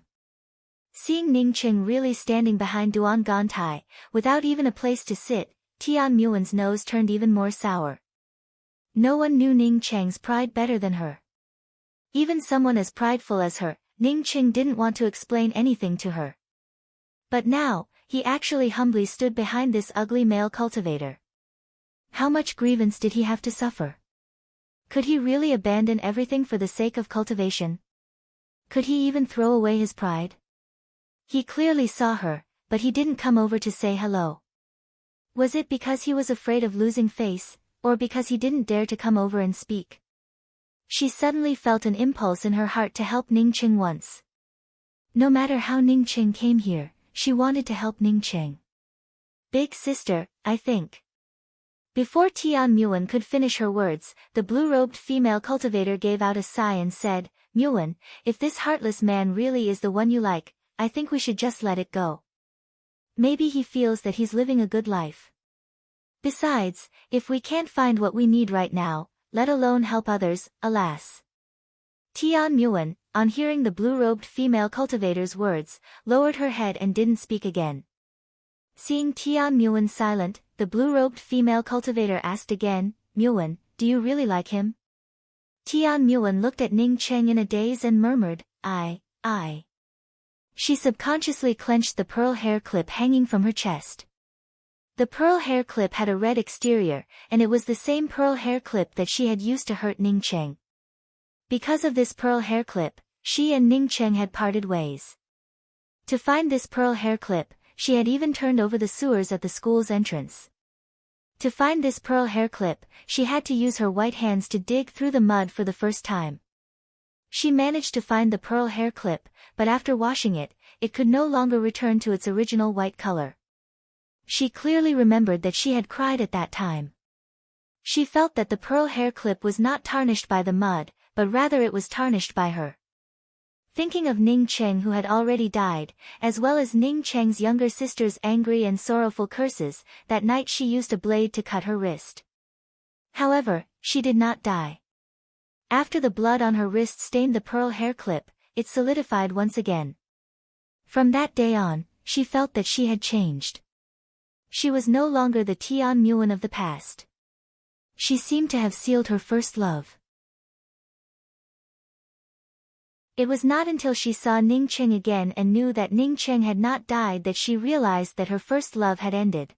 Seeing Ning Cheng really standing behind Duan Gantai, without even a place to sit, Tian Muan's nose turned even more sour. No one knew Ning Cheng's pride better than her. Even someone as prideful as her, Ning Cheng didn't want to explain anything to her. But now, he actually humbly stood behind this ugly male cultivator. How much grievance did he have to suffer? Could he really abandon everything for the sake of cultivation? Could he even throw away his pride? He clearly saw her, but he didn't come over to say hello. Was it because he was afraid of losing face, or because he didn't dare to come over and speak? She suddenly felt an impulse in her heart to help Ning Cheng once. No matter how Ning Cheng came here, she wanted to help Ning Cheng. Big sister, I think. Before Tian Muan could finish her words, the blue-robed female cultivator gave out a sigh and said, Muan, if this heartless man really is the one you like, I think we should just let it go. Maybe he feels that he's living a good life. Besides, if we can't find what we need right now, let alone help others, alas. Tian Muan, on hearing the blue-robed female cultivator's words, lowered her head and didn't speak again. Seeing Tian Muan silent, the blue-robed female cultivator asked again, Muan, do you really like him? Tian Muan looked at Ning Cheng in a daze and murmured, I. She subconsciously clenched the pearl hair clip hanging from her chest. The pearl hair clip had a red exterior, and it was the same pearl hair clip that she had used to hurt Ning Cheng. Because of this pearl hair clip, she and Ning Cheng had parted ways. To find this pearl hair clip, she had even turned over the sewers at the school's entrance. To find this pearl hair clip, she had to use her white hands to dig through the mud for the first time. She managed to find the pearl hair clip, but after washing it, it could no longer return to its original white color. She clearly remembered that she had cried at that time. She felt that the pearl hair clip was not tarnished by the mud, but rather it was tarnished by her. Thinking of Ning Cheng who had already died, as well as Ning Cheng's younger sister's angry and sorrowful curses, that night she used a blade to cut her wrist. However, she did not die. After the blood on her wrist stained the pearl hair clip, it solidified once again. From that day on, she felt that she had changed. She was no longer the Tian Muan of the past. She seemed to have sealed her first love. It was not until she saw Ning Cheng again and knew that Ning Cheng had not died that she realized that her first love had ended.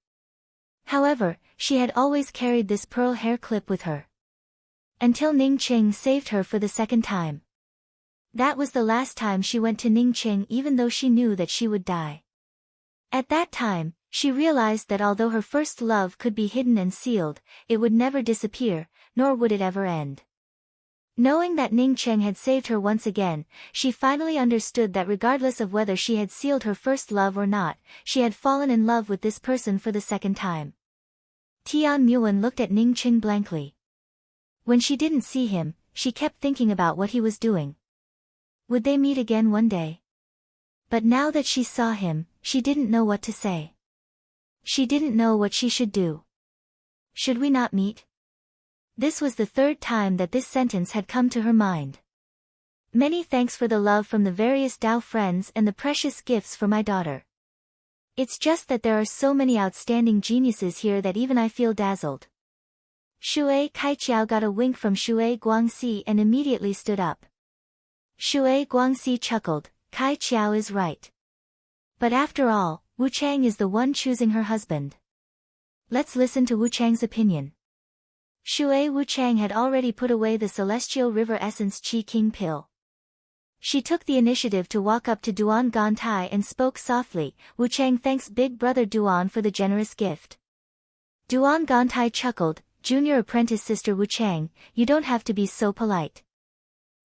However, she had always carried this pearl hair clip with her. Until Ning Cheng saved her for the second time. That was the last time she went to Ning Cheng even though she knew that she would die. At that time, she realized that although her first love could be hidden and sealed, it would never disappear, nor would it ever end. Knowing that Ning Cheng had saved her once again, she finally understood that regardless of whether she had sealed her first love or not, she had fallen in love with this person for the second time. Tian Muan looked at Ning Cheng blankly. When she didn't see him, she kept thinking about what he was doing. Would they meet again one day? But now that she saw him, she didn't know what to say. She didn't know what she should do. Should we not meet? This was the third time that this sentence had come to her mind. Many thanks for the love from the various Dao friends and the precious gifts for my daughter. It's just that there are so many outstanding geniuses here that even I feel dazzled. Shui Kaiqiao got a wink from Shui Guangxi and immediately stood up. Shui Guangxi chuckled, Kaiqiao is right. But after all, Wu Chang is the one choosing her husband. Let's listen to Wu Chang's opinion. Shui Wu Chang had already put away the Celestial River Essence Qi King pill. She took the initiative to walk up to Duan Gantai and spoke softly, Wu Chang thanks big brother Duan for the generous gift. Duan Gantai chuckled, Junior apprentice sister Wu Chang, you don't have to be so polite.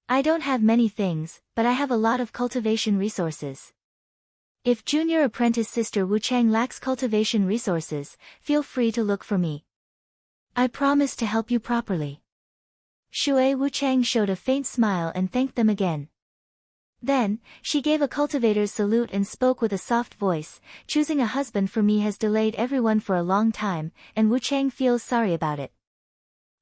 I don't have many things, but I have a lot of cultivation resources. If junior apprentice sister Wu Chang lacks cultivation resources, feel free to look for me. I promise to help you properly. Shui Wu Chang showed a faint smile and thanked them again. Then, she gave a cultivator's salute and spoke with a soft voice, choosing a husband for me has delayed everyone for a long time, and Wu Chang feels sorry about it.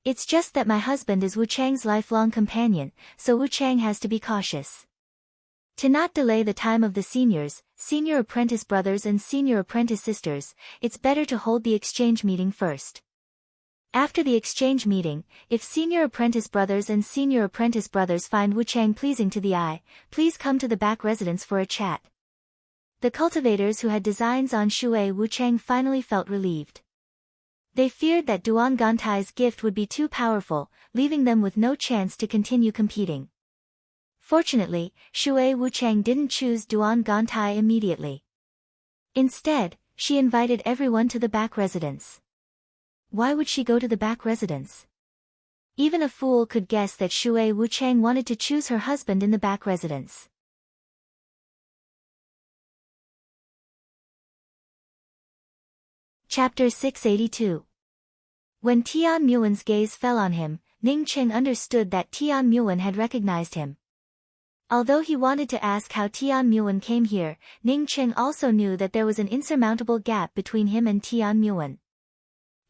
It's just that my husband is Wu Chang's lifelong companion, so Wu Chang has to be cautious. To not delay the time of the seniors, senior apprentice brothers and senior apprentice sisters, it's better to hold the exchange meeting first. After the exchange meeting, if senior apprentice brothers and senior apprentice brothers find Wu Chang pleasing to the eye, please come to the back residence for a chat. The cultivators who had designs on Shui Wu Chang finally felt relieved. They feared that Duan Gantai's gift would be too powerful, leaving them with no chance to continue competing. Fortunately, Shui Wu Chang didn't choose Duan Gantai immediately. Instead, she invited everyone to the back residence. Why would she go to the back residence? Even a fool could guess that Shui Wu Chang wanted to choose her husband in the back residence. Chapter 682. When Tian Muan's gaze fell on him, Ning Cheng understood that Tian Muan had recognized him. Although he wanted to ask how Tian Muan came here, Ning Cheng also knew that there was an insurmountable gap between him and Tian Muan.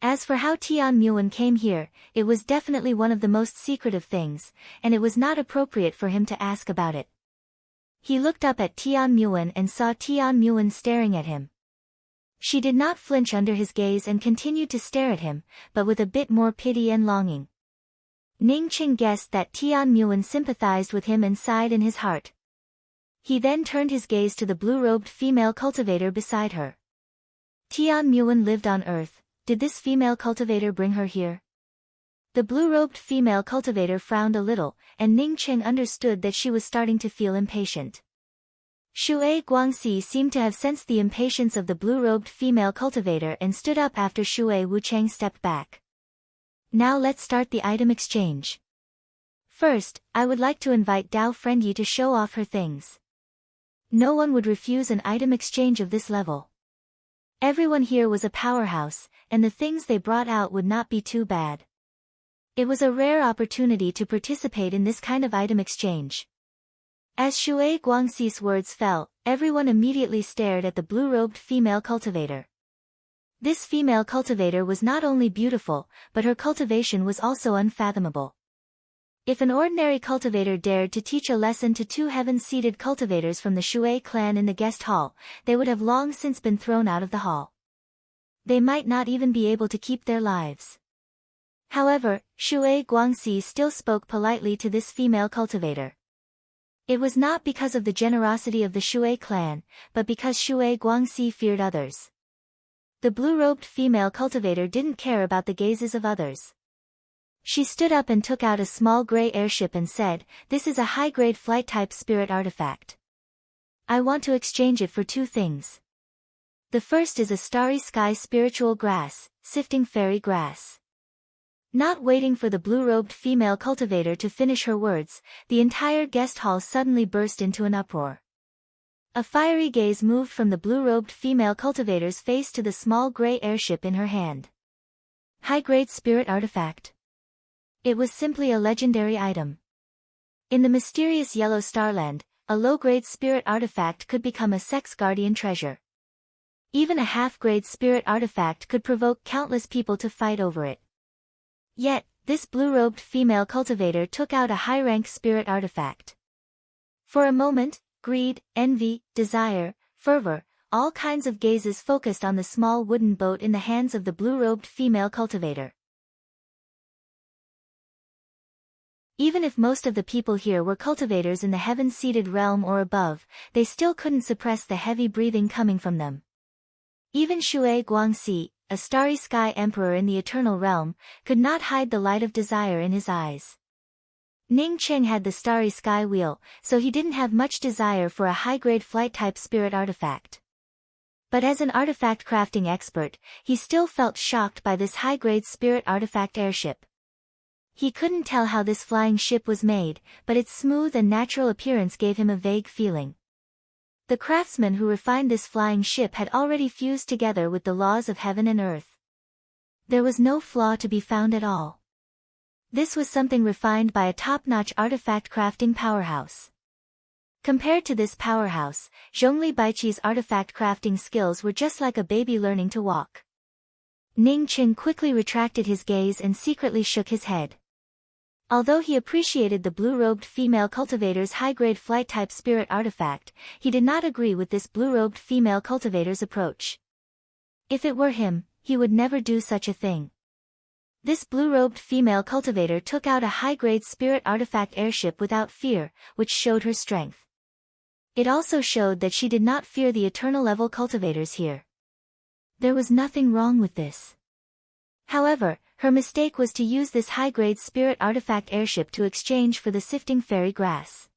As for how Tian Muan came here, it was definitely one of the most secretive things, and it was not appropriate for him to ask about it. He looked up at Tian Muan and saw Tian Muan staring at him. She did not flinch under his gaze and continued to stare at him, but with a bit more pity and longing. Ning Cheng guessed that Tian Muan sympathized with him and sighed in his heart. He then turned his gaze to the blue-robed female cultivator beside her. Tian Muan lived on Earth. Did this female cultivator bring her here? The blue-robed female cultivator frowned a little, and Ning Cheng understood that she was starting to feel impatient. Shui Guangxi seemed to have sensed the impatience of the blue-robed female cultivator and stood up after Shui Wu Chang stepped back. Now let's start the item exchange. First, I would like to invite Dao Friend Yi to show off her things. No one would refuse an item exchange of this level. Everyone here was a powerhouse, and the things they brought out would not be too bad. It was a rare opportunity to participate in this kind of item exchange. As Shui Guangxi's words fell, everyone immediately stared at the blue-robed female cultivator. This female cultivator was not only beautiful, but her cultivation was also unfathomable. If an ordinary cultivator dared to teach a lesson to two heaven-seated cultivators from the Shui clan in the guest hall, they would have long since been thrown out of the hall. They might not even be able to keep their lives. However, Shui Guangxi still spoke politely to this female cultivator. It was not because of the generosity of the Shui clan, but because Shui Guangxi feared others. The blue-robed female cultivator didn't care about the gazes of others. She stood up and took out a small gray airship and said, "This is a high-grade flight-type spirit artifact. I want to exchange it for two things. The first is a starry sky spiritual grass, sifting fairy grass." Not waiting for the blue-robed female cultivator to finish her words, the entire guest hall suddenly burst into an uproar. A fiery gaze moved from the blue-robed female cultivator's face to the small gray airship in her hand. High-grade spirit artifact. It was simply a legendary item. In the mysterious Yellow Starland, a low-grade spirit artifact could become a sex guardian treasure. Even a half-grade spirit artifact could provoke countless people to fight over it. Yet, this blue-robed female cultivator took out a high-rank spirit artifact. For a moment, greed, envy, desire, fervor, all kinds of gazes focused on the small wooden boat in the hands of the blue-robed female cultivator. Even if most of the people here were cultivators in the heaven-seated realm or above, they still couldn't suppress the heavy breathing coming from them. Even Shui Guangxi, a starry sky emperor in the eternal realm, could not hide the light of desire in his eyes. Ning Cheng had the starry sky wheel, so he didn't have much desire for a high-grade flight-type spirit artifact. But as an artifact crafting expert, he still felt shocked by this high-grade spirit artifact airship. He couldn't tell how this flying ship was made, but its smooth and natural appearance gave him a vague feeling. The craftsman who refined this flying ship had already fused together with the laws of heaven and earth. There was no flaw to be found at all. This was something refined by a top-notch artifact crafting powerhouse. Compared to this powerhouse, Zhongli Baiqi's artifact crafting skills were just like a baby learning to walk. Ning Cheng quickly retracted his gaze and secretly shook his head. Although he appreciated the blue-robed female cultivator's high-grade flight-type spirit artifact, he did not agree with this blue-robed female cultivator's approach. If it were him, he would never do such a thing. This blue-robed female cultivator took out a high-grade spirit artifact airship without fear, which showed her strength. It also showed that she did not fear the eternal-level cultivators here. There was nothing wrong with this. However, her mistake was to use this high-grade spirit artifact airship to exchange for the sifting fairy grass.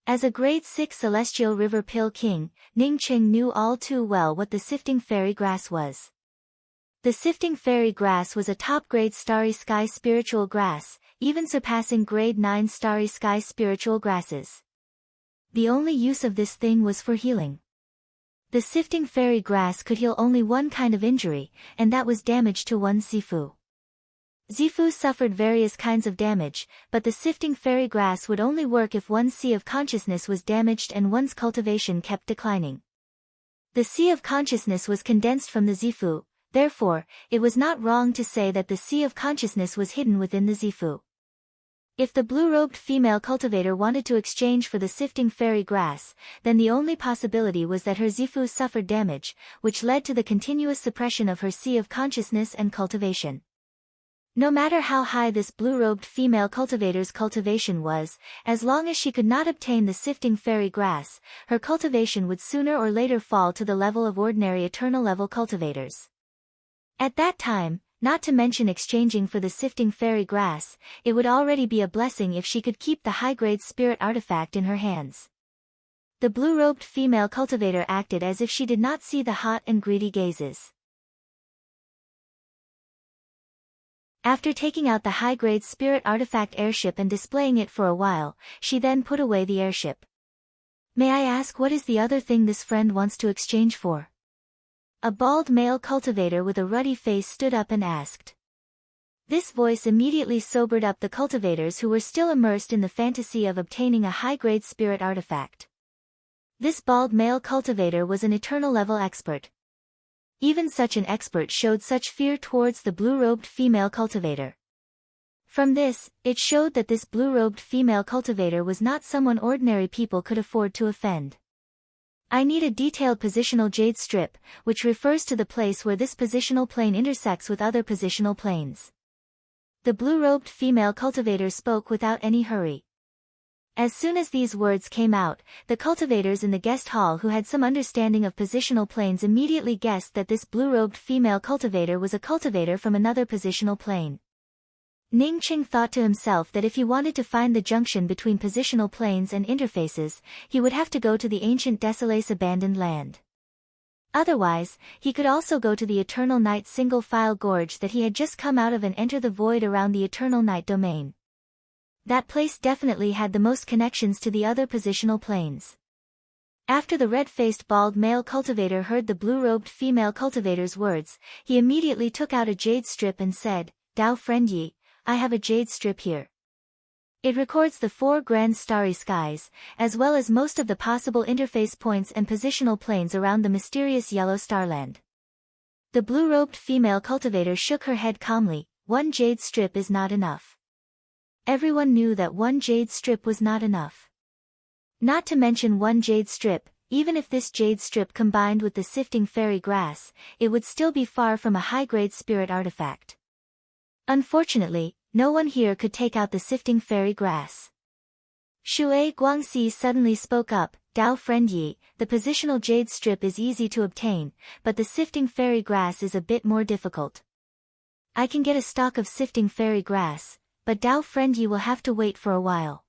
As a grade 6 celestial river pill king, Ning Cheng knew all too well what the sifting fairy grass was. The sifting fairy grass was a top-grade starry sky spiritual grass, even surpassing grade 9 starry sky spiritual grasses. The only use of this thing was for healing. The sifting fairy grass could heal only one kind of injury, and that was damage to one's Zifu. Zifu suffered various kinds of damage, but the sifting fairy grass would only work if one's sea of consciousness was damaged and one's cultivation kept declining. The sea of consciousness was condensed from the Zifu, therefore, it was not wrong to say that the sea of consciousness was hidden within the Zifu. If the blue-robed female cultivator wanted to exchange for the sifting fairy grass, then the only possibility was that her Zifu suffered damage, which led to the continuous suppression of her sea of consciousness and cultivation. No matter how high this blue-robed female cultivator's cultivation was, as long as she could not obtain the sifting fairy grass, her cultivation would sooner or later fall to the level of ordinary eternal-level cultivators. At that time, not to mention exchanging for the sifting fairy grass, it would already be a blessing if she could keep the high-grade spirit artifact in her hands. The blue-robed female cultivator acted as if she did not see the hot and greedy gazes. After taking out the high-grade spirit artifact airship and displaying it for a while, she then put away the airship. May I ask what is the other thing this friend wants to exchange for? A bald male cultivator with a ruddy face stood up and asked. This voice immediately sobered up the cultivators who were still immersed in the fantasy of obtaining a high-grade spirit artifact. This bald male cultivator was an eternal level expert. Even such an expert showed such fear towards the blue-robed female cultivator. From this, it showed that this blue-robed female cultivator was not someone ordinary people could afford to offend. I need a detailed positional jade strip, which refers to the place where this positional plane intersects with other positional planes. The blue-robed female cultivator spoke without any hurry. As soon as these words came out, the cultivators in the guest hall who had some understanding of positional planes immediately guessed that this blue-robed female cultivator was a cultivator from another positional plane. Ning Qing thought to himself that if he wanted to find the junction between positional planes and interfaces, he would have to go to the ancient Desolace abandoned land. Otherwise, he could also go to the Eternal Night single-file gorge that he had just come out of and enter the void around the Eternal Night domain. That place definitely had the most connections to the other positional planes. After the red-faced bald male cultivator heard the blue-robed female cultivator's words, he immediately took out a jade strip and said, "Dao friend Yi, I have a jade strip here. It records the 4 grand starry skies, as well as most of the possible interface points and positional planes around the mysterious yellow starland." The blue-robed female cultivator shook her head calmly. One jade strip is not enough. Everyone knew that one jade strip was not enough. Not to mention one jade strip, even if this jade strip combined with the sifting fairy grass, it would still be far from a high-grade spirit artifact. Unfortunately, no one here could take out the sifting fairy grass. Shui Guangxi suddenly spoke up, "Dao friend Yi, the positional jade strip is easy to obtain, but the sifting fairy grass is a bit more difficult. I can get a stock of sifting fairy grass, but Dao friend Yi will have to wait for a while."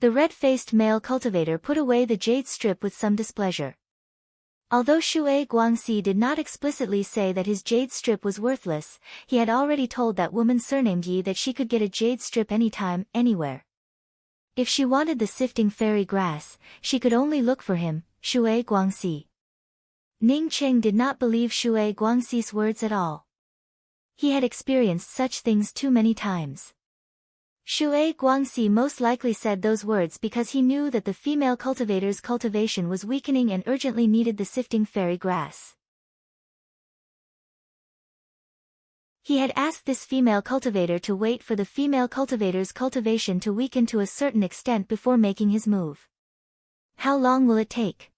The red-faced male cultivator put away the jade strip with some displeasure. Although Shui Guangxi did not explicitly say that his jade strip was worthless, he had already told that woman surnamed Yi that she could get a jade strip anytime, anywhere. If she wanted the sifting fairy grass, she could only look for him, Shui Guangxi. Ning Qing did not believe Shui Guangxi's words at all. He had experienced such things too many times. Shui Guangxi most likely said those words because he knew that the female cultivator's cultivation was weakening and urgently needed the sifting fairy grass. He had asked this female cultivator to wait for the female cultivator's cultivation to weaken to a certain extent before making his move. How long will it take?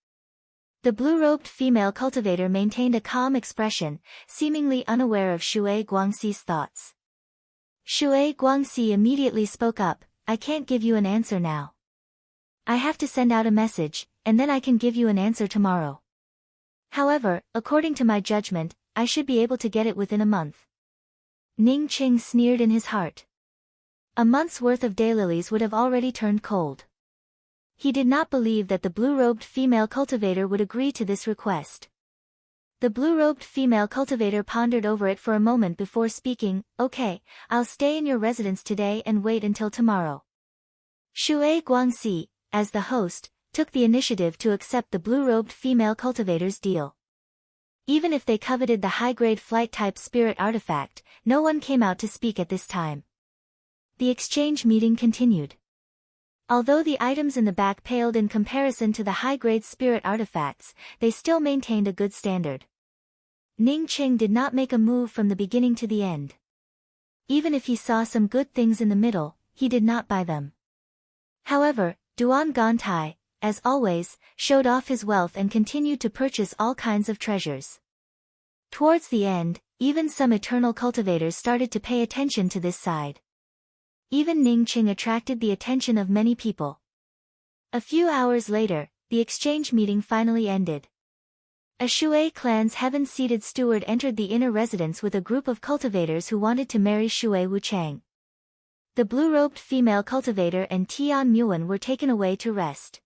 The blue-robed female cultivator maintained a calm expression, seemingly unaware of Shui Guangxi's thoughts. Shui Guangxi immediately spoke up, "I can't give you an answer now. I have to send out a message, and then I can give you an answer tomorrow. However, according to my judgment, I should be able to get it within a month." Ning Qing sneered in his heart. A month's worth of daylilies would have already turned cold. He did not believe that the blue-robed female cultivator would agree to this request. The blue-robed female cultivator pondered over it for a moment before speaking, "Okay, I'll stay in your residence today and wait until tomorrow." Shui Guangxi, as the host, took the initiative to accept the blue-robed female cultivator's deal. Even if they coveted the high-grade flight-type spirit artifact, no one came out to speak at this time. The exchange meeting continued. Although the items in the back paled in comparison to the high-grade spirit artifacts, they still maintained a good standard. Ning Qing did not make a move from the beginning to the end. Even if he saw some good things in the middle, he did not buy them. However, Duan Gantai, as always, showed off his wealth and continued to purchase all kinds of treasures. Towards the end, even some eternal cultivators started to pay attention to this side. Even Ning Qing attracted the attention of many people. A few hours later, the exchange meeting finally ended. A Shui clan's heaven-seated steward entered the inner residence with a group of cultivators who wanted to marry Shui Wuchang. The blue-robed female cultivator and Tian Muan were taken away to rest.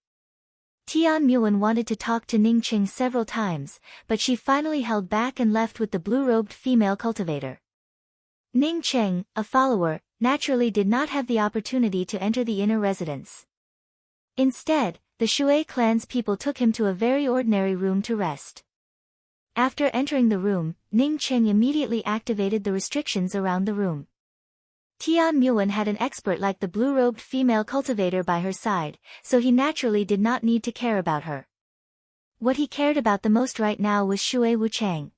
Tian Muan wanted to talk to Ning Qing several times, but she finally held back and left with the blue-robed female cultivator. Ning Cheng, a follower, naturally did not have the opportunity to enter the inner residence. Instead, the Shui clan's people took him to a very ordinary room to rest. After entering the room, Ning Cheng immediately activated the restrictions around the room. Tian Muan had an expert like the blue-robed female cultivator by her side, so he naturally did not need to care about her. What he cared about the most right now was Shui Wuchang.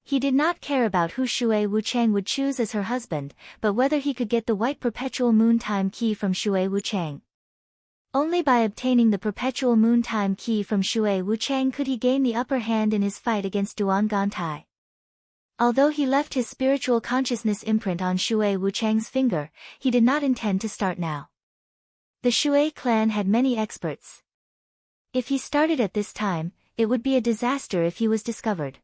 He did not care about who Shui Wuchang would choose as her husband, but whether he could get the white perpetual moon time key from Shui Wuchang. Only by obtaining the perpetual moon time key from Shui Wuchang could he gain the upper hand in his fight against Duan Gantai. Although he left his spiritual consciousness imprint on Shui Wuchang's finger, he did not intend to start now. The Shui clan had many experts. If he started at this time, it would be a disaster if he was discovered.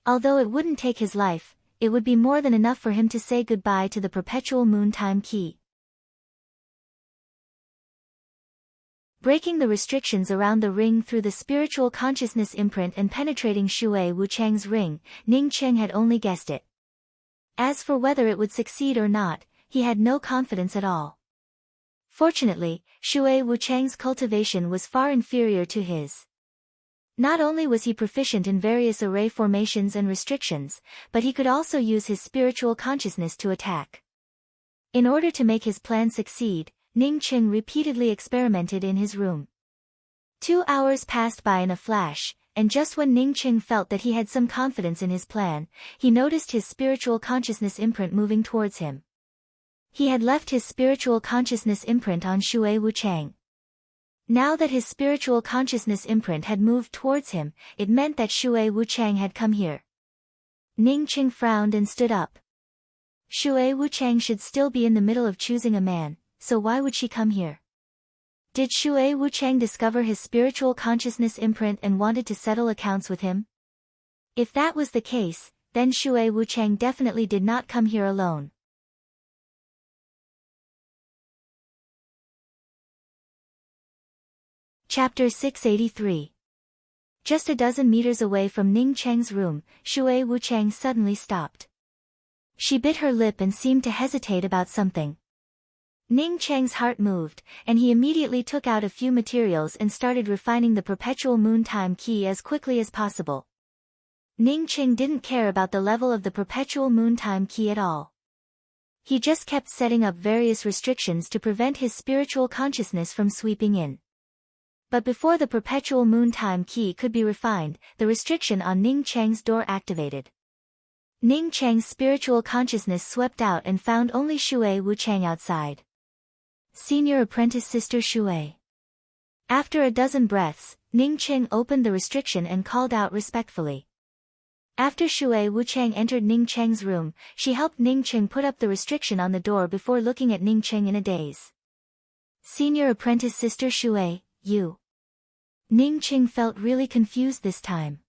Although it wouldn't take his life, it would be more than enough for him to say goodbye to the perpetual moon time key. Breaking the restrictions around the ring through the spiritual consciousness imprint and penetrating Shui Wuchang's ring, Ning Cheng had only guessed it. As for whether it would succeed or not, he had no confidence at all. Fortunately, Shui Wuchang's cultivation was far inferior to his. Not only was he proficient in various array formations and restrictions, but he could also use his spiritual consciousness to attack. In order to make his plan succeed, Ning Cheng repeatedly experimented in his room. 2 hours passed by in a flash, and just when Ning Cheng felt that he had some confidence in his plan, he noticed his spiritual consciousness imprint moving towards him. He had left his spiritual consciousness imprint on Shui Wuchang. Now that his spiritual consciousness imprint had moved towards him, it meant that Shui Wuchang had come here. Ning Cheng frowned and stood up. Shui Wuchang should still be in the middle of choosing a man, so why would she come here? Did Shui Wuchang discover his spiritual consciousness imprint and wanted to settle accounts with him? If that was the case, then Shui Wuchang definitely did not come here alone. Chapter 683. Just a dozen meters away from Ning Cheng's room, Shui Wuchang suddenly stopped. She bit her lip and seemed to hesitate about something. Ning Cheng's heart moved, and he immediately took out a few materials and started refining the perpetual moon time key as quickly as possible. Ning Cheng didn't care about the level of the perpetual moon time key at all. He just kept setting up various restrictions to prevent his spiritual consciousness from sweeping in. But before the perpetual moon time key could be refined, the restriction on Ning Cheng's door activated. Ning Cheng's spiritual consciousness swept out and found only Shui Wuchang outside. Senior apprentice Sister Shui. After a dozen breaths, Ning Cheng opened the restriction and called out respectfully. After Shui Wuchang entered Ning Cheng's room, she helped Ning Cheng put up the restriction on the door before looking at Ning Cheng in a daze. Senior apprentice Sister Shui, you. Ning Cheng felt really confused this time.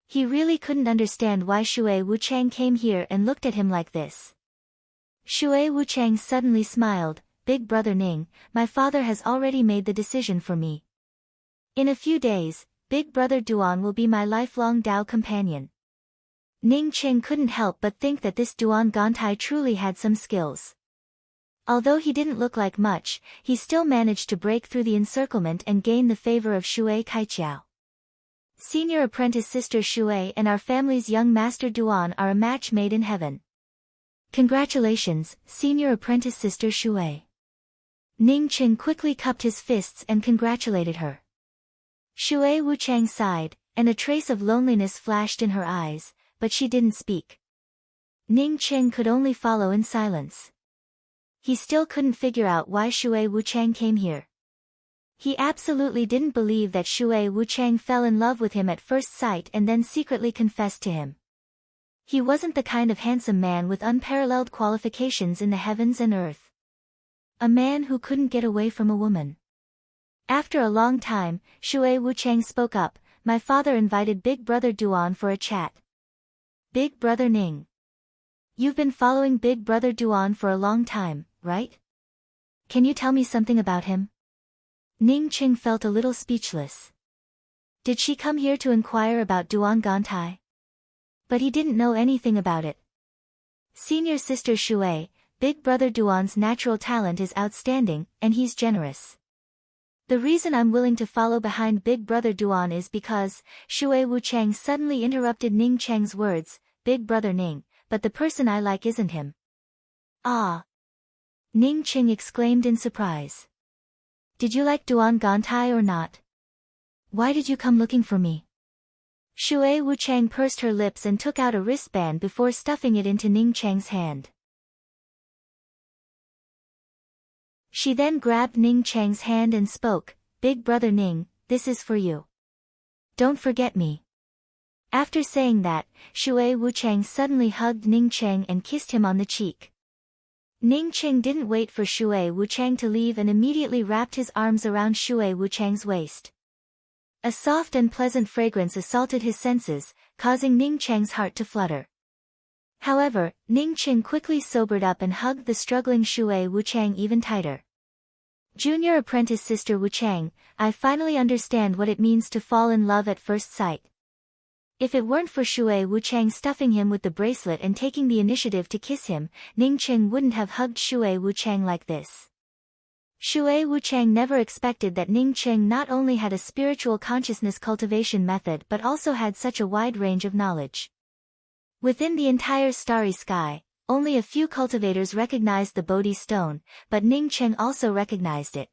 He really couldn't understand why Shui Wuchang came here and looked at him like this. Shui Wuchang suddenly smiled. Big brother Ning, my father has already made the decision for me. In a few days, big brother Duan will be my lifelong Dao companion. Ning Cheng couldn't help but think that this Duan Gantai truly had some skills. Although he didn't look like much, he still managed to break through the encirclement and gain the favor of Shui Kaiqiao. Senior apprentice Sister Shui and our family's young master Duan are a match made in heaven. Congratulations, Senior apprentice Sister Shui. Ning Cheng quickly cupped his fists and congratulated her. Shui Wuchang sighed, and a trace of loneliness flashed in her eyes, but she didn't speak. Ning Cheng could only follow in silence. He still couldn't figure out why Shui Wuchang came here. He absolutely didn't believe that Shui Wuchang fell in love with him at first sight and then secretly confessed to him. He wasn't the kind of handsome man with unparalleled qualifications in the heavens and earth. A man who couldn't get away from a woman. After a long time, Shui Wuchang spoke up. My father invited Big Brother Duan for a chat. Big Brother Ning. You've been following Big Brother Duan for a long time, right? Can you tell me something about him? Ning Cheng felt a little speechless. Did she come here to inquire about Duan Gantai? But he didn't know anything about it. Senior sister Shui, big brother Duan's natural talent is outstanding, and he's generous. The reason I'm willing to follow behind big brother Duan is because, Shui Wuchang suddenly interrupted Ning Cheng's words, Big brother Ning, but the person I like isn't him. Ah! Ning Cheng exclaimed in surprise. Did you like Duan Gantai or not? Why did you come looking for me? Shui Wuchang pursed her lips and took out a wristband before stuffing it into Ning Cheng's hand. She then grabbed Ning Cheng's hand and spoke, Big brother Ning, this is for you. Don't forget me. After saying that, Shui Wuchang suddenly hugged Ning Cheng and kissed him on the cheek. Ning Cheng didn't wait for Shui Wuchang to leave and immediately wrapped his arms around Shui Wuchang's waist. A soft and pleasant fragrance assaulted his senses, causing Ning Cheng's heart to flutter. However, Ning Cheng quickly sobered up and hugged the struggling Shui Wuchang even tighter. Junior apprentice sister Wuchang, I finally understand what it means to fall in love at first sight. If it weren't for Shui Wuchang stuffing him with the bracelet and taking the initiative to kiss him, Ning Cheng wouldn't have hugged Shui Wuchang like this. Shui Wuchang never expected that Ning Cheng not only had a spiritual consciousness cultivation method but also had such a wide range of knowledge. Within the entire starry sky, only a few cultivators recognized the Bodhi stone, but Ning Cheng also recognized it.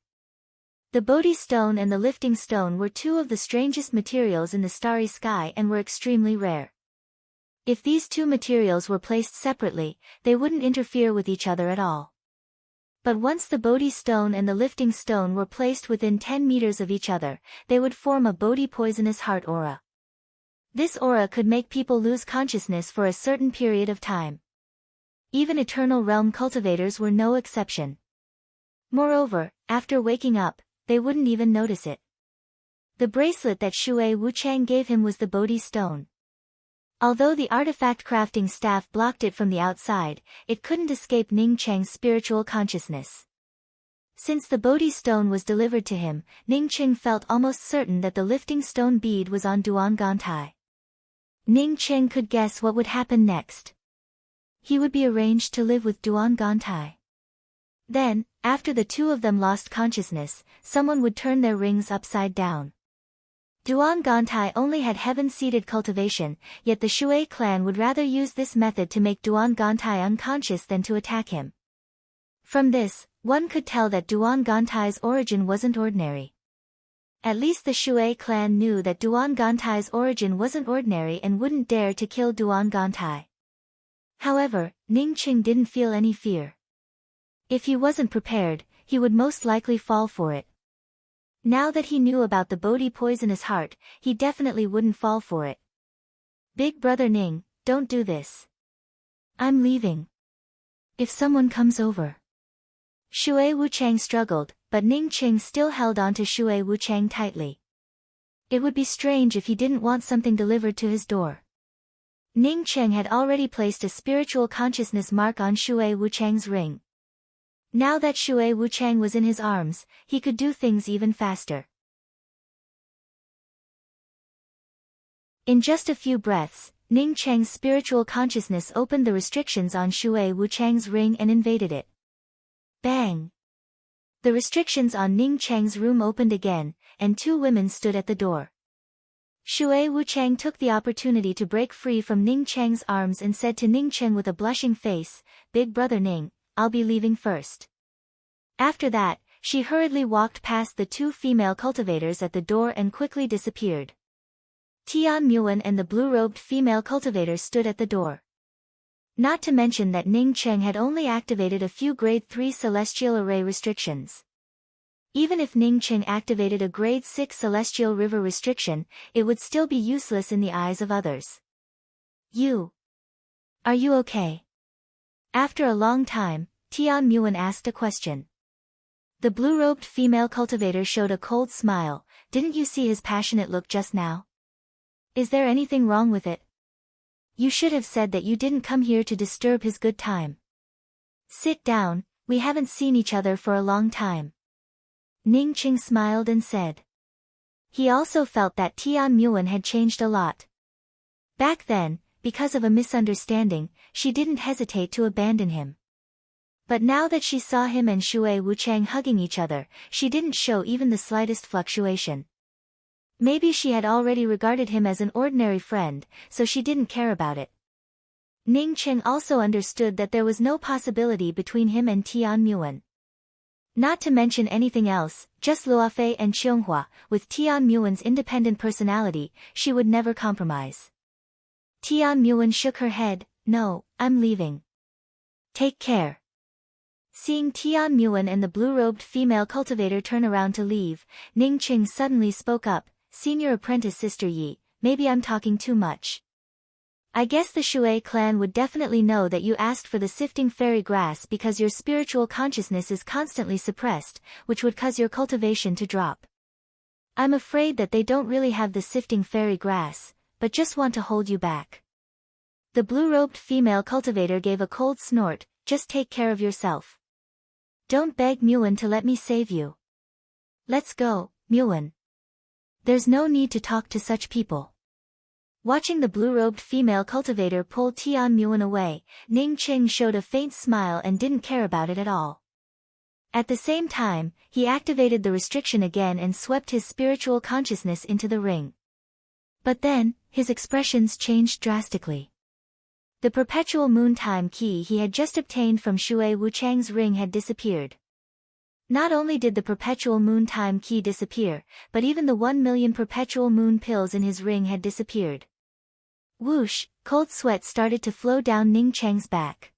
The Bodhi stone and the lifting stone were two of the strangest materials in the starry sky and were extremely rare. If these two materials were placed separately, they wouldn't interfere with each other at all. But once the Bodhi stone and the lifting stone were placed within 10 meters of each other, they would form a Bodhi poisonous heart aura. This aura could make people lose consciousness for a certain period of time. Even Eternal Realm cultivators were no exception. Moreover, after waking up, they wouldn't even notice it. The bracelet that Shui Wuchang gave him was the Bodhi stone. Although the artifact crafting staff blocked it from the outside, it couldn't escape Ning Cheng's spiritual consciousness. Since the Bodhi stone was delivered to him, Ning Cheng felt almost certain that the lifting stone bead was on Duan Gantai. Ning Cheng could guess what would happen next. He would be arranged to live with Duan Gantai. Then, after the two of them lost consciousness, someone would turn their rings upside down. Duan Gantai only had heaven-seated cultivation, yet the Shui clan would rather use this method to make Duan Gantai unconscious than to attack him. From this, one could tell that Duan Gantai's origin wasn't ordinary. At least the Shui clan knew that Duan Gantai's origin wasn't ordinary and wouldn't dare to kill Duan Gantai. However, Ning Cheng didn't feel any fear. If he wasn't prepared, he would most likely fall for it. Now that he knew about the Bodhi poisonous heart, he definitely wouldn't fall for it. Big brother Ning, don't do this. I'm leaving. If someone comes over. Shui Wuchang struggled, but Ning Cheng still held on to Shui Wuchang tightly. It would be strange if he didn't want something delivered to his door. Ning Cheng had already placed a spiritual consciousness mark on Shui Wuchang's ring. Now that Shui Wuchang was in his arms, he could do things even faster. In just a few breaths, Ning Cheng's spiritual consciousness opened the restrictions on Shui Wuchang's ring and invaded it. Bang! The restrictions on Ning Cheng's room opened again, and two women stood at the door. Shui Wuchang took the opportunity to break free from Ning Cheng's arms and said to Ning Cheng with a blushing face, Big brother Ning, I'll be leaving first. After that, she hurriedly walked past the two female cultivators at the door and quickly disappeared. Tian Muan and the blue-robed female cultivators stood at the door. Not to mention that Ning Cheng had only activated a few Grade 3 Celestial Array restrictions. Even if Ning Cheng activated a Grade 6 Celestial River restriction, it would still be useless in the eyes of others. Are you okay? After a long time, Tian Muan asked a question. The blue-robed female cultivator showed a cold smile. Didn't you see his passionate look just now? Is there anything wrong with it? You should have said that you didn't come here to disturb his good time. Sit down, we haven't seen each other for a long time. Ning Cheng smiled and said. He also felt that Tian Muan had changed a lot. Back then, because of a misunderstanding, she didn't hesitate to abandon him. But now that she saw him and Shui Wuchang hugging each other, she didn't show even the slightest fluctuation. Maybe she had already regarded him as an ordinary friend, so she didn't care about it. Ning Cheng also understood that there was no possibility between him and Tian Muan. Not to mention anything else, just Luofei and Qianghua, with Tian Muan's independent personality, she would never compromise. Tian Muan shook her head, "No, I'm leaving. Take care." Seeing Tian Muan and the blue-robed female cultivator turn around to leave, Ning Qing suddenly spoke up, "Senior apprentice Sister Yi, maybe I'm talking too much. I guess the Shui clan would definitely know that you asked for the sifting fairy grass because your spiritual consciousness is constantly suppressed, which would cause your cultivation to drop. I'm afraid that they don't really have the sifting fairy grass, but just want to hold you back." The blue-robed female cultivator gave a cold snort, "Just take care of yourself. Don't beg Muan to let me save you. Let's go, Muan. There's no need to talk to such people." Watching the blue-robed female cultivator pull Tian Muan away, Ning Qing showed a faint smile and didn't care about it at all. At the same time, he activated the restriction again and swept his spiritual consciousness into the ring. But then, his expressions changed drastically. The perpetual moontime key he had just obtained from Shui Wuchang's ring had disappeared. Not only did the perpetual moontime key disappear, but even the 1 million perpetual moon pills in his ring had disappeared. Whoosh, cold sweat started to flow down Ning Cheng's back.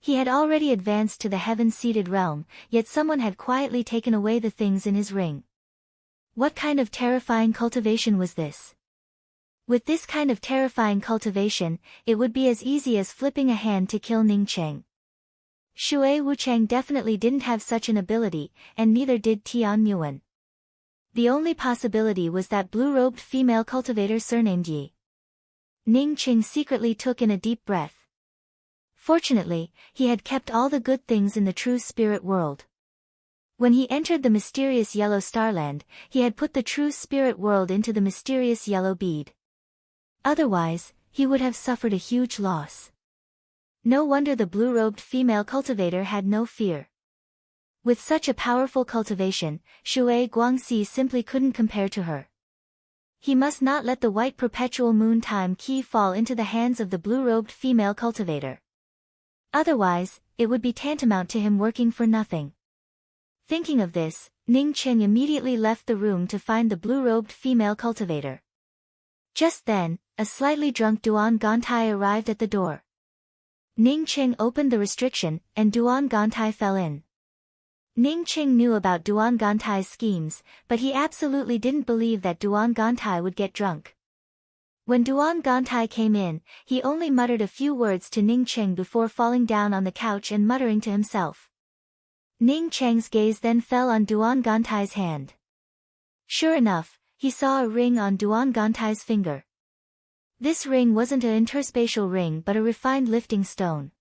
He had already advanced to the heaven-seated realm, yet someone had quietly taken away the things in his ring. What kind of terrifying cultivation was this? With this kind of terrifying cultivation, it would be as easy as flipping a hand to kill Ning Cheng. Shui Wuchang definitely didn't have such an ability, and neither did Tian Muan. The only possibility was that blue-robed female cultivator surnamed Yi. Ning Cheng secretly took in a deep breath. Fortunately, he had kept all the good things in the true spirit world. When he entered the mysterious yellow starland, he had put the true spirit world into the mysterious yellow bead. Otherwise, he would have suffered a huge loss. No wonder the blue-robed female cultivator had no fear. With such a powerful cultivation, Shui Guangxi simply couldn't compare to her. He must not let the white perpetual moontime key fall into the hands of the blue-robed female cultivator. Otherwise, it would be tantamount to him working for nothing. Thinking of this, Ning Cheng immediately left the room to find the blue-robed female cultivator. Just then, a slightly drunk Duan Gantai arrived at the door. Ning Cheng opened the restriction, and Duan Gantai fell in. Ning Cheng knew about Duan Gantai's schemes, but he absolutely didn't believe that Duan Gantai would get drunk. When Duan Gantai came in, he only muttered a few words to Ning Cheng before falling down on the couch and muttering to himself. Ning Cheng's gaze then fell on Duan Gantai's hand. Sure enough, he saw a ring on Duan Gantai's finger. This ring wasn't an interspatial ring but a refined lifting stone.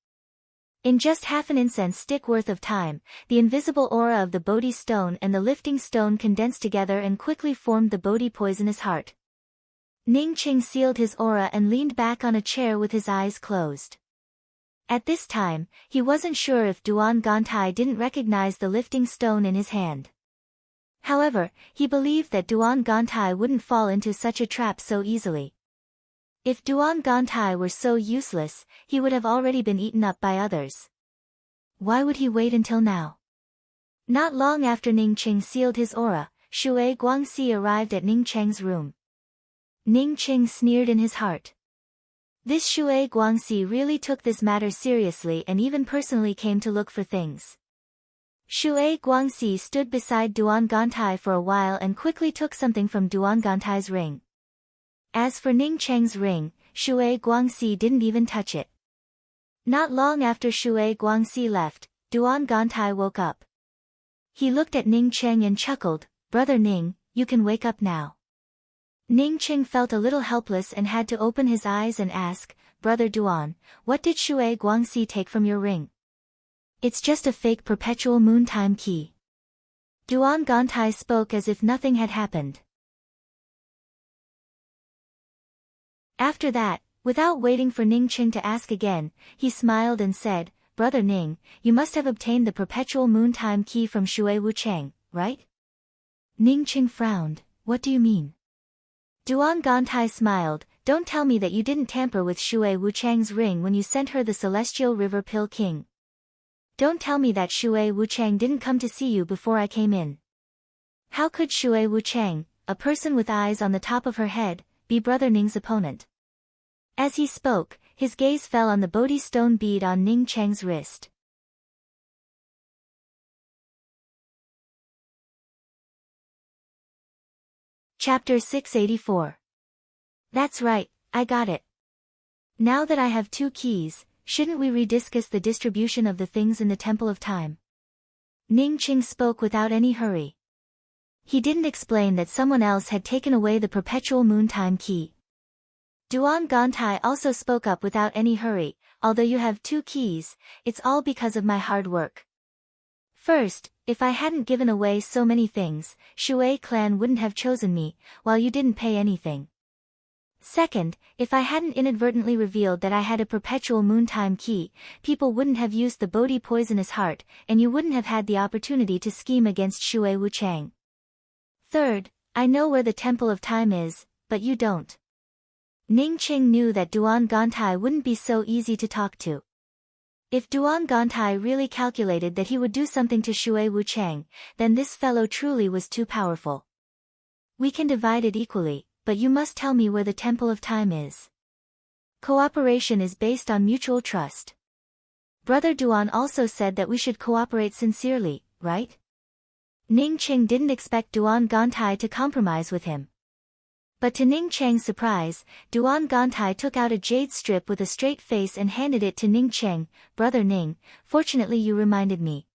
In just half an incense stick worth of time, the invisible aura of the Bodhi stone and the lifting stone condensed together and quickly formed the Bodhi poisonous heart. Ning Cheng sealed his aura and leaned back on a chair with his eyes closed. At this time, he wasn't sure if Duan Gantai didn't recognize the lifting stone in his hand. However, he believed that Duan Gantai wouldn't fall into such a trap so easily. If Duan Gantai were so useless, he would have already been eaten up by others. Why would he wait until now? Not long after Ning Cheng sealed his aura, Shui Guangxi arrived at Ning Cheng's room. Ning Cheng sneered in his heart. This Shui Guangxi really took this matter seriously and even personally came to look for things. Shui Guangxi stood beside Duan Gantai for a while and quickly took something from Duan Gantai's ring. As for Ning Cheng's ring, Shui Guangxi didn't even touch it. Not long after Shui Guangxi left, Duan Gantai woke up. He looked at Ning Cheng and chuckled, "Brother Ning, you can wake up now." Ning Cheng felt a little helpless and had to open his eyes and ask, "Brother Duan, what did Shui Guangxi take from your ring?" "It's just a fake perpetual moontime key." Duan Gantai spoke as if nothing had happened. After that, without waiting for Ning Cheng to ask again, he smiled and said, "Brother Ning, you must have obtained the perpetual moon time key from Shui Wuchang, right?" Ning Cheng frowned. "What do you mean?" Duan Gantai smiled. "Don't tell me that you didn't tamper with Shui Wuchang's ring when you sent her the Celestial River Pill King. Don't tell me that Shui Wuchang didn't come to see you before I came in. How could Shui Wuchang, a person with eyes on the top of her head, be Brother Ning's opponent?" As he spoke, his gaze fell on the Bodhi stone bead on Ning Cheng's wrist. Chapter 684. That's right, I got it. Now that I have 2 keys, shouldn't we rediscuss the distribution of the things in the Temple of Time? Ning Cheng spoke without any hurry. He didn't explain that someone else had taken away the perpetual moon time key. Duan Gantai also spoke up without any hurry. "Although you have 2 keys, it's all because of my hard work. First, if I hadn't given away so many things, Shui clan wouldn't have chosen me, while you didn't pay anything. Second, if I hadn't inadvertently revealed that I had a perpetual moon time key, people wouldn't have used the Bodhi poisonous heart, and you wouldn't have had the opportunity to scheme against Shui Wuchang. Third, I know where the Temple of Time is, but you don't." Ning Cheng knew that Duan Gantai wouldn't be so easy to talk to. If Duan Gantai really calculated that he would do something to Shui Wuchang, then this fellow truly was too powerful. "We can divide it equally, but you must tell me where the Temple of Time is. Cooperation is based on mutual trust. Brother Duan also said that we should cooperate sincerely, right?" Ning Cheng didn't expect Duan Gantai to compromise with him. But to Ning Cheng's surprise, Duan Gantai took out a jade strip with a straight face and handed it to Ning Cheng. "Brother Ning, fortunately you reminded me.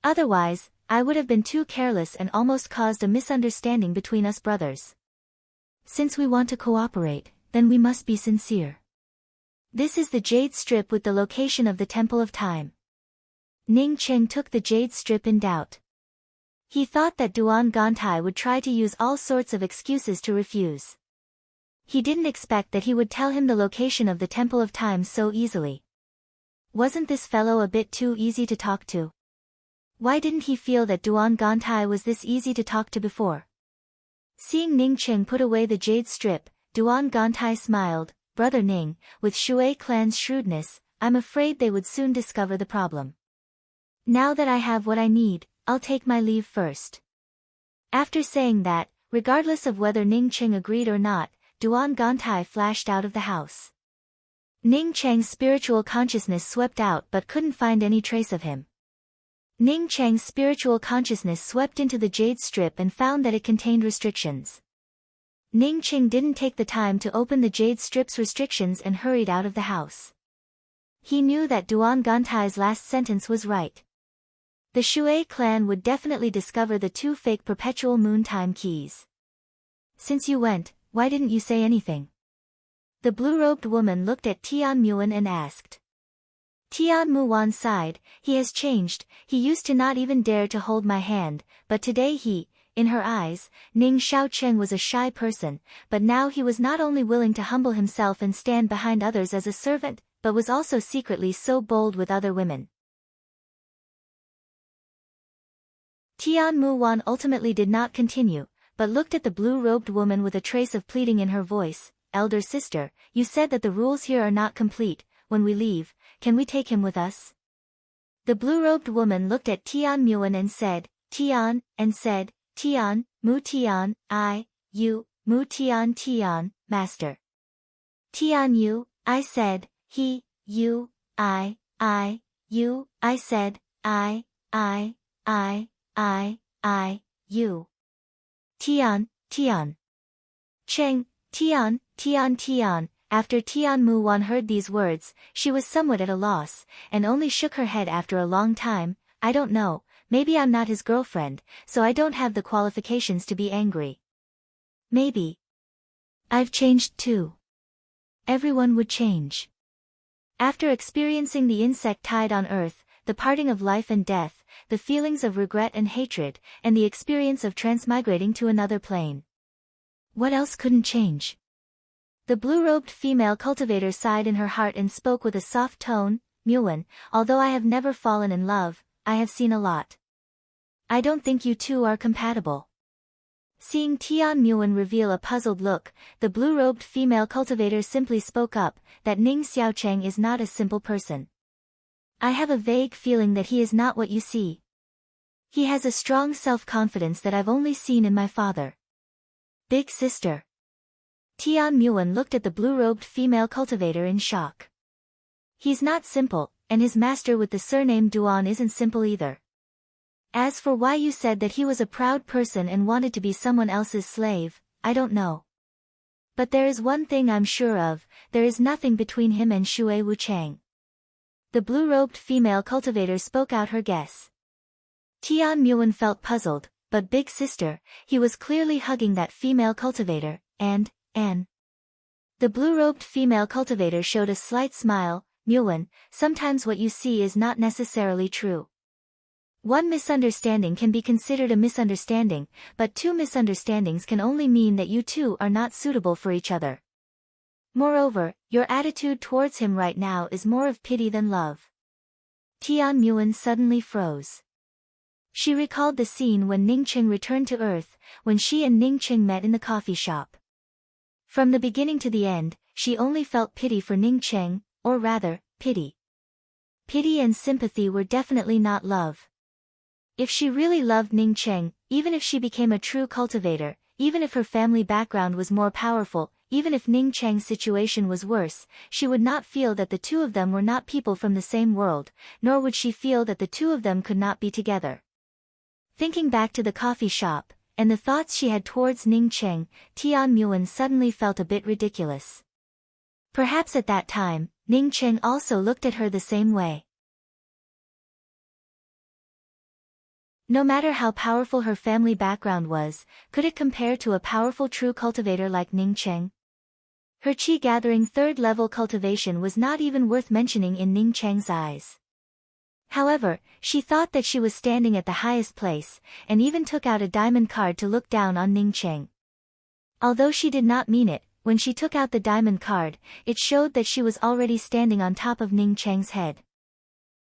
Otherwise, I would have been too careless and almost caused a misunderstanding between us brothers. Since we want to cooperate, then we must be sincere. This is the jade strip with the location of the Temple of Time." Ning Cheng took the jade strip in doubt. He thought that Duan Gantai would try to use all sorts of excuses to refuse. He didn't expect that he would tell him the location of the Temple of Time so easily. Wasn't this fellow a bit too easy to talk to? Why didn't he feel that Duan Gantai was this easy to talk to before? Seeing Ning Cheng put away the jade strip, Duan Gantai smiled. "Brother Ning, with Shui clan's shrewdness, I'm afraid they would soon discover the problem. Now that I have what I need, I'll take my leave first." After saying that, regardless of whether Ning Cheng agreed or not, Duan Gantai flashed out of the house. Ning Cheng's spiritual consciousness swept out but couldn't find any trace of him. Ning Cheng's spiritual consciousness swept into the jade strip and found that it contained restrictions. Ning Cheng didn't take the time to open the jade strip's restrictions and hurried out of the house. He knew that Duan Gantai's last sentence was right. The Shui clan would definitely discover the 2 fake perpetual moon time keys. "Since you went, why didn't you say anything?" The blue-robed woman looked at Tian Muan and asked. Tian Muan sighed. "He has changed. He used to not even dare to hold my hand, but today in her eyes, Ning Shaocheng was a shy person, but now he was not only willing to humble himself and stand behind others as a servant, but was also secretly so bold with other women." Tian Muan ultimately did not continue, but looked at the blue-robed woman with a trace of pleading in her voice. "Elder sister, you said that the rules here are not complete. When we leave, can we take him with us?" The blue-robed woman looked at Tian Muan and said, "Tian," Tian, Mu Tian, you, Mu Tian Tian, master. Tian you, I said, he, you, I, you, I said, I, you. Tian. Cheng, Tian. After Tian Muan heard these words, she was somewhat at a loss, and only shook her head after a long time. "I don't know, maybe I'm not his girlfriend, so I don't have the qualifications to be angry. Maybe I've changed too. Everyone would change." After experiencing the insect tide on earth, the parting of life and death, the feelings of regret and hatred, and the experience of transmigrating to another plane, what else couldn't change? The blue-robed female cultivator sighed in her heart and spoke with a soft tone, Muwen, although I have never fallen in love, I have seen a lot. I don't think you two are compatible. Seeing Tian Muwen reveal a puzzled look, the blue-robed female cultivator simply spoke up, that Ning Xiaocheng is not a simple person. I have a vague feeling that he is not what you see. He has a strong self-confidence that I've only seen in my father. Big sister. Tian Muwen looked at the blue-robed female cultivator in shock. He's not simple, and his master with the surname Duan isn't simple either. As for why you said that he was a proud person and wanted to be someone else's slave, I don't know. But there is one thing I'm sure of, there is nothing between him and Shui Wuchang. The blue-robed female cultivator spoke out her guess. Tian Muwen felt puzzled, but big sister, he was clearly hugging that female cultivator, and. The blue-robed female cultivator showed a slight smile, Muwen, sometimes what you see is not necessarily true. One misunderstanding can be considered a misunderstanding, but two misunderstandings can only mean that you two are not suitable for each other. Moreover, your attitude towards him right now is more of pity than love. Tian Muwen suddenly froze. She recalled the scene when Ningqing returned to Earth, when she and Ningqing met in the coffee shop. From the beginning to the end, she only felt pity for Ningqing, or rather, pity. Pity and sympathy were definitely not love. If she really loved Ningqing, even if she became a true cultivator, even if her family background was more powerful, even if Ningqing's situation was worse, she would not feel that the two of them were not people from the same world, nor would she feel that the two of them could not be together. Thinking back to the coffee shop, and the thoughts she had towards Ningqing, Tian Muwen suddenly felt a bit ridiculous. Perhaps at that time, Ningqing also looked at her the same way. No matter how powerful her family background was, could it compare to a powerful true cultivator like Ningqing? Her qi-gathering third-level cultivation was not even worth mentioning in Ningqing's eyes. However, she thought that she was standing at the highest place, and even took out a diamond card to look down on Ningqing. Although she did not mean it, when she took out the diamond card, it showed that she was already standing on top of Ningqing's head.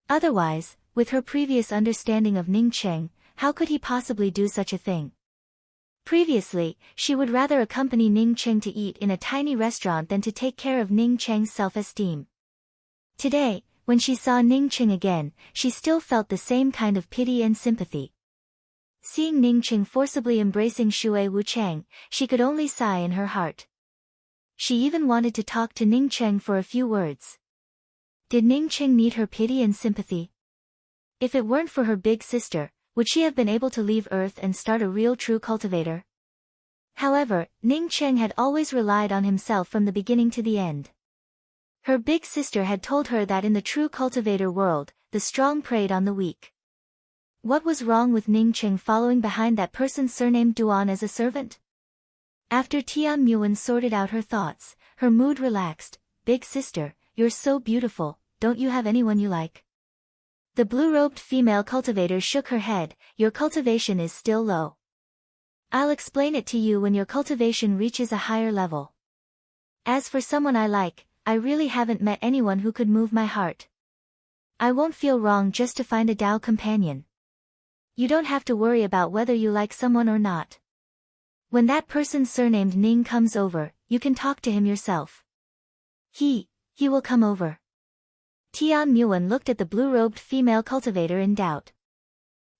Otherwise, with her previous understanding of Ningqing, how could he possibly do such a thing? Previously, she would rather accompany Ningqing to eat in a tiny restaurant than to take care of Ningqing's self-esteem. Today, when she saw Ningqing again, she still felt the same kind of pity and sympathy. Seeing Ningqing forcibly embracing Shui Wuchang, she could only sigh in her heart. She even wanted to talk to Ningqing for a few words. Did Ningqing need her pity and sympathy? If it weren't for her big sister, would she have been able to leave Earth and start a real true cultivator? However, Ningqing had always relied on himself from the beginning to the end. Her big sister had told her that in the true cultivator world, the strong preyed on the weak. What was wrong with Ningqing following behind that person surnamed Duan as a servant? After Tian Muwen sorted out her thoughts, her mood relaxed. Big sister, you're so beautiful, don't you have anyone you like? The blue-robed female cultivator shook her head, your cultivation is still low. I'll explain it to you when your cultivation reaches a higher level. As for someone I like, I really haven't met anyone who could move my heart. I won't feel wrong just to find a Dao companion. You don't have to worry about whether you like someone or not. When that person surnamed Ning comes over, you can talk to him yourself. He will come over. Tian Muwen looked at the blue-robed female cultivator in doubt.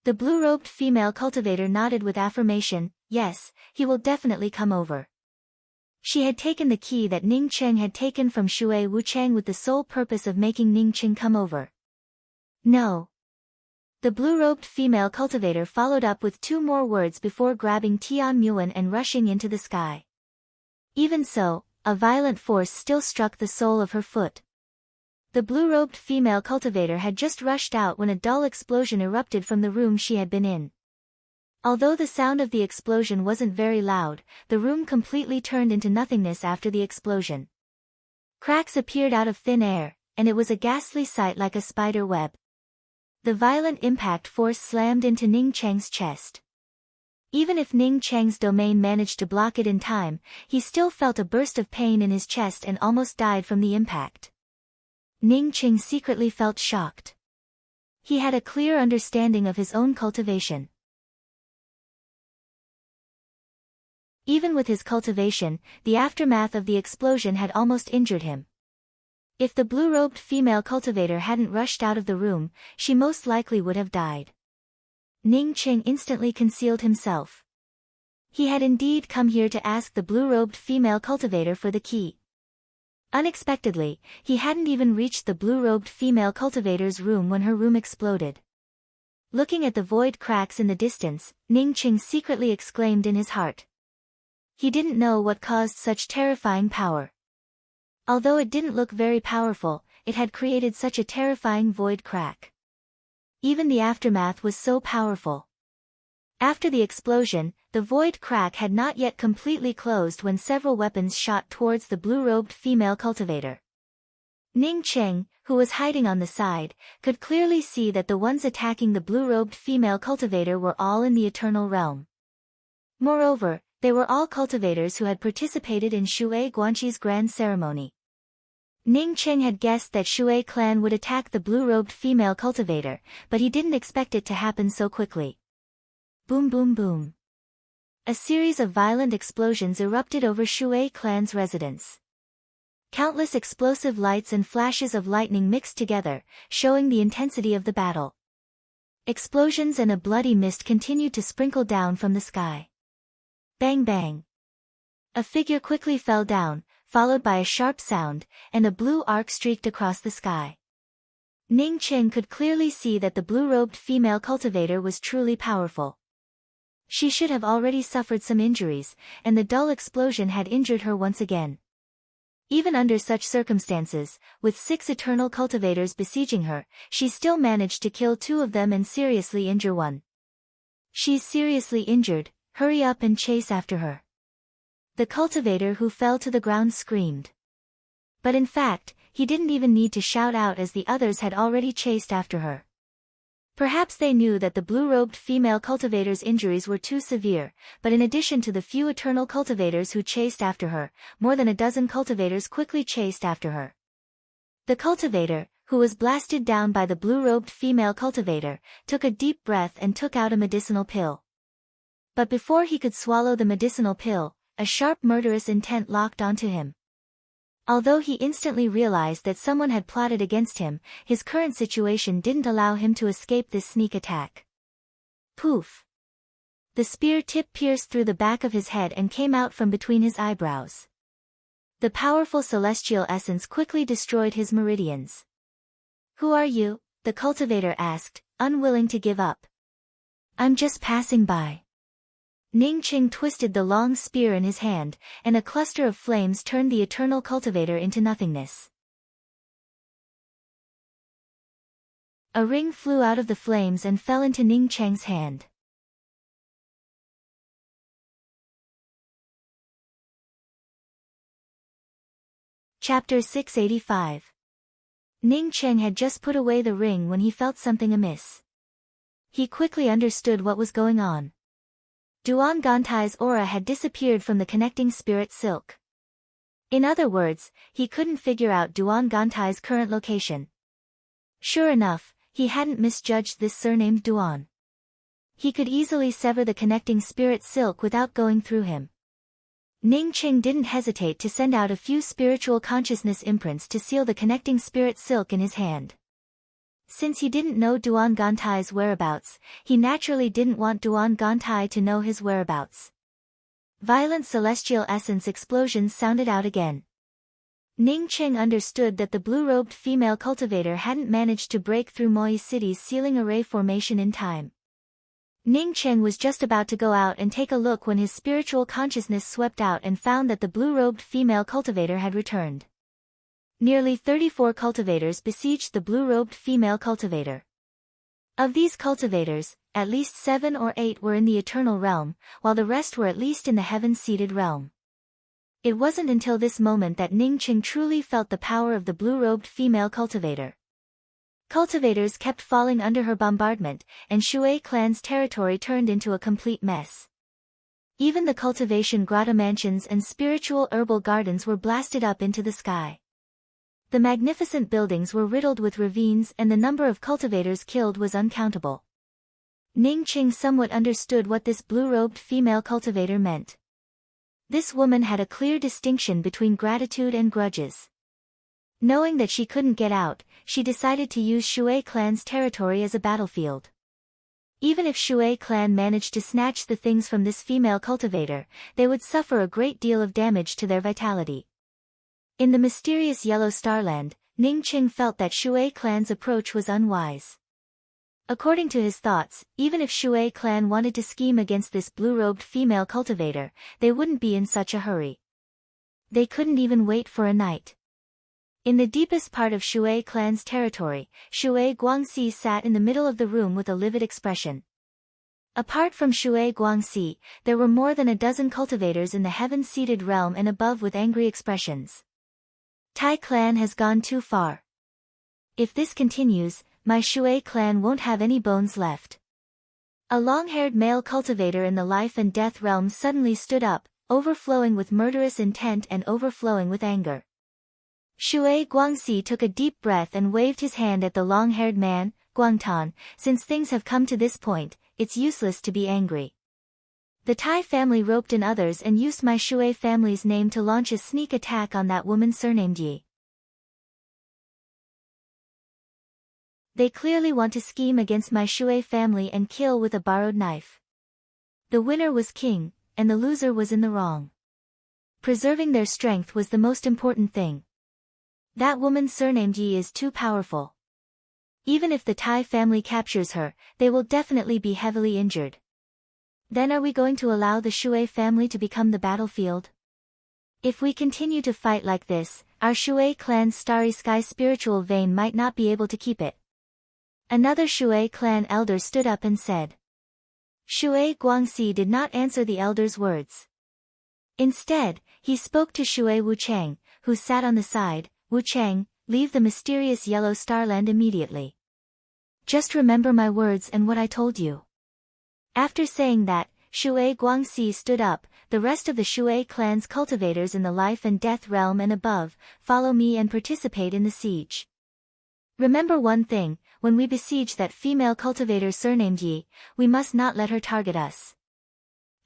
The blue-robed female cultivator nodded with affirmation, yes, he will definitely come over. She had taken the key that Ningqing had taken from Shui Wuchang with the sole purpose of making Ningqing come over. No. The blue-robed female cultivator followed up with two more words before grabbing Tian Muwen and rushing into the sky. Even so, a violent force still struck the sole of her foot. The blue-robed female cultivator had just rushed out when a dull explosion erupted from the room she had been in. Although the sound of the explosion wasn't very loud, the room completely turned into nothingness after the explosion. Cracks appeared out of thin air, and it was a ghastly sight like a spider web. The violent impact force slammed into Ningqing's chest. Even if Ning Cheng's domain managed to block it in time, he still felt a burst of pain in his chest and almost died from the impact. Ning Cheng secretly felt shocked. He had a clear understanding of his own cultivation. Even with his cultivation, the aftermath of the explosion had almost injured him. If the blue-robed female cultivator hadn't rushed out of the room, she most likely would have died. Ning Cheng instantly concealed himself. He had indeed come here to ask the blue-robed female cultivator for the key. Unexpectedly, he hadn't even reached the blue-robed female cultivator's room when her room exploded. Looking at the void cracks in the distance, Ning Cheng secretly exclaimed in his heart. He didn't know what caused such terrifying power. Although it didn't look very powerful, it had created such a terrifying void crack. Even the aftermath was so powerful. After the explosion, the void crack had not yet completely closed when several weapons shot towards the blue-robed female cultivator. Ning Cheng, who was hiding on the side, could clearly see that the ones attacking the blue-robed female cultivator were all in the Eternal Realm. Moreover, they were all cultivators who had participated in Shui Guanqi's grand ceremony. Ning Cheng had guessed that Shui clan would attack the blue-robed female cultivator, but he didn't expect it to happen so quickly. Boom boom boom. A series of violent explosions erupted over Shui clan's residence. Countless explosive lights and flashes of lightning mixed together, showing the intensity of the battle. Explosions and a bloody mist continued to sprinkle down from the sky. Bang bang. A figure quickly fell down, followed by a sharp sound, and a blue arc streaked across the sky. Ning Cheng could clearly see that the blue-robed female cultivator was truly powerful. She should have already suffered some injuries, and the dull explosion had injured her once again. Even under such circumstances, with 6 eternal cultivators besieging her, she still managed to kill 2 of them and seriously injure one. She's seriously injured, hurry up and chase after her. The cultivator who fell to the ground screamed. But in fact, he didn't even need to shout out as the others had already chased after her. Perhaps they knew that the blue-robed female cultivator's injuries were too severe, but in addition to the few eternal cultivators who chased after her, more than a dozen cultivators quickly chased after her. The cultivator, who was blasted down by the blue-robed female cultivator, took a deep breath and took out a medicinal pill. But before he could swallow the medicinal pill, a sharp murderous intent locked onto him. Although he instantly realized that someone had plotted against him, his current situation didn't allow him to escape this sneak attack. Poof! The spear tip pierced through the back of his head and came out from between his eyebrows. The powerful celestial essence quickly destroyed his meridians. Who are you? The cultivator asked, unwilling to give up. I'm just passing by. Ning Cheng twisted the long spear in his hand, and a cluster of flames turned the eternal cultivator into nothingness. A ring flew out of the flames and fell into Ning Cheng's hand. Chapter 685. Ning Cheng had just put away the ring when he felt something amiss. He quickly understood what was going on. Duan Gantai's aura had disappeared from the connecting spirit silk. In other words, he couldn't figure out Duan Gantai's current location. Sure enough, he hadn't misjudged this surnamed Duan. He could easily sever the connecting spirit silk without going through him. Ning Cheng didn't hesitate to send out a few spiritual consciousness imprints to seal the connecting spirit silk in his hand. Since he didn't know Duan Gantai's whereabouts, he naturally didn't want Duan Gantai to know his whereabouts. Violent celestial essence explosions sounded out again. Ning Cheng understood that the blue-robed female cultivator hadn't managed to break through Moi City's sealing array formation in time. Ning Cheng was just about to go out and take a look when his spiritual consciousness swept out and found that the blue-robed female cultivator had returned. Nearly 34 cultivators besieged the blue-robed female cultivator. Of these cultivators, at least 7 or 8 were in the Eternal Realm, while the rest were at least in the heaven-seated realm. It wasn't until this moment that Ning Cheng truly felt the power of the blue-robed female cultivator. Cultivators kept falling under her bombardment, and Shui clan's territory turned into a complete mess. Even the cultivation grotto mansions and spiritual herbal gardens were blasted up into the sky. The magnificent buildings were riddled with ravines and the number of cultivators killed was uncountable. Ning Qing somewhat understood what this blue-robed female cultivator meant. This woman had a clear distinction between gratitude and grudges. Knowing that she couldn't get out, she decided to use Shui clan's territory as a battlefield. Even if Shui clan managed to snatch the things from this female cultivator, they would suffer a great deal of damage to their vitality. In the mysterious Yellow Starland, Ning Qing felt that Shui clan's approach was unwise. According to his thoughts, even if Shui clan wanted to scheme against this blue-robed female cultivator, they wouldn't be in such a hurry. They couldn't even wait for a night. In the deepest part of Shui clan's territory, Shui Guangxi sat in the middle of the room with a livid expression. Apart from Shui Guangxi, there were more than a dozen cultivators in the heaven-seated realm and above with angry expressions. Tai clan has gone too far. If this continues, my Shui clan won't have any bones left. A long-haired male cultivator in the life and death realm suddenly stood up, overflowing with murderous intent and overflowing with anger. Shui Guangxi took a deep breath and waved his hand at the long-haired man, Guangtan. Since things have come to this point, it's useless to be angry. The Tai family roped in others and used my Shui family's name to launch a sneak attack on that woman surnamed Yi. They clearly want to scheme against my Shui family and kill with a borrowed knife. The winner was king, and the loser was in the wrong. Preserving their strength was the most important thing. That woman surnamed Yi is too powerful. Even if the Tai family captures her, they will definitely be heavily injured. Then are we going to allow the Shui family to become the battlefield? If we continue to fight like this, our Shui clan's starry sky spiritual vein might not be able to keep it. Another Shui clan elder stood up and said. Shui Guangxi did not answer the elder's words. Instead, he spoke to Shui Wuchang, who sat on the side. Wuchang, leave the mysterious Yellow Starland immediately. Just remember my words and what I told you. After saying that, Shui Guangxi stood up. The rest of the Shui clan's cultivators in the life and death realm and above, follow me and participate in the siege. Remember one thing, when we besiege that female cultivator surnamed Yi, we must not let her target us.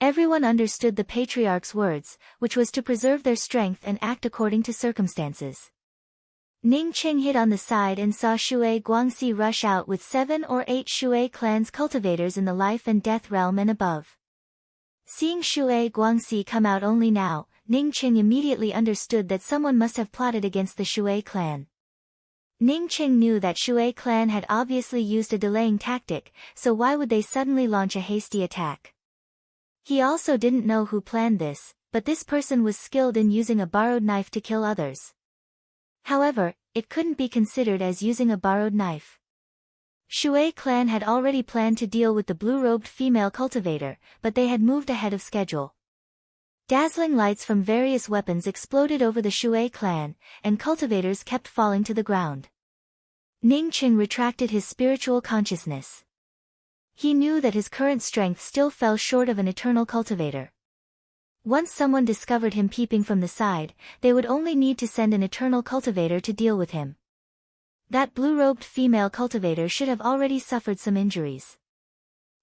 Everyone understood the patriarch's words, which was to preserve their strength and act according to circumstances. Ning Qing hid on the side and saw Shui Guangxi rush out with 7 or 8 Shui clan's cultivators in the life and death realm and above. Seeing Shui Guangxi come out only now, Ning Qing immediately understood that someone must have plotted against the Shui clan. Ning Qing knew that Shui clan had obviously used a delaying tactic, so why would they suddenly launch a hasty attack? He also didn't know who planned this, but this person was skilled in using a borrowed knife to kill others. However, it couldn't be considered as using a borrowed knife. Shui clan had already planned to deal with the blue-robed female cultivator, but they had moved ahead of schedule. Dazzling lights from various weapons exploded over the Shui clan, and cultivators kept falling to the ground. Ning Qing retracted his spiritual consciousness. He knew that his current strength still fell short of an eternal cultivator. Once someone discovered him peeping from the side, they would only need to send an eternal cultivator to deal with him. That blue-robed female cultivator should have already suffered some injuries.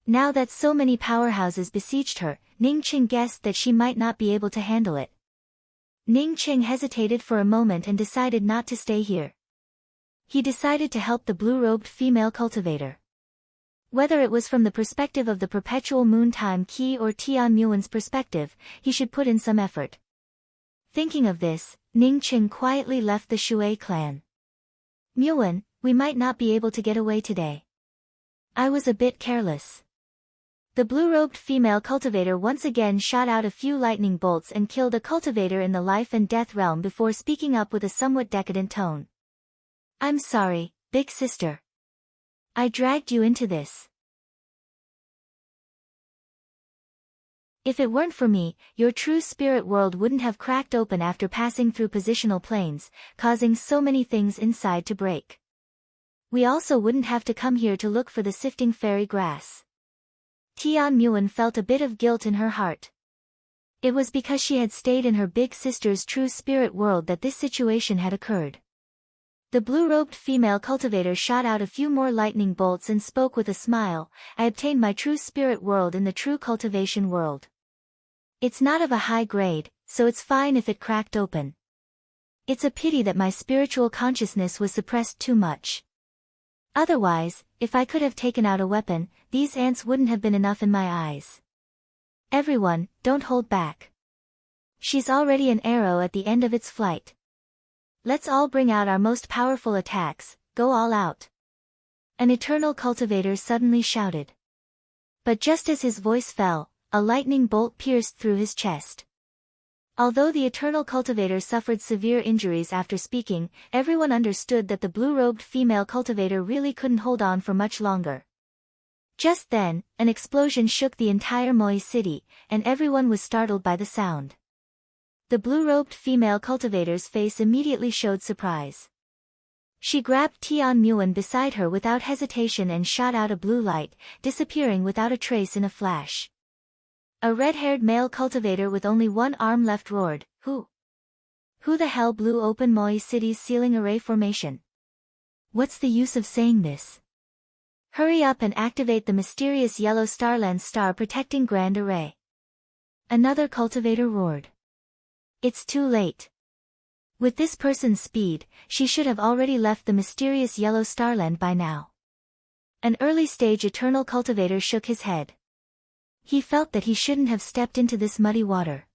Now that so many powerhouses besieged her, Ning Qing guessed that she might not be able to handle it. Ning Qing hesitated for a moment and decided not to stay here. He decided to help the blue-robed female cultivator. Whether it was from the perspective of the perpetual moon time Qi or Tian Muan's perspective, he should put in some effort. Thinking of this, Ning Qing quietly left the Shui clan. Muan, we might not be able to get away today. I was a bit careless. The blue-robed female cultivator once again shot out a few lightning bolts and killed a cultivator in the life and death realm before speaking up with a somewhat decadent tone. I'm sorry, big sister. I dragged you into this. If it weren't for me, your true spirit world wouldn't have cracked open after passing through positional planes, causing so many things inside to break. We also wouldn't have to come here to look for the sifting fairy grass. Tian Muan felt a bit of guilt in her heart. It was because she had stayed in her big sister's true spirit world that this situation had occurred. The blue-robed female cultivator shot out a few more lightning bolts and spoke with a smile. I obtained my true spirit world in the true cultivation world. It's not of a high grade, so it's fine if it cracked open. It's a pity that my spiritual consciousness was suppressed too much. Otherwise, if I could have taken out a weapon, these ants wouldn't have been enough in my eyes. Everyone, don't hold back. She's already an arrow at the end of its flight. Let's all bring out our most powerful attacks, go all out. An eternal cultivator suddenly shouted. But just as his voice fell, a lightning bolt pierced through his chest. Although the eternal cultivator suffered severe injuries after speaking, everyone understood that the blue-robed female cultivator really couldn't hold on for much longer. Just then, an explosion shook the entire Moi city, and everyone was startled by the sound. The blue-robed female cultivator's face immediately showed surprise. She grabbed Tian Muan beside her without hesitation and shot out a blue light, disappearing without a trace in a flash. A red-haired male cultivator with only one arm left roared, Who the hell blew open Moi City's ceiling array formation? What's the use of saying this? Hurry up and activate the mysterious yellow Starland star protecting Grand Array. Another cultivator roared. It's too late. With this person's speed, she should have already left the mysterious yellow Starland by now. An early-stage eternal cultivator shook his head. He felt that he shouldn't have stepped into this muddy water.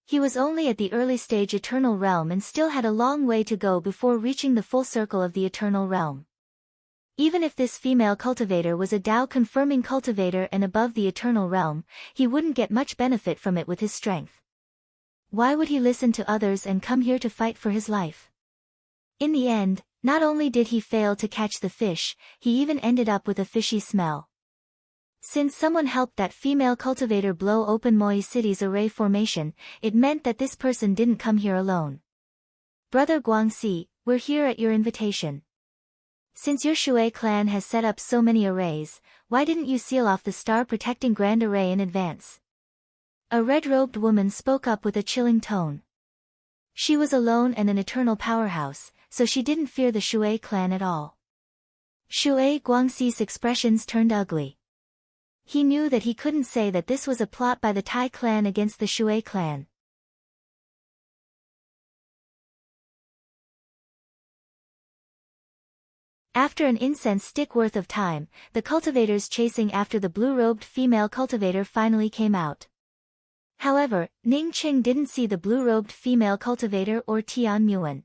He was only at the early-stage eternal realm and still had a long way to go before reaching the full circle of the eternal realm. Even if this female cultivator was a Tao-confirming cultivator and above the eternal realm, he wouldn't get much benefit from it with his strength. Why would he listen to others and come here to fight for his life? In the end, not only did he fail to catch the fish, he even ended up with a fishy smell. Since someone helped that female cultivator blow open Moi City's array formation, it meant that this person didn't come here alone. Brother Guangxi, we're here at your invitation. Since your Shui clan has set up so many arrays, why didn't you seal off the star-protecting Grand Array in advance? A red-robed woman spoke up with a chilling tone. She was alone and an eternal powerhouse, so she didn't fear the Shui clan at all. Shui Guangxi's expressions turned ugly. He knew that he couldn't say that this was a plot by the Tai clan against the Shui clan. After an incense stick worth of time, the cultivators chasing after the blue-robed female cultivator finally came out. However, Ning Qing didn't see the blue-robed female cultivator or Tian Muan.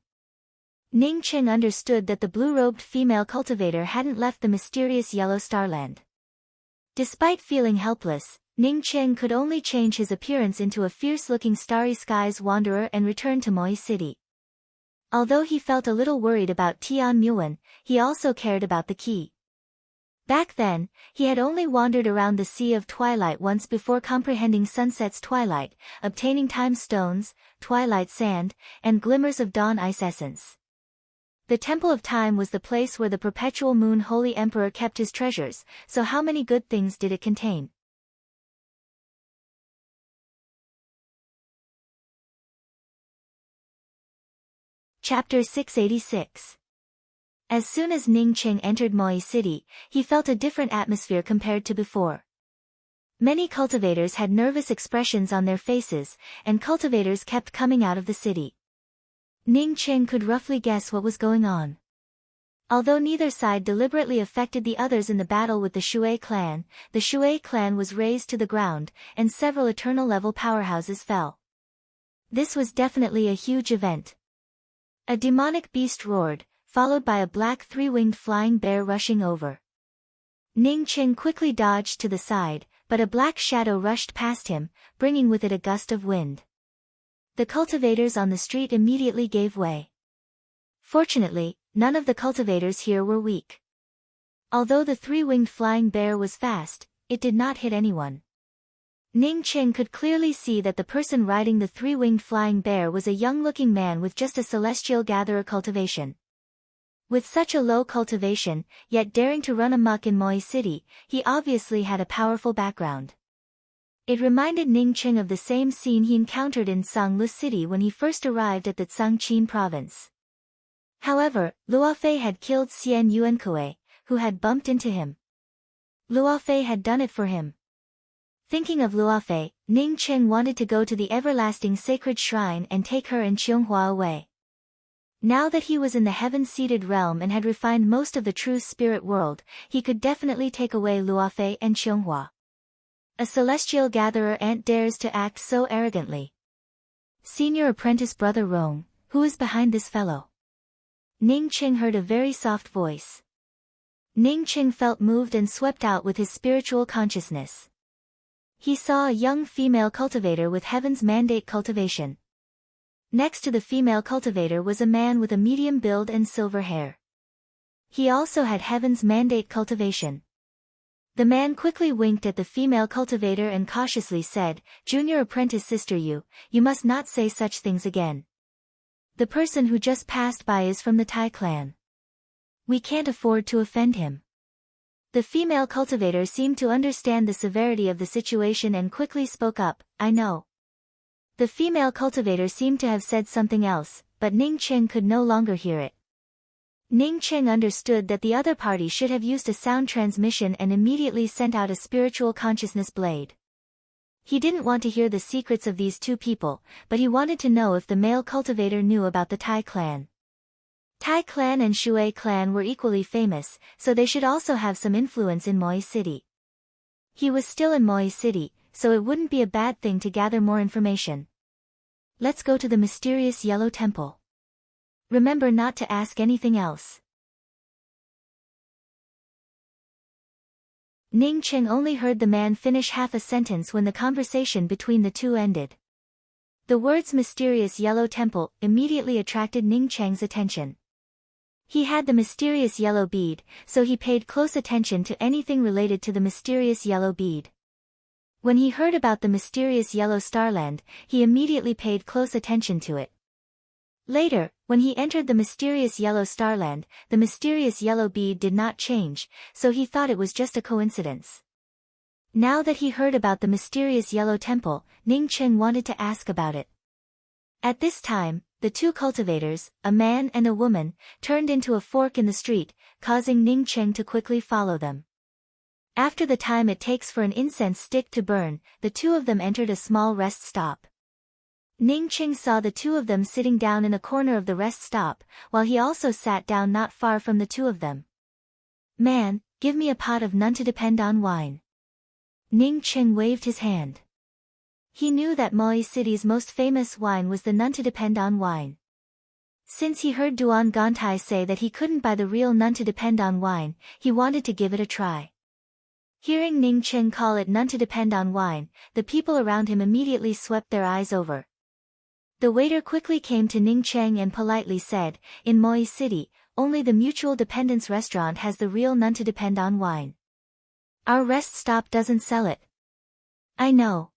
Ning Qing understood that the blue-robed female cultivator hadn't left the mysterious yellow starland. Despite feeling helpless, Ning Qing could only change his appearance into a fierce-looking starry skies wanderer and return to Moi City. Although he felt a little worried about Tian Muan, he also cared about the key. Back then, he had only wandered around the Sea of Twilight once before comprehending Sunset's twilight, obtaining time stones, twilight sand, and glimmers of dawn ice essence. The Temple of Time was the place where the perpetual moon Holy Emperor kept his treasures, so how many good things did it contain? Chapter 686. As soon as Ning Qing entered Moi City, he felt a different atmosphere compared to before. Many cultivators had nervous expressions on their faces, and cultivators kept coming out of the city. Ning Qing could roughly guess what was going on. Although neither side deliberately affected the others in the battle with the Shui clan was razed to the ground, and several eternal-level powerhouses fell. This was definitely a huge event. A demonic beast roared, followed by a black three-winged flying bear rushing over. Ning Qing quickly dodged to the side, but a black shadow rushed past him, bringing with it a gust of wind. The cultivators on the street immediately gave way. Fortunately, none of the cultivators here were weak. Although the three-winged flying bear was fast, it did not hit anyone. Ning Qing could clearly see that the person riding the three-winged flying bear was a young-looking man with just a celestial gatherer cultivation. With such a low cultivation, yet daring to run amok in Moi City, he obviously had a powerful background. It reminded Ning Cheng of the same scene he encountered in Sanglu City when he first arrived at the Tsangqin province. However, Luofei had killed Xian Yuankue, who had bumped into him. Luofei had done it for him. Thinking of Luofei, Ning Cheng wanted to go to the everlasting sacred shrine and take her and Qianghua away. Now that he was in the heaven-seated realm and had refined most of the true spirit world, he could definitely take away Luofei and Qianghua. A celestial gatherer ant dares to act so arrogantly. Senior apprentice brother Rong, who is behind this fellow? Ning Cheng heard a very soft voice. Ning Cheng felt moved and swept out with his spiritual consciousness. He saw a young female cultivator with heaven's mandate cultivation. Next to the female cultivator was a man with a medium build and silver hair. He also had heaven's mandate cultivation. The man quickly winked at the female cultivator and cautiously said, "Junior apprentice sister you must not say such things again. The person who just passed by is from the Tai clan. We can't afford to offend him." The female cultivator seemed to understand the severity of the situation and quickly spoke up, "I know." The female cultivator seemed to have said something else, but Ning Cheng could no longer hear it. Ning Cheng understood that the other party should have used a sound transmission and immediately sent out a spiritual consciousness blade. He didn't want to hear the secrets of these two people, but he wanted to know if the male cultivator knew about the Tai clan. Tai clan and Shui clan were equally famous, so they should also have some influence in Moi City. He was still in Moi City, so it wouldn't be a bad thing to gather more information. Let's go to the mysterious Yellow Temple. Remember not to ask anything else. Ning Cheng only heard the man finish half a sentence when the conversation between the two ended. The words mysterious yellow temple immediately attracted Ning Cheng's attention. He had the mysterious yellow bead, so he paid close attention to anything related to the mysterious yellow bead. When he heard about the mysterious yellow starland, he immediately paid close attention to it. Later, when he entered the mysterious yellow starland, the mysterious yellow bead did not change, so he thought it was just a coincidence. Now that he heard about the mysterious yellow temple, Ning Cheng wanted to ask about it. At this time, the two cultivators, a man and a woman, turned into a fork in the street, causing Ning Cheng to quickly follow them. After the time it takes for an incense stick to burn, the two of them entered a small rest stop. Ning Cheng saw the two of them sitting down in a corner of the rest stop, while he also sat down not far from the two of them. "Man, give me a pot of none to depend on wine." Ning Cheng waved his hand. He knew that Moi City's most famous wine was the none to depend on wine. Since he heard Duan Gantai say that he couldn't buy the real none to depend on wine, he wanted to give it a try. Hearing Ning Cheng call it none to depend on wine, the people around him immediately swept their eyes over. The waiter quickly came to Ning Cheng and politely said, "In Moi City, only the Mutual Dependence restaurant has the real none to depend on wine. Our rest stop doesn't sell it." "I know.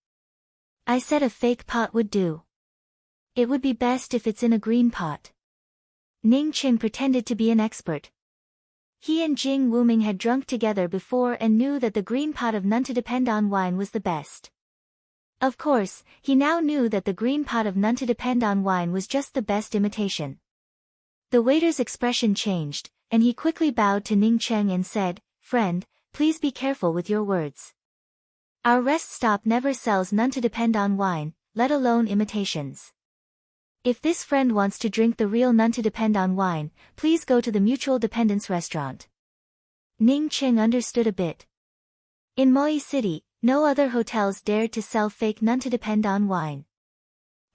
I said a fake pot would do. It would be best if it's in a green pot." Ning Cheng pretended to be an expert. He and Jing Wuming had drunk together before and knew that the green pot of none to depend on wine was the best. Of course, he now knew that the green pot of none to depend on wine was just the best imitation. The waiter's expression changed, and he quickly bowed to Ning Cheng and said, "Friend, please be careful with your words. Our rest stop never sells none to depend on wine, let alone imitations. If this friend wants to drink the real none to depend on wine, please go to the Mutual Dependence restaurant." Ning Cheng understood a bit. In Moi City, no other hotels dared to sell fake none to depend on wine.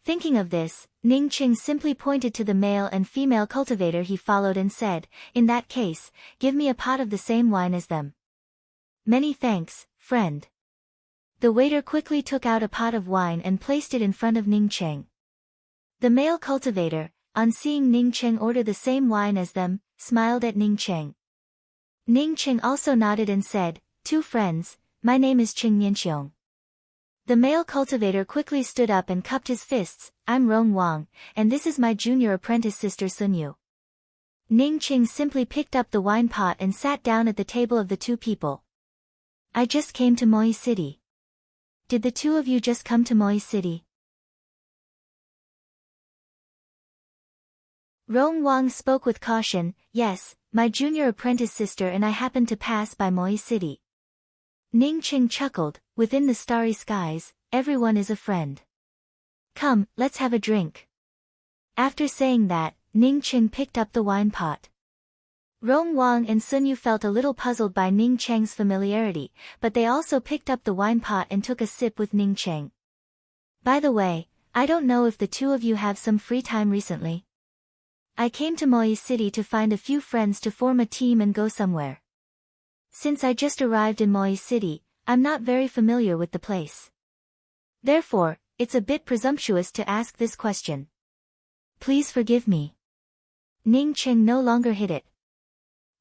Thinking of this, Ning Cheng simply pointed to the male and female cultivator he followed and said, "In that case, give me a pot of the same wine as them." "Many thanks, friend." The waiter quickly took out a pot of wine and placed it in front of Ning Cheng. The male cultivator, on seeing Ning Cheng order the same wine as them, smiled at Ning Cheng. Ning Cheng also nodded and said, "Two friends, my name is Cheng Nianxiong." The male cultivator quickly stood up and cupped his fists, "I'm Rong Wang, and this is my junior apprentice sister Sun Yu." Ning Cheng simply picked up the wine pot and sat down at the table of the two people. "I just came to Moi City. Did the two of you just come to Moi City? Rong Wang spoke with caution. Yes, my junior apprentice sister and I happened to pass by Moi City. Ning Qing chuckled. Within the starry skies, everyone is a friend. Come, let's have a drink. After saying that, Ning Qing picked up the wine pot. Rong Wang and Sun Yu felt a little puzzled by Ning Cheng's familiarity, but they also picked up the wine pot and took a sip with Ning Cheng. By the way, I don't know if the two of you have some free time recently. I came to Moi City to find a few friends to form a team and go somewhere. Since I just arrived in Moi City, I'm not very familiar with the place. Therefore, it's a bit presumptuous to ask this question. Please forgive me. Ning Cheng no longer hid it.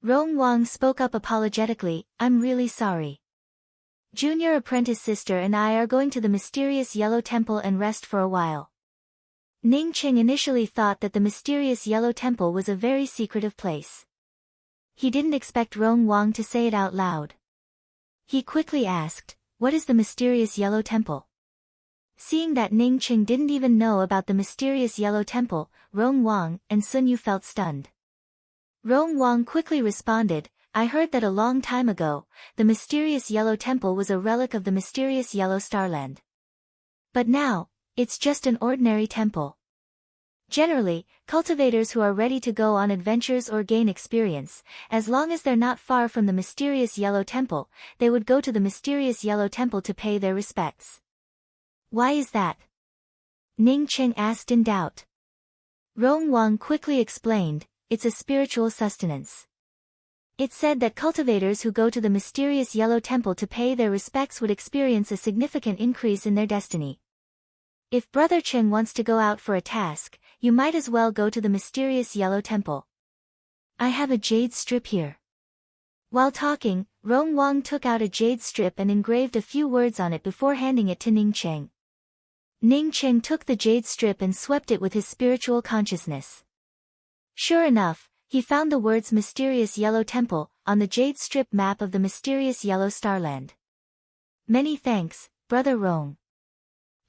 Rong Wang spoke up apologetically. I'm really sorry. Junior apprentice sister and I are going to the mysterious Yellow Temple and rest for a while. Ning Cheng initially thought that the mysterious Yellow Temple was a very secretive place. He didn't expect Rong Wang to say it out loud. He quickly asked, what is the mysterious Yellow Temple? Seeing that Ning Cheng didn't even know about the mysterious Yellow Temple, Rong Wang and Sun Yu felt stunned. Rong Wang quickly responded, I heard that a long time ago, the mysterious Yellow Temple was a relic of the mysterious Yellow Starland. But now, it's just an ordinary temple. Generally, cultivators who are ready to go on adventures or gain experience, as long as they're not far from the mysterious Yellow Temple, they would go to the mysterious Yellow Temple to pay their respects. Why is that? Ning Cheng asked in doubt. Rong Wang quickly explained, it's a spiritual sustenance. It's said that cultivators who go to the mysterious Yellow Temple to pay their respects would experience a significant increase in their destiny. If Brother Cheng wants to go out for a task, you might as well go to the mysterious Yellow Temple. I have a jade strip here. While talking, Rong Wang took out a jade strip and engraved a few words on it before handing it to Ning Cheng. Ning Cheng took the jade strip and swept it with his spiritual consciousness. Sure enough, he found the words Mysterious Yellow Temple on the jade strip map of the mysterious Yellow Starland. Many thanks, Brother Rong.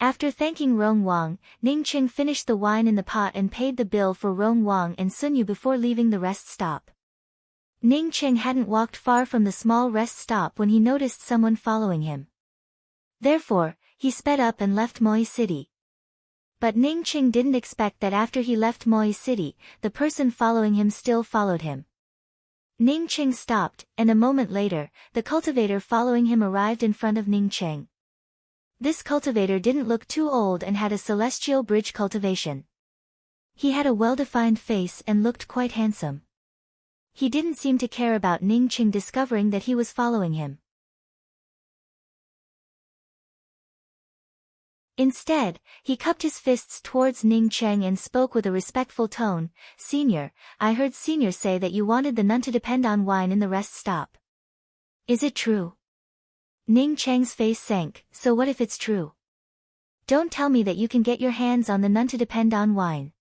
After thanking Rong Wang, Ning Cheng finished the wine in the pot and paid the bill for Rong Wang and Sun Yu before leaving the rest stop. Ning Cheng hadn't walked far from the small rest stop when he noticed someone following him. Therefore, he sped up and left Moi City. But Ning Cheng didn't expect that after he left Moi City, the person following him still followed him. Ning Cheng stopped, and a moment later, the cultivator following him arrived in front of Ning Cheng. This cultivator didn't look too old and had a celestial bridge cultivation. He had a well-defined face and looked quite handsome. He didn't seem to care about Ning Cheng discovering that he was following him. Instead, he cupped his fists towards Ning Cheng and spoke with a respectful tone, Senior, I heard Senior say that you wanted the nun to depend on wine in the rest stop. Is it true? Ning Cheng's face sank, so what if it's true? Don't tell me that you can get your hands on the nun to depend on wine.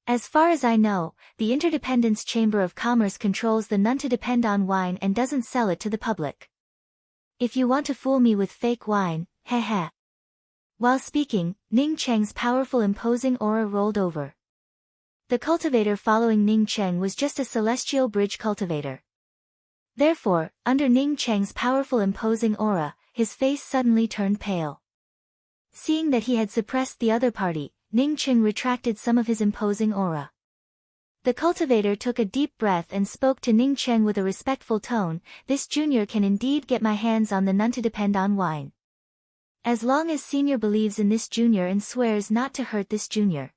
As far as I know, the Interdependence Chamber of Commerce controls the nun to depend on wine and doesn't sell it to the public. If you want to fool me with fake wine, heh heh. While speaking, Ning Cheng's powerful imposing aura rolled over. The cultivator following Ning Cheng was just a celestial bridge cultivator. Therefore, under Ning Cheng's powerful imposing aura, his face suddenly turned pale. Seeing that he had suppressed the other party, Ning Cheng retracted some of his imposing aura. The cultivator took a deep breath and spoke to Ning Cheng with a respectful tone, this junior can indeed get my hands on the nun to depend on wine. As long as Senior believes in this junior and swears not to hurt this junior.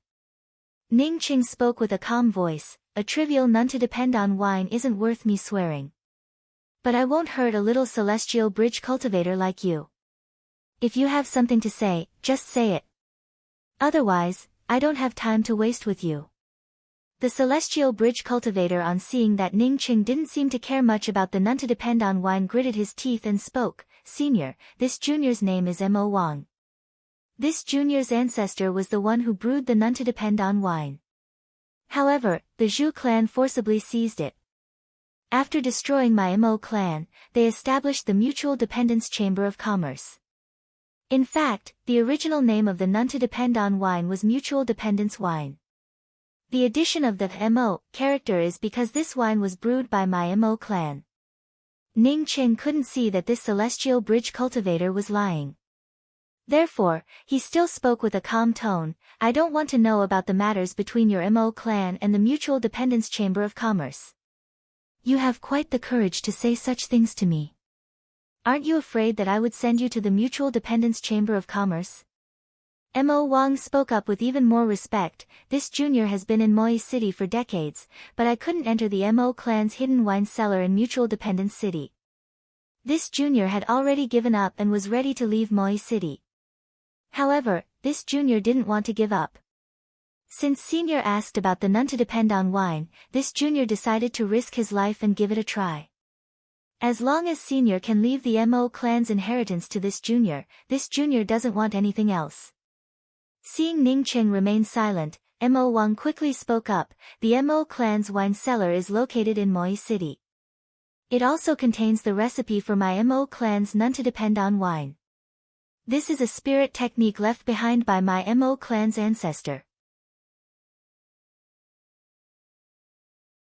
Ning Cheng spoke with a calm voice, a trivial nun to depend on wine isn't worth me swearing. But I won't hurt a little celestial bridge cultivator like you. If you have something to say, just say it. Otherwise, I don't have time to waste with you. The celestial bridge cultivator, on seeing that Ning Cheng didn't seem to care much about the nun to depend on wine, gritted his teeth and spoke, Senior, this junior's name is Mo Wang. This junior's ancestor was the one who brewed the nun to depend on wine. However, the Zhu clan forcibly seized it. After destroying my Mo clan, they established the Mutual Dependence Chamber of Commerce. In fact, the original name of the none to depend on wine was mutual dependence wine. The addition of the mo character is because this wine was brewed by my mo clan. Ning Chen couldn't see that this celestial bridge cultivator was lying. Therefore, he still spoke with a calm tone. I don't want to know about the matters between your mo clan and the Mutual Dependence Chamber of Commerce. You have quite the courage to say such things to me. Aren't you afraid that I would send you to the Mutual Dependence Chamber of Commerce? Mo Wang spoke up with even more respect. This junior has been in Moi City for decades, but I couldn't enter the Mo clan's hidden wine cellar in Mutual Dependence City. This junior had already given up and was ready to leave Moi City. However, this junior didn't want to give up. Since senior asked about the none to depend on wine, this junior decided to risk his life and give it a try. As long as senior can leave the Mo clan's inheritance to this junior doesn't want anything else. Seeing Ning Chen remain silent, Mo Wang quickly spoke up. The Mo clan's wine cellar is located in Moi City. It also contains the recipe for my Mo clan's none to depend on wine. This is a spirit technique left behind by my Mo clan's ancestor.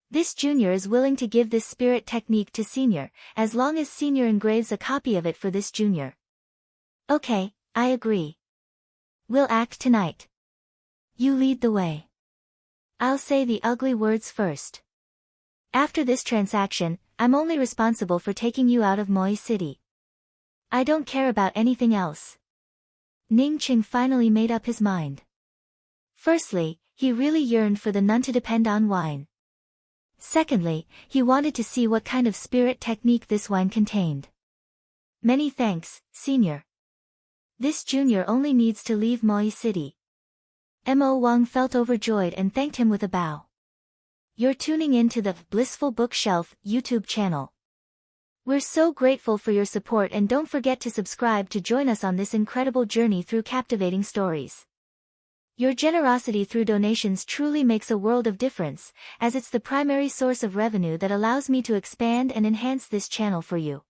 This junior is willing to give this spirit technique to senior, as long as senior engraves a copy of it for this junior. Okay, I agree. We'll act tonight. You lead the way. I'll say the ugly words first. After this transaction, I'm only responsible for taking you out of Moi City. I don't care about anything else. Ning Chen finally made up his mind. Firstly, he really yearned for the none to depend on wine. Secondly, he wanted to see what kind of spirit technique this wine contained. Many thanks, senior. This junior only needs to leave Moi City. Mo Wang felt overjoyed and thanked him with a bow. You're tuning in to the Blissful Bookshelf YouTube channel. We're so grateful for your support, and don't forget to subscribe to join us on this incredible journey through captivating stories. Your generosity through donations truly makes a world of difference, as it's the primary source of revenue that allows me to expand and enhance this channel for you.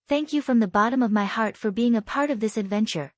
Thank you from the bottom of my heart for being a part of this adventure.